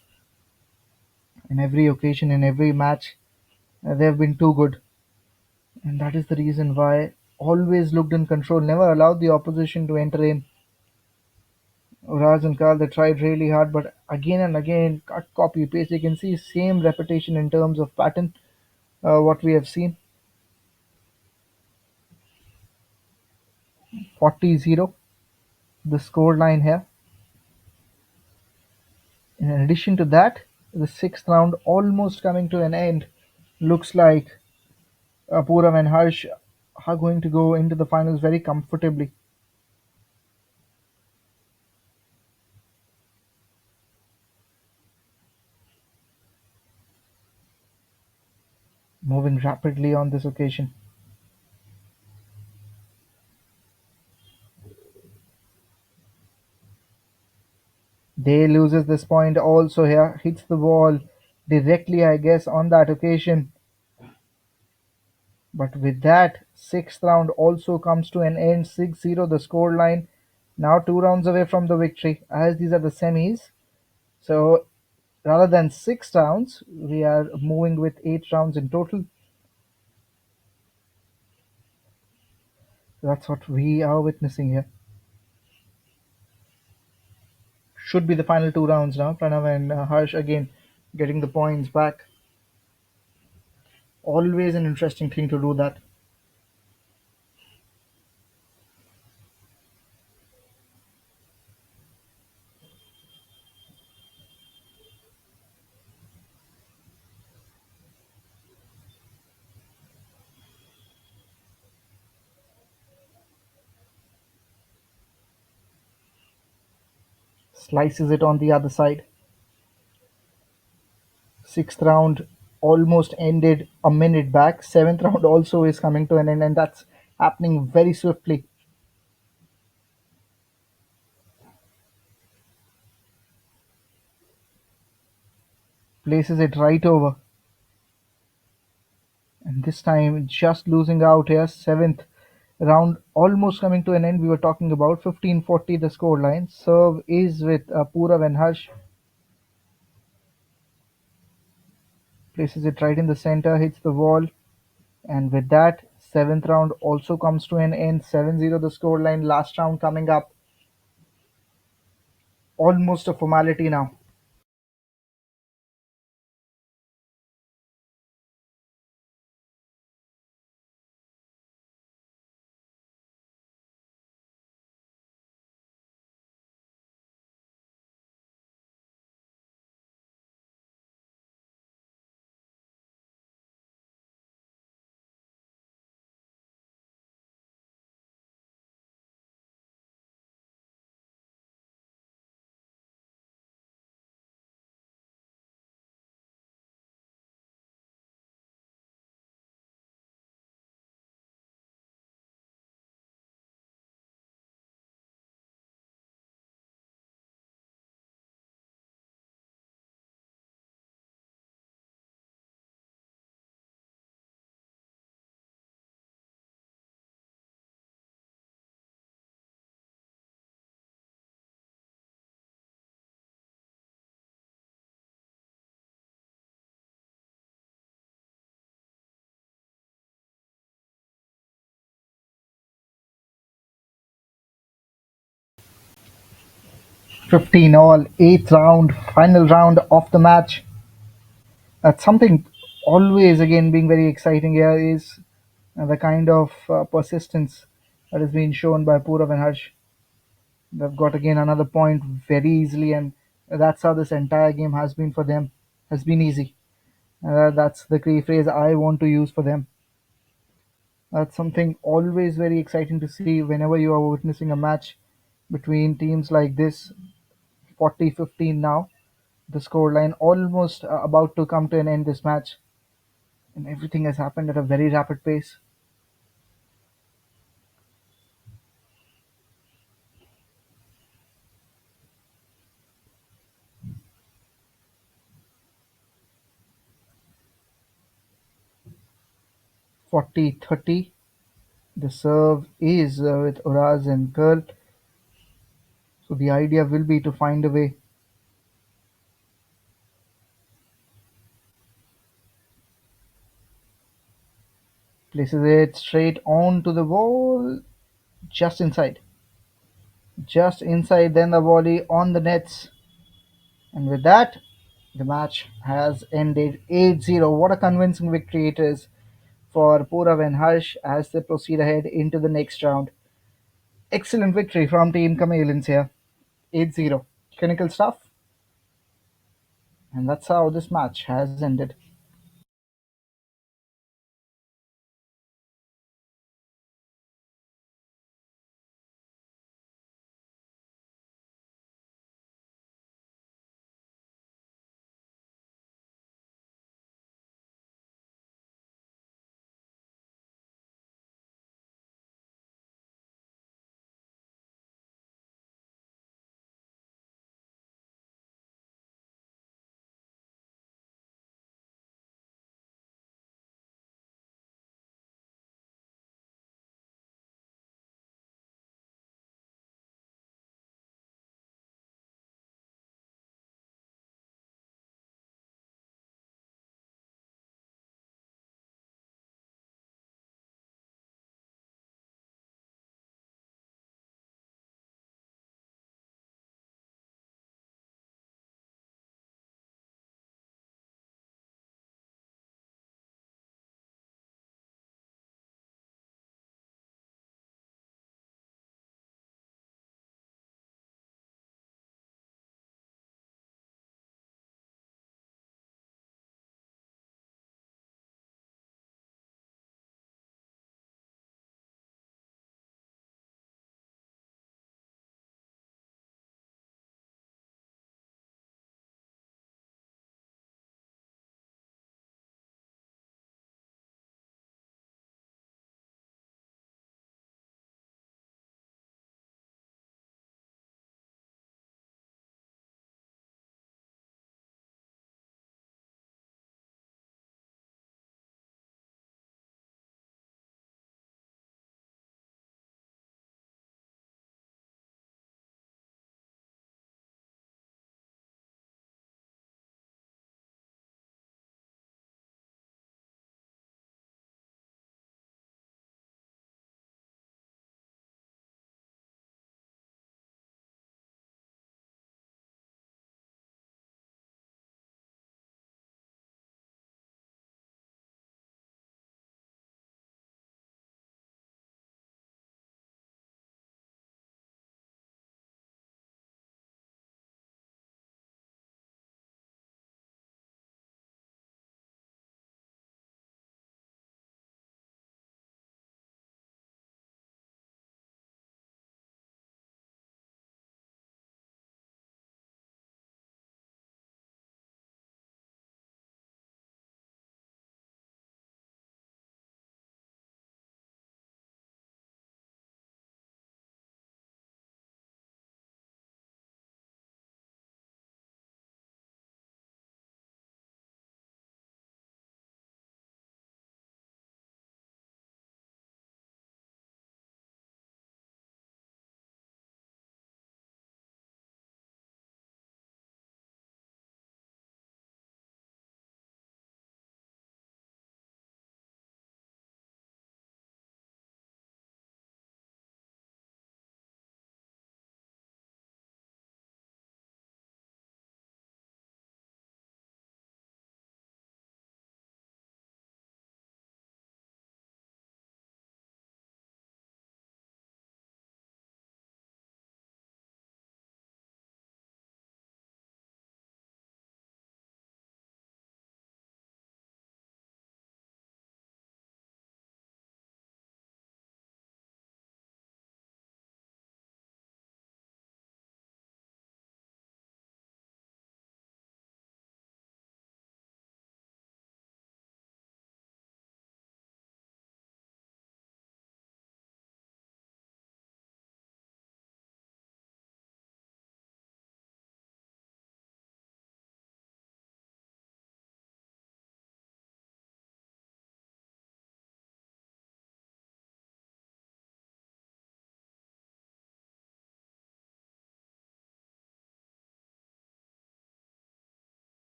in every occasion, in every match, they have been too good. And that is the reason why always looked in control, never allowed the opposition to enter in. Raz and Carl, they tried really hard, but again and again, cut, copy, paste. You can see same repetition in terms of pattern, what we have seen. 40-0, the score line here. In addition to that, the sixth round almost coming to an end. Looks like Purav and Harsh are going to go into the finals very comfortably. Moving rapidly on this occasion. They loses this point also here, hits the wall directly, I guess, on that occasion. But with that, sixth round also comes to an end. 6-0 the score line. Now 2 rounds away from the victory, as these are the semis. So rather than 6 rounds, we are moving with 8 rounds in total. That's what we are witnessing here. Should be the final 2 rounds now. Pranav and Harsh again getting the points back. Always an interesting thing to do that. Slices it on the other side. Sixth round almost ended a minute back. Seventh round also is coming to an end, and that's happening very swiftly. Places it right over. And this time, just losing out here. Seventh round almost coming to an end. We were talking about 15-40 the scoreline. Serve is with Purav and Harsh. Places it right in the center, hits the wall. And with that, seventh round also comes to an end. 7-0 the scoreline. Last round coming up. Almost a formality now. 15 all, eighth round, final round of the match. That's something always again being very exciting here is the kind of persistence that is being shown by Purav and Harsh. They've got again another point very easily, and that's how this entire game has been for them. Has been easy. That's the key phrase I want to use for them. That's something always very exciting to see whenever you are witnessing a match between teams like this. 40-15 now. The scoreline almost about to come to an end this match, and everything has happened at a very rapid pace. 40-30. The serve is with Uraz and Curl, so the idea will be to find a way. Places it straight onto the wall, just inside. Just inside, then the volley on the nets. And with that, the match has ended 8-0. What a convincing victory it is for Purav and Harsh as they proceed ahead into the next round. Excellent victory from Team Chameleons here. 8-0. Clinical stuff. And that's how this match has ended.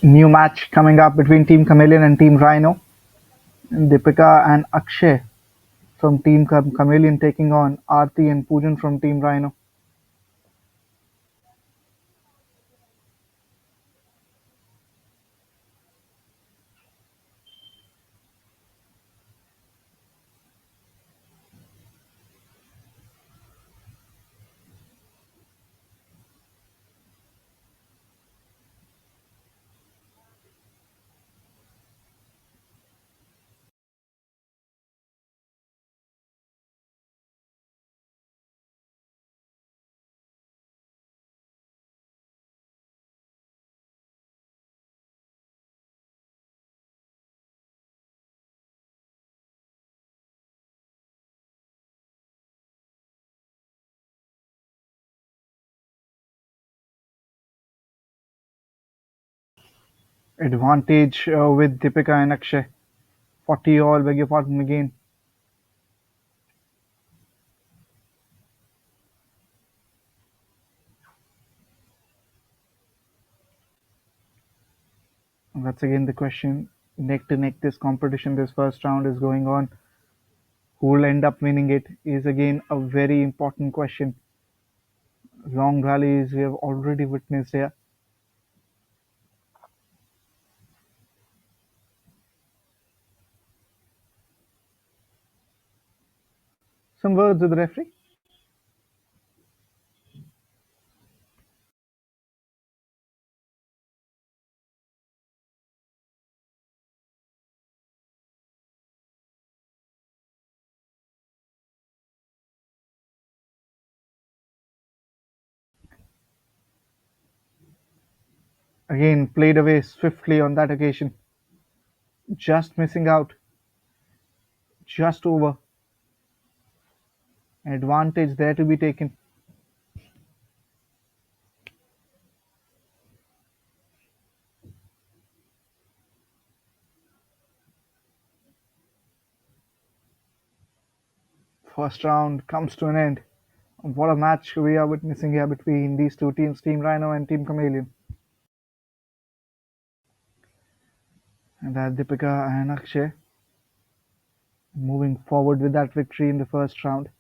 New match coming up between Team Chameleon and Team Rhino. Deepika and Akshay from Team Chameleon taking on Aarti and Poojan from Team Rhino. Advantage with Deepika and Akshay. 40 all, beg your pardon again. That's again the question. Neck to neck, this competition, this first round is going on. Who will end up winning it is again a very important question. Long rallies we have already witnessed here. Some words with the referee. Again, played away swiftly on that occasion. Just missing out. Just over. Advantage there to be taken. First round comes to an end. What a match we are witnessing here between these two teams, Team Rhino and Team Chameleon. And that Deepika and Akshay moving forward with that victory in the first round.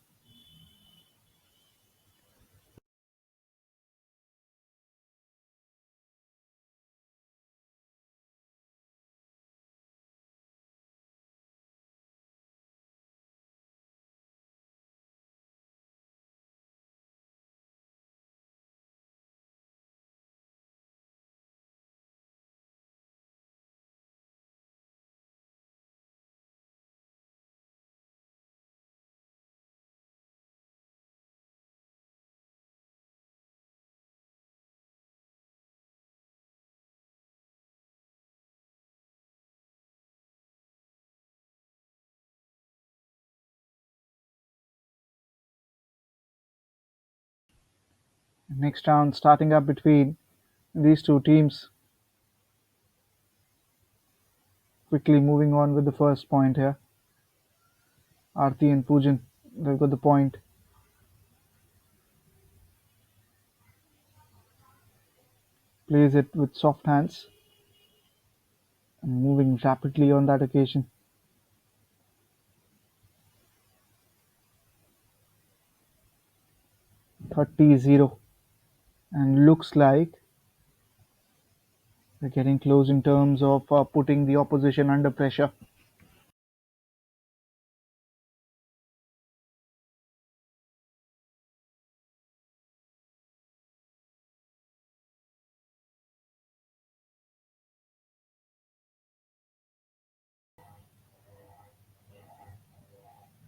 Next round starting up between these two teams. Quickly moving on with the first point here. Aarti and Poojan, they've got the point. Plays it with soft hands and moving rapidly on that occasion. 30-0, and looks like they're getting close in terms of putting the opposition under pressure.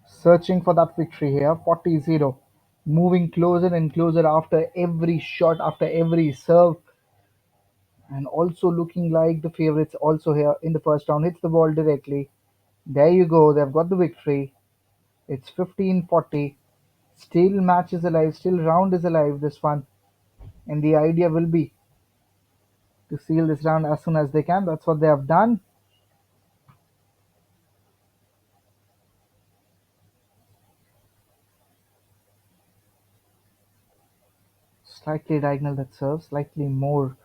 Searching for that victory here, 40-0. Moving closer and closer after every shot, after every serve, and also looking like the favorites also here in the first round. Hits the ball directly. There you go, they've got the victory. It's 15-40. Still match is alive, still round is alive, this one. And the idea will be to seal this round as soon as they can. That's what they have done. Slightly diagonal that serve, slightly more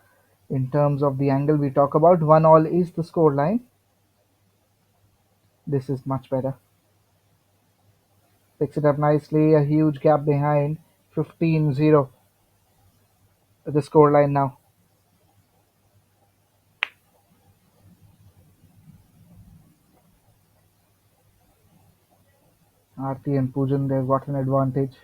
In terms of the angle we talk about, 1 all is the score line. This is much better. Picks it up nicely, a huge gap behind. 15-0 the score line now. Aarti and Pujan, they've got an advantage.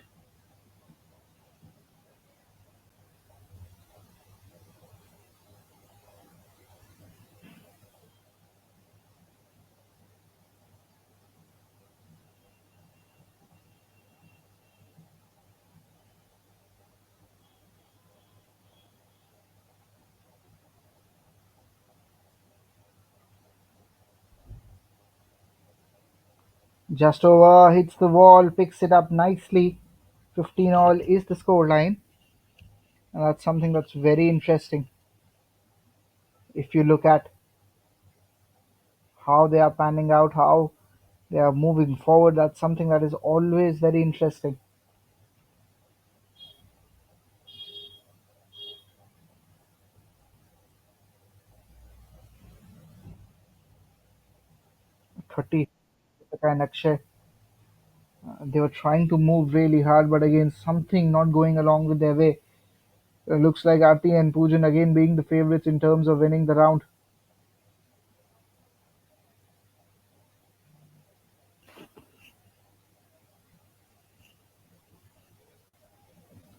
Just over, hits the wall, picks it up nicely. 15 all is the score line, and that's something that's very interesting. If you look at how they are panning out, how they are moving forward, that's something that is always very interesting. 30, Deepika and Akshay, they were trying to move really hard, but again, something not going along with their way. Looks like Aarti and Pujan again being the favorites in terms of winning the round.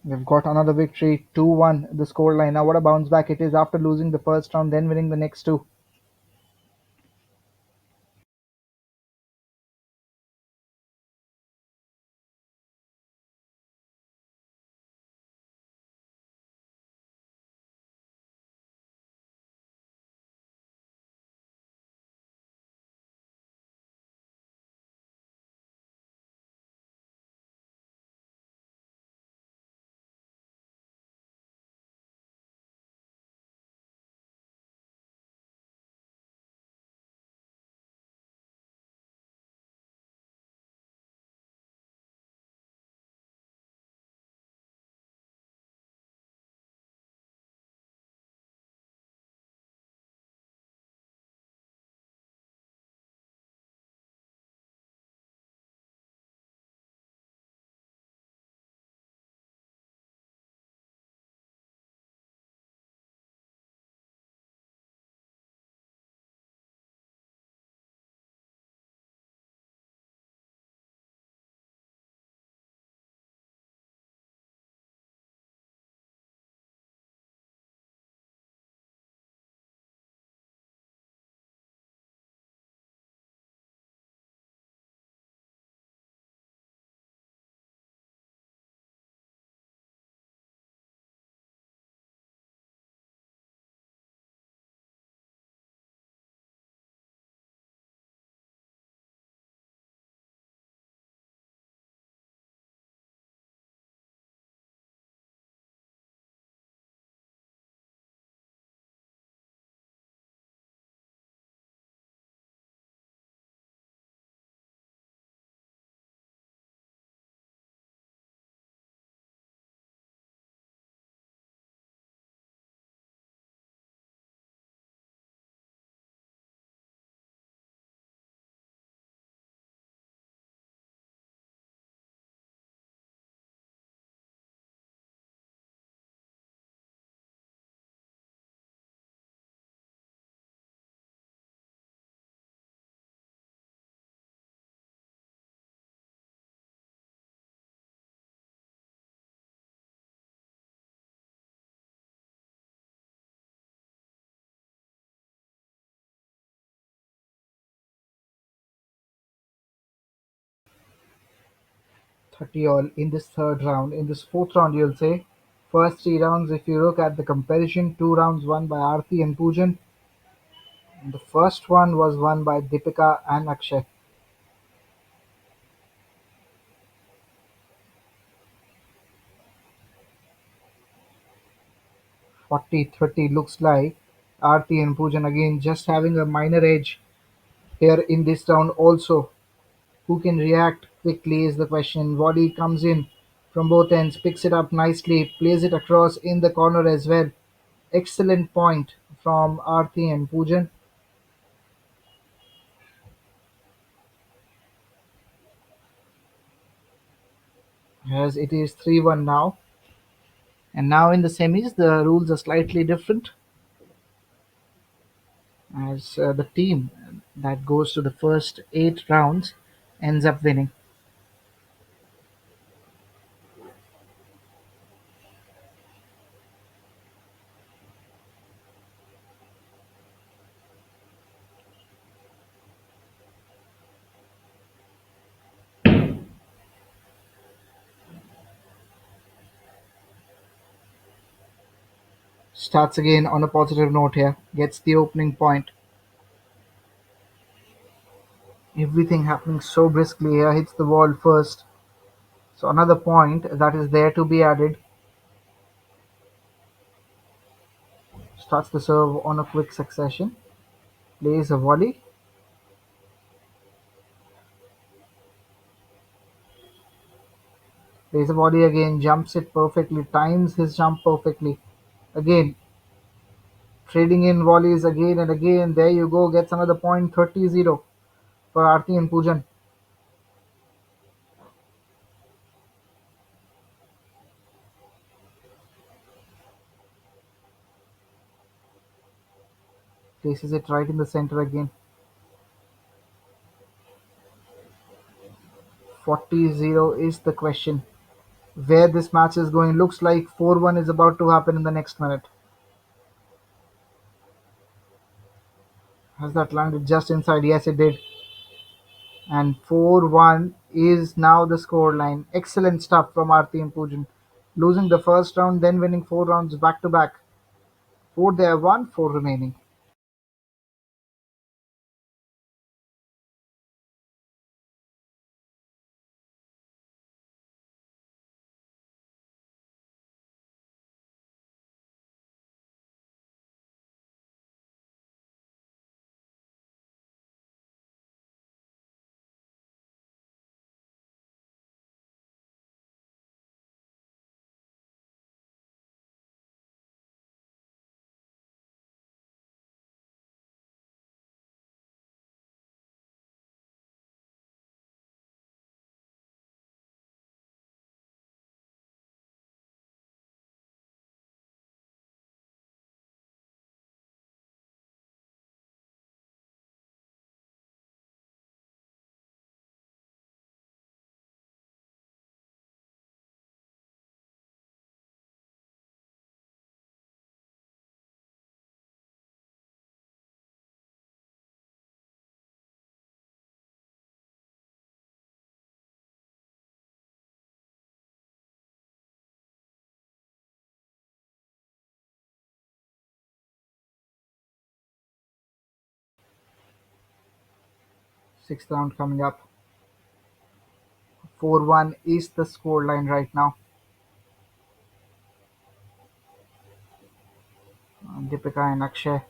They've got another victory, 2-1 the scoreline. Now, what a bounce back it is after losing the first round, then winning the next two. Thirty all in this third round. In this fourth round, you'll say. First three rounds, if you look at the comparison, two rounds won by Aarti and Pujan. The first one was won by Deepika and Akshay. 40-30 looks like Aarti and Pujan again just having a minor edge here in this round also. Who can react quickly is the question. Volley comes in from both ends, picks it up nicely, plays it across in the corner as well. Excellent point from Aarti and Poojan, as it is 3-1 now. And now in the semis, the rules are slightly different, as the team that goes to the first 8 rounds ends up winning. Starts again on a positive note here, gets the opening point. Everything happening so briskly here, hits the wall first. So another point that is there to be added. Starts the serve on a quick succession. Plays a volley. Plays a volley again. Jumps it perfectly. Times his jump perfectly. Again, trading in volleys again and again. There you go. Gets another point. 30-0 for Aarti and Poojan. Places it right in the center again. 40-0 is the question. Where this match is going, looks like 4-1 is about to happen in the next minute. Has that landed just inside? Yes, it did. And 4-1 is now the scoreline. Excellent stuff from Aarti and Poojan. Losing the first round, then winning 4 rounds back to back. 4 they have won, 4 remaining. Sixth round coming up. 4-1 is the scoreline right now. Deepika and Akshay,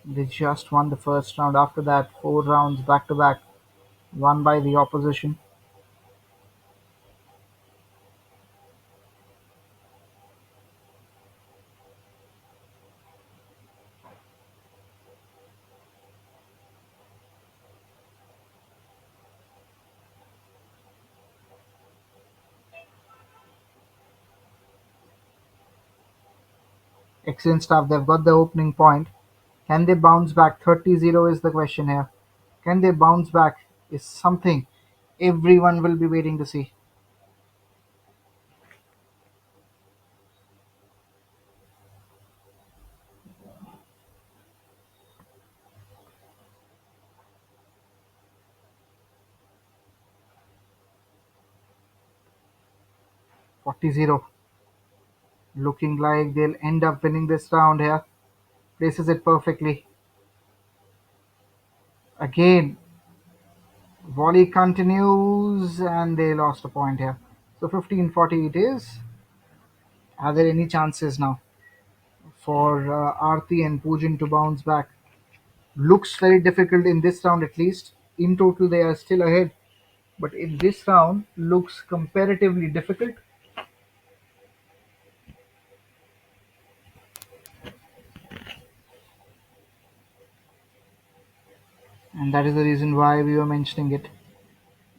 they just won the first round. After that, 4 rounds back to back, won by the opposition. Excellent stuff. They've got the opening point. Can they bounce back? 30-0 is the question here. Can they bounce back? Is something everyone will be waiting to see. 40-0. Looking like they'll end up winning this round here. Places it perfectly. Again, volley continues and they lost a point here. So 15-40 it is. Are there any chances now for Aarti and Poojan to bounce back? Looks very difficult in this round at least. In total, they are still ahead. But in this round, looks comparatively difficult. And that is the reason why we were mentioning it.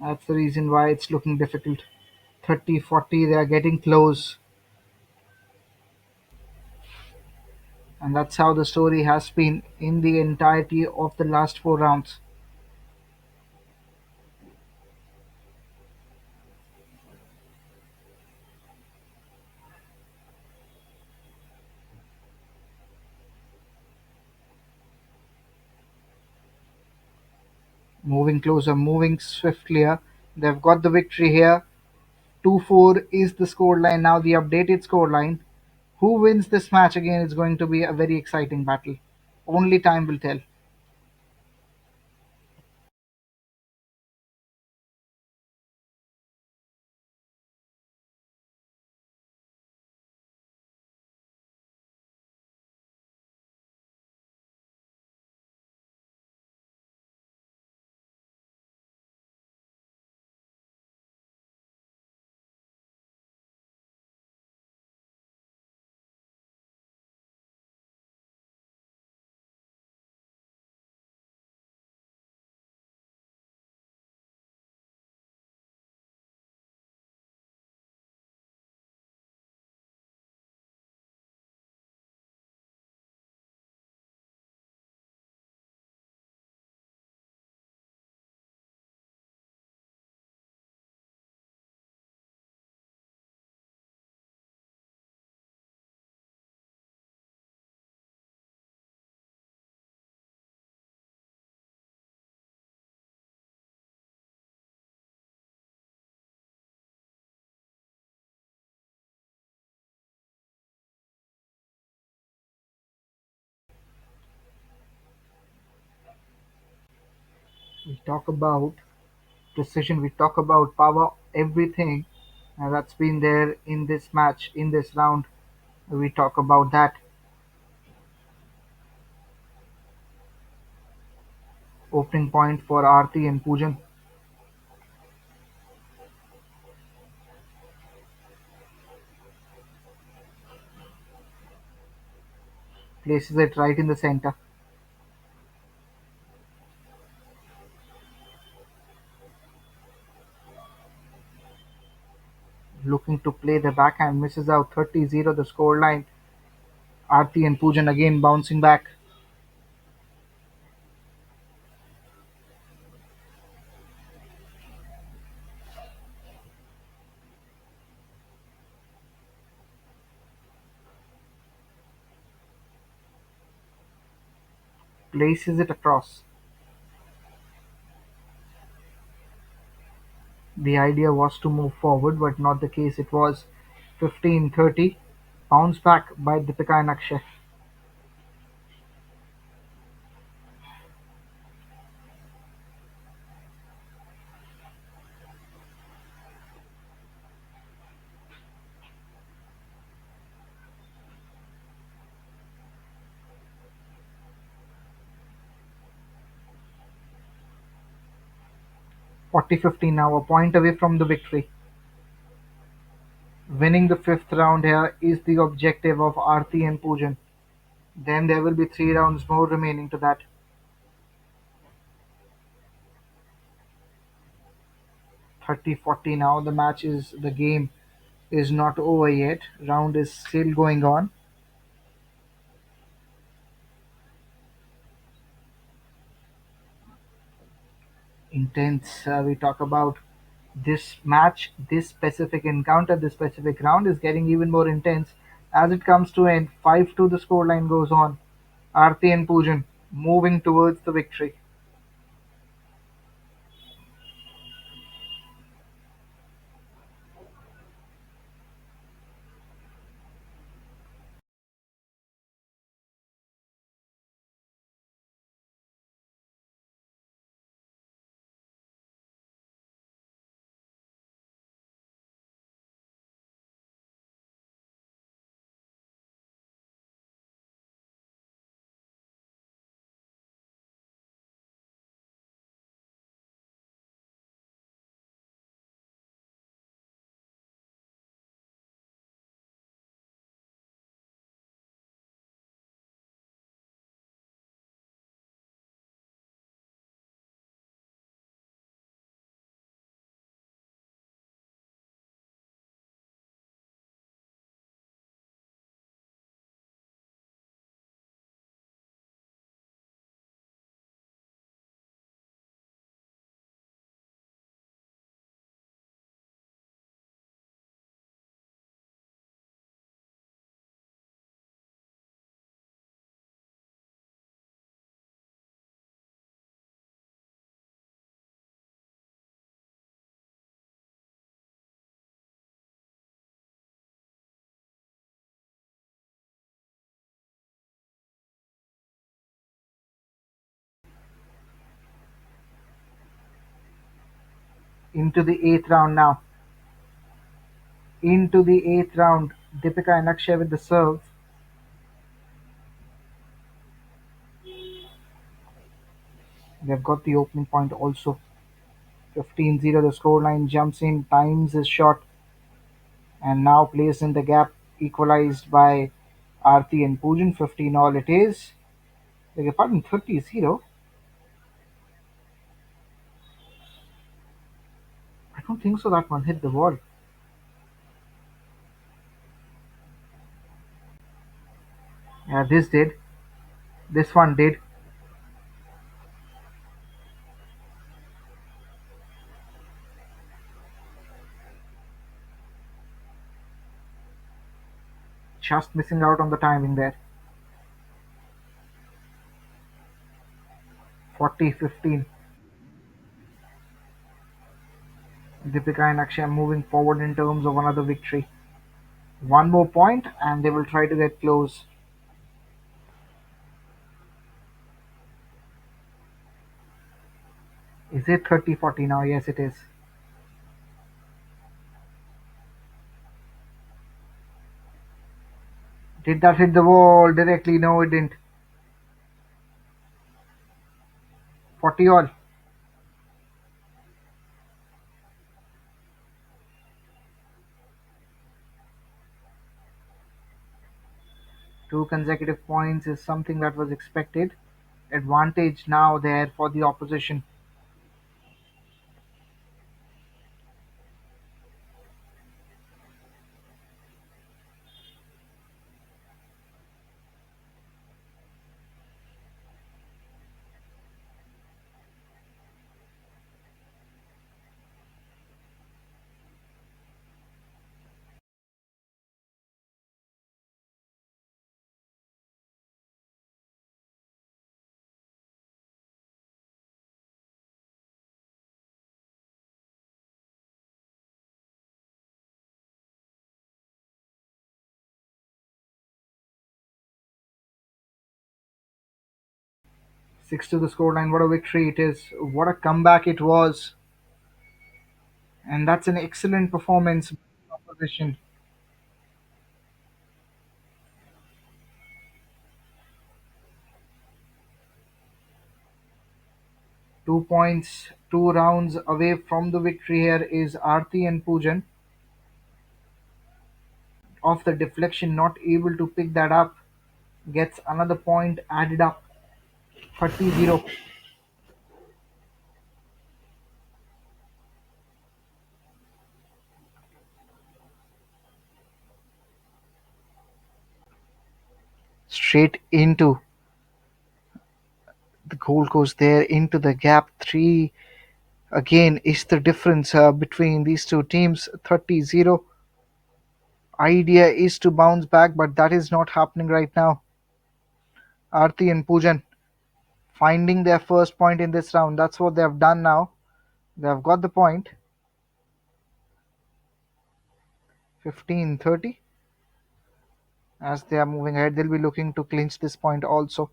That's the reason why it's looking difficult. 30, 40, they are getting close. And that's how the story has been in the entirety of the last four rounds. Moving closer, moving swiftly here. They've got the victory here. 2-4 is the scoreline now, the updated scoreline. Who wins this match again is going to be a very exciting battle. Only time will tell. We talk about precision, we talk about power, everything that's been there in this match, in this round. We talk about that. Opening point for Aarti and Poojan. Places it right in the center. Looking to play the backhand, misses out 30-0 the scoreline. Aarti and Poojan again bouncing back. Places it across. The idea was to move forward, but not the case. It was 15-30. Bounce back by Deepika and Akshay. 40-50 now, a point away from the victory. Winning the fifth round here is the objective of Aarti and Poojan. Then there will be 3 rounds more remaining to that. 30-40 now. The game is not over yet. Round is still going on. Intense. We talk about this match, this specific encounter, this specific round is getting even more intense as it comes to end. 5-2 the scoreline goes on. Aarti and Poojan moving towards the victory. Into the eighth round now. Into the eighth round. Deepika and Akshay with the serve. They've got the opening point also. 15-0 the scoreline jumps in, times is shot, and now plays in the gap, equalized by Aarti and Poojan. 15 all it is. Beg your pardon, 30-0. I don't think so that one hit the wall. Yeah, this did. This one did. Just missing out on the timing there. 40-15. Deepika and Akshay moving forward in terms of another victory. One more point and they will try to get close. Is it 30-40 now? Yes, it is. Did that hit the wall directly? No, it didn't. 40 all. Two consecutive points is something that was expected. Advantage now there for the opposition. Six to the scoreline. What a victory it is. What a comeback it was. And that's an excellent performance by the opposition. 2 points, 2 rounds away from the victory here is Aarti and Poojan. Off the deflection, not able to pick that up. Gets another point added up. 30-0. Straight into the goal goes there into the gap. Three again is the difference between these two teams. 30-0. Idea is to bounce back, but that is not happening right now. Aarti and Poojan finding their first point in this round. That's what they have done now. They have got the point. 15-30. As they are moving ahead, they'll be looking to clinch this point also.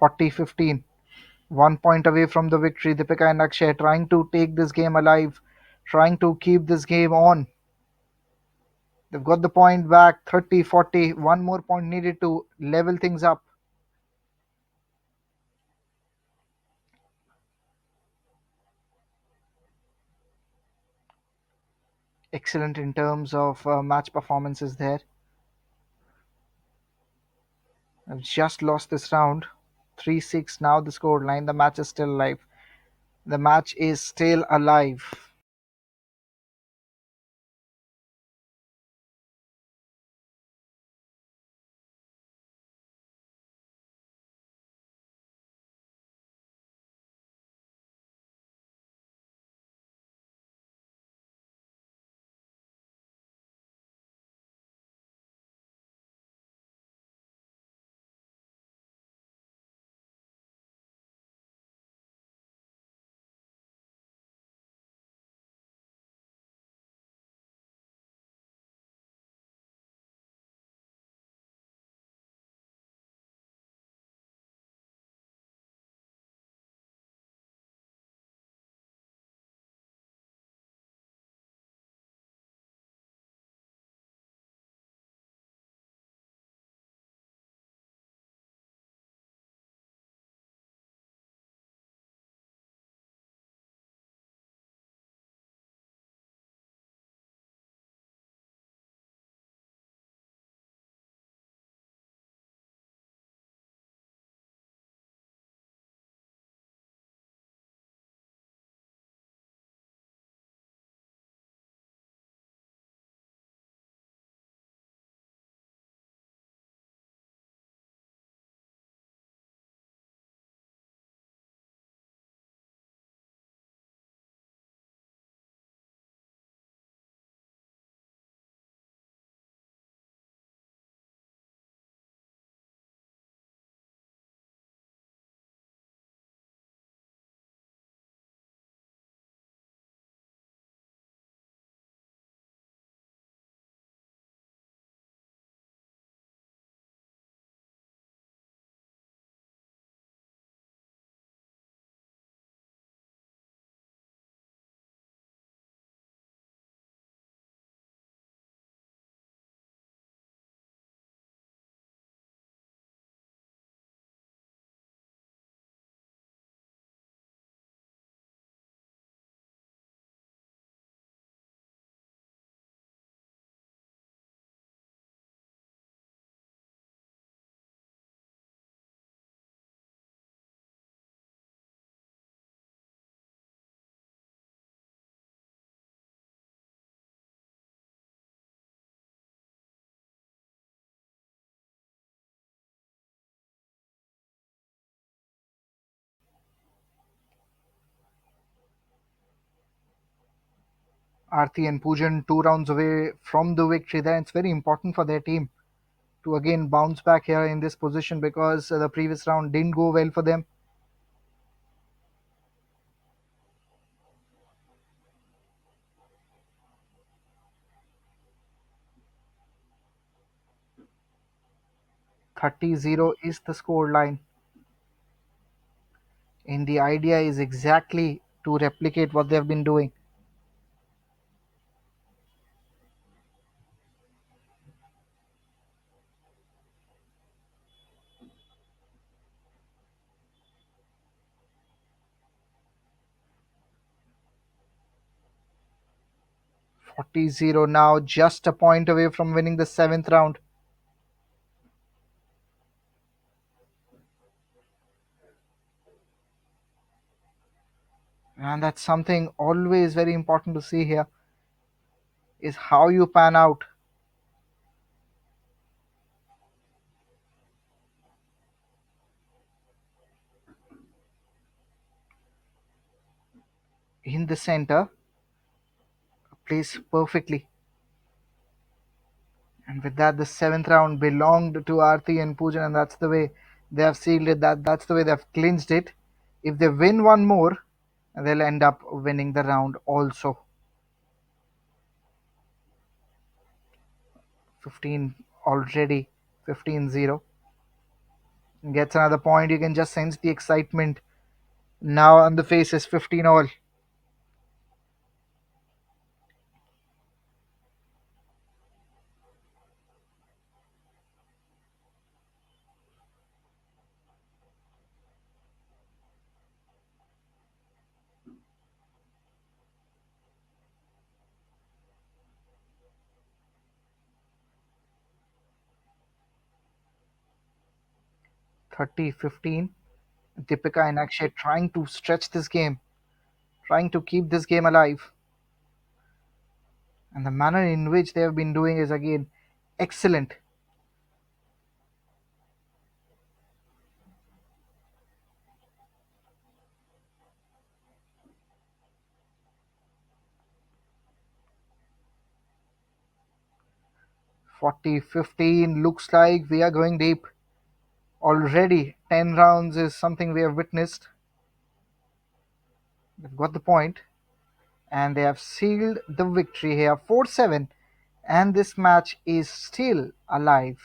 40-15. 1 point away from the victory. Deepika and Akshay trying to take this game alive, trying to keep this game on. They've got the point back. 30-40. One more point needed to level things up. Excellent in terms of match performances there. I've just lost this round. 3-6 now the score line. The match is still alive. The match is still alive. Arti and Pujan 2 rounds away from the victory there. It's very important for their team to again bounce back here in this position because the previous round didn't go well for them. 30-0 is the score line, and the idea is exactly to replicate what they've been doing. 40-0 now, just a point away from winning the seventh round. And that's something always very important to see here is how you pan out. In the center, plays perfectly. And with that, the seventh round belonged to Aarti and Poojan, and that's the way they have sealed it. That's the way they've clinched it. If they win one more, they'll end up winning the round also. 15 already, 15-0. Gets another point. You can just sense the excitement now on the faces. 15 all. 30-15. Deepika and Akshay trying to stretch this game, trying to keep this game alive. And the manner in which they have been doing is again excellent. 40-15. Looks like we are going deep. Already 10 rounds is something we have witnessed. They've got the point, and they have sealed the victory here 4-7, and this match is still alive.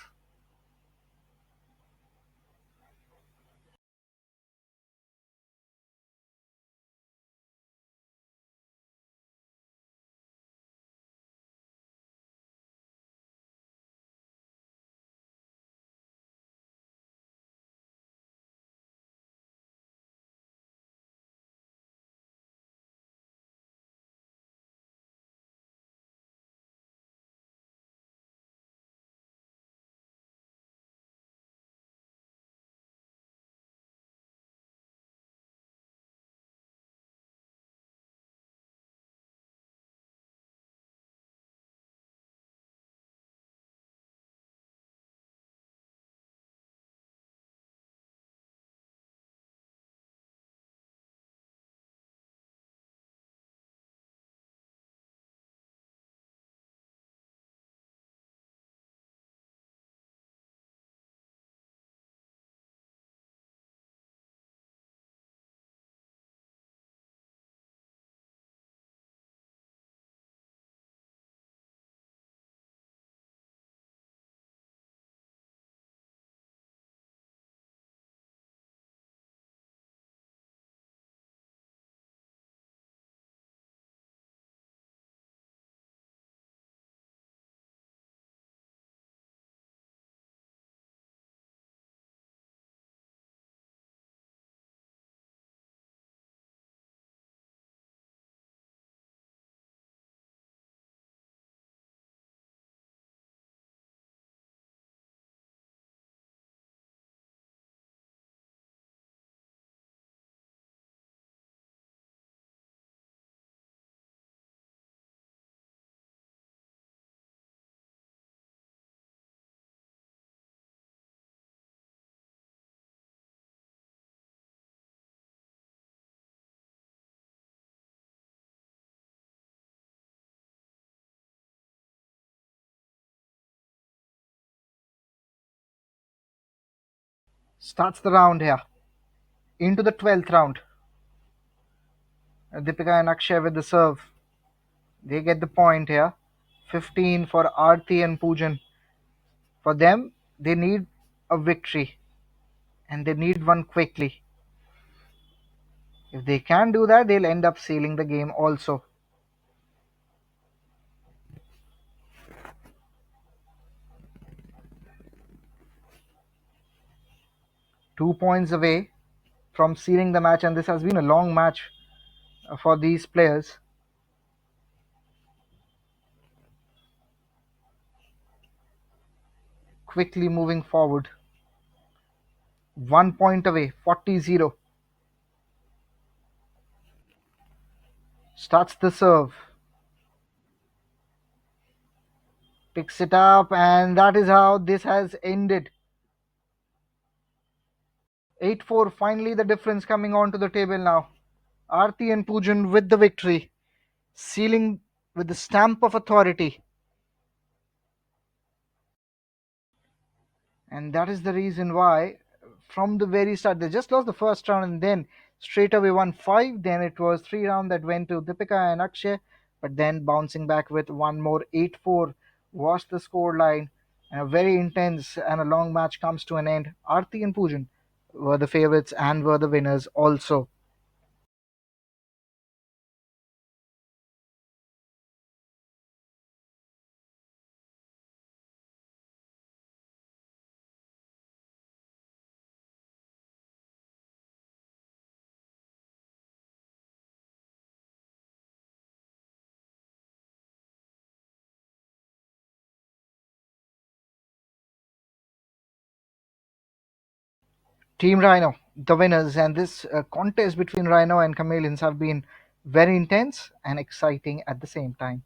Starts the round here. Into the 12th round. Deepika and Akshay with the serve. They get the point here. 15 for Aarti and Poojan. For them, they need a victory and they need one quickly. If they can do that, they'll end up sealing the game also. Two points away from sealing the match, and this has been a long match for these players. Quickly moving forward. 1 point away, 40-0. Starts the serve. Picks it up, and that is how this has ended. 8-4. Finally, the difference coming onto the table now. Aarti and Poojan with the victory, sealing with the stamp of authority. And that is the reason why, from the very start, they just lost the first round and then straight away won five. Then it was three rounds that went to Deepika and Akshay, but then bouncing back with one more. 8-4 was the score line. And a very intense and a long match comes to an end. Aarti and Poojan were the favorites and were the winners also. Team Rhino, the winners, and this contest between Rhino and Chameleons have been very intense and exciting at the same time.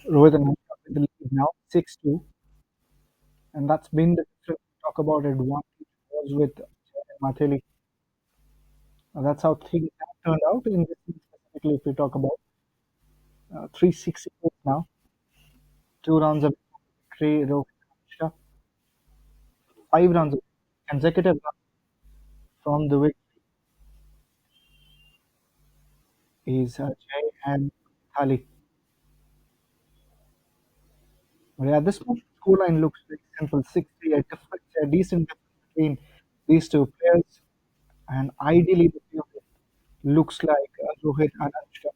Rohit and Anushka with the lead now, 6-2, and that's been the difference. Talk about advantage was with Jay and Mathili. That's how things have turned out in this scene specifically. If we talk about 368 now, 2 rounds of victory, Rohit and Anushka, 5 rounds of consecutive runs from the victory is Jay and Thali. But yeah, this one scoreline looks very simple, 6-3, a decent difference between these two players, and ideally the field looks like Rohit and Anushka.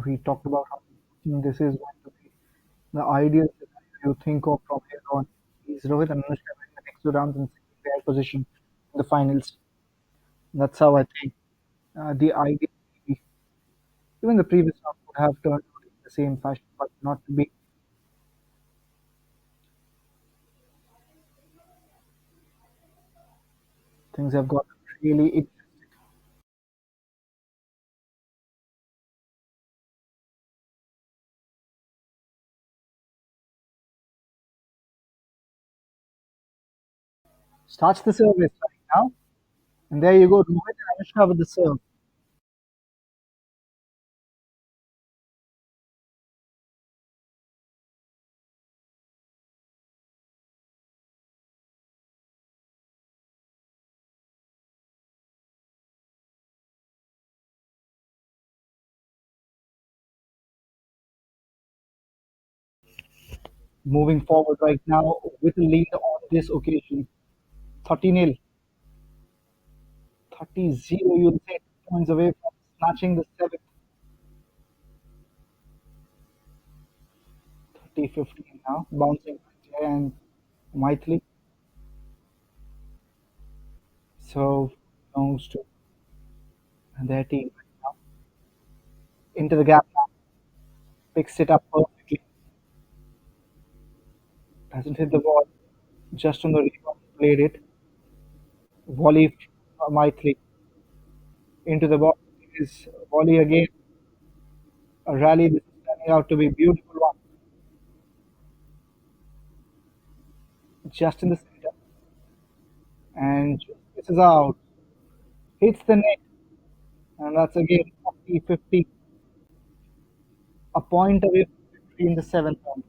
We talked about how this is going to be the ideal scenario you think of from here on. Is Rohit and Anushka winning the next 2 rounds and seeing their position in the finals? That's how I think the ideal, even the previous round would have turned out in the same fashion, but not to be. Things have got really starts the service right now. And there you go, Rohit and Anushka with the serve. Moving forward right now with a lead on this occasion. 30-0, 30-0, you'd say 2 points away from snatching the seventh. 30-15 now, bouncing Jay and Maithili. So belongs to their team right now. Into the gap now, picks it up perfectly. Doesn't hit the ball, just on the rebound, played it. Volley from Maithili into the ball. Is volley again. A rally. This is turning out to be a beautiful one. Just in the center. And this is out. Hits the net. And that's again 40-50. A point away from victory in the seventh round.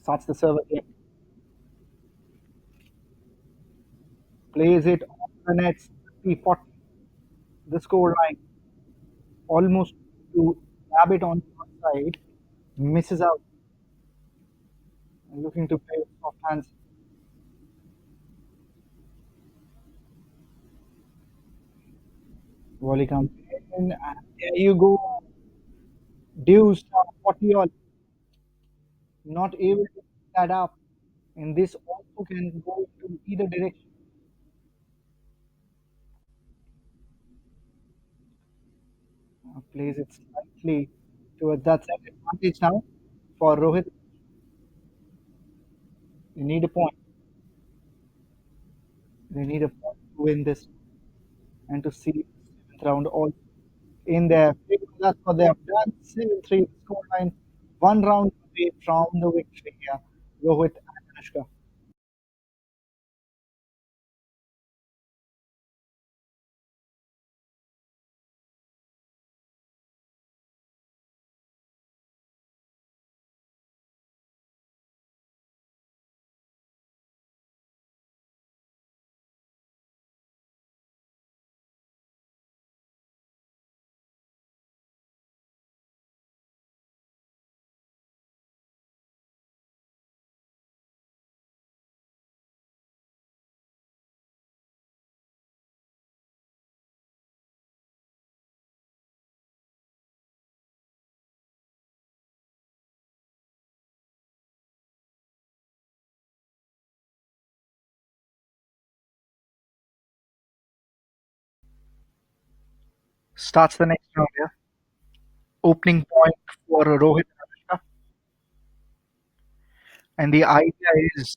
Starts the serve again. Plays it on the nets. 30-40. The score line. Almost to grab it on one side. Misses out. Looking to play with soft hands. Volley comes in. And there you go. Deuce 40 all. Not able to pick that up. And this also can go into either direction. Plays it slightly towards that side. Advantage now for Rohit. They need a point. They need a point to win this and to see the seventh round all. in their favor. That's what they have done. 7-3 scoreline, one round away from the victory here. Rohit and Anushka. Starts the next round here. Opening point for Rohit and Anushka. And the idea is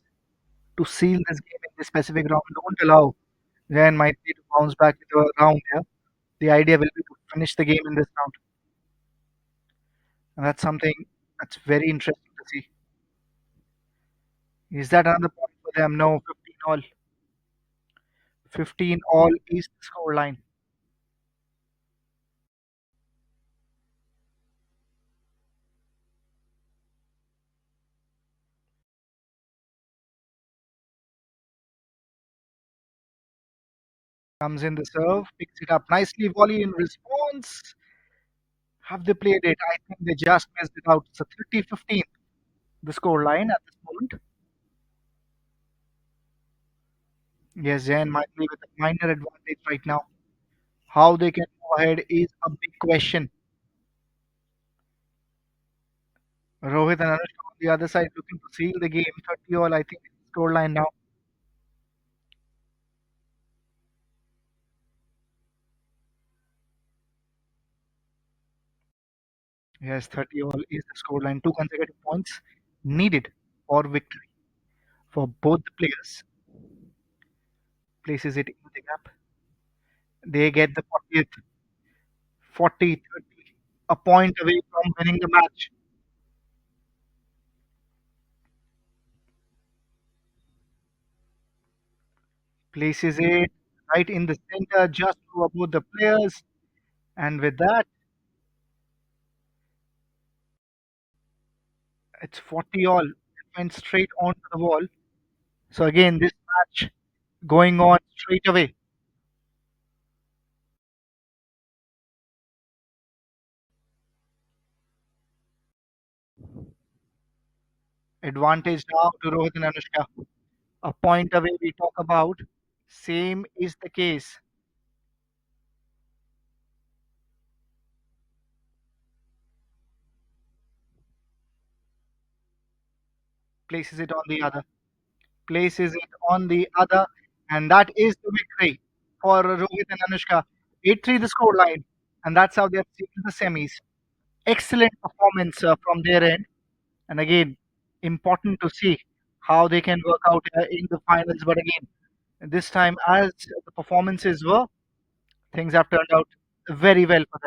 to seal this game in this specific round. Don't allow Ryan might need to bounce back with a round here. The idea will be to finish the game in this round. And that's something that's very interesting to see. Is that another point for them? No, 15 all. 15 all is the score line. Comes in the serve, picks it up nicely, volley in response. Have they played it? I think they just missed it out. So 30-15, the score line at this moment. Yes, Jan might be with a minor advantage right now. How they can go ahead is a big question. Rohit and Anushka on the other side looking to seal the game. 30 all, I think, is the score line now. Yes, 30 all is the score line. Two consecutive points needed for victory for both the players. Places it in the gap. They get the 40th, 40, 30, a point away from winning the match. Places it right in the center, just to above the players. And with that, it's 40 all. It went straight onto the wall. So again, this match going on straight away. Advantage now to Rohit and Anushka. A point away we talk about. Same is the case. Places it on the other. Places it on the other. And that is the victory for Rohit and Anushka. 8-3 the score line. And that's how they have seen the semis. Excellent performance from their end. And again, important to see how they can work out in the finals. But again, this time, as the performances were, things have turned out very well for them.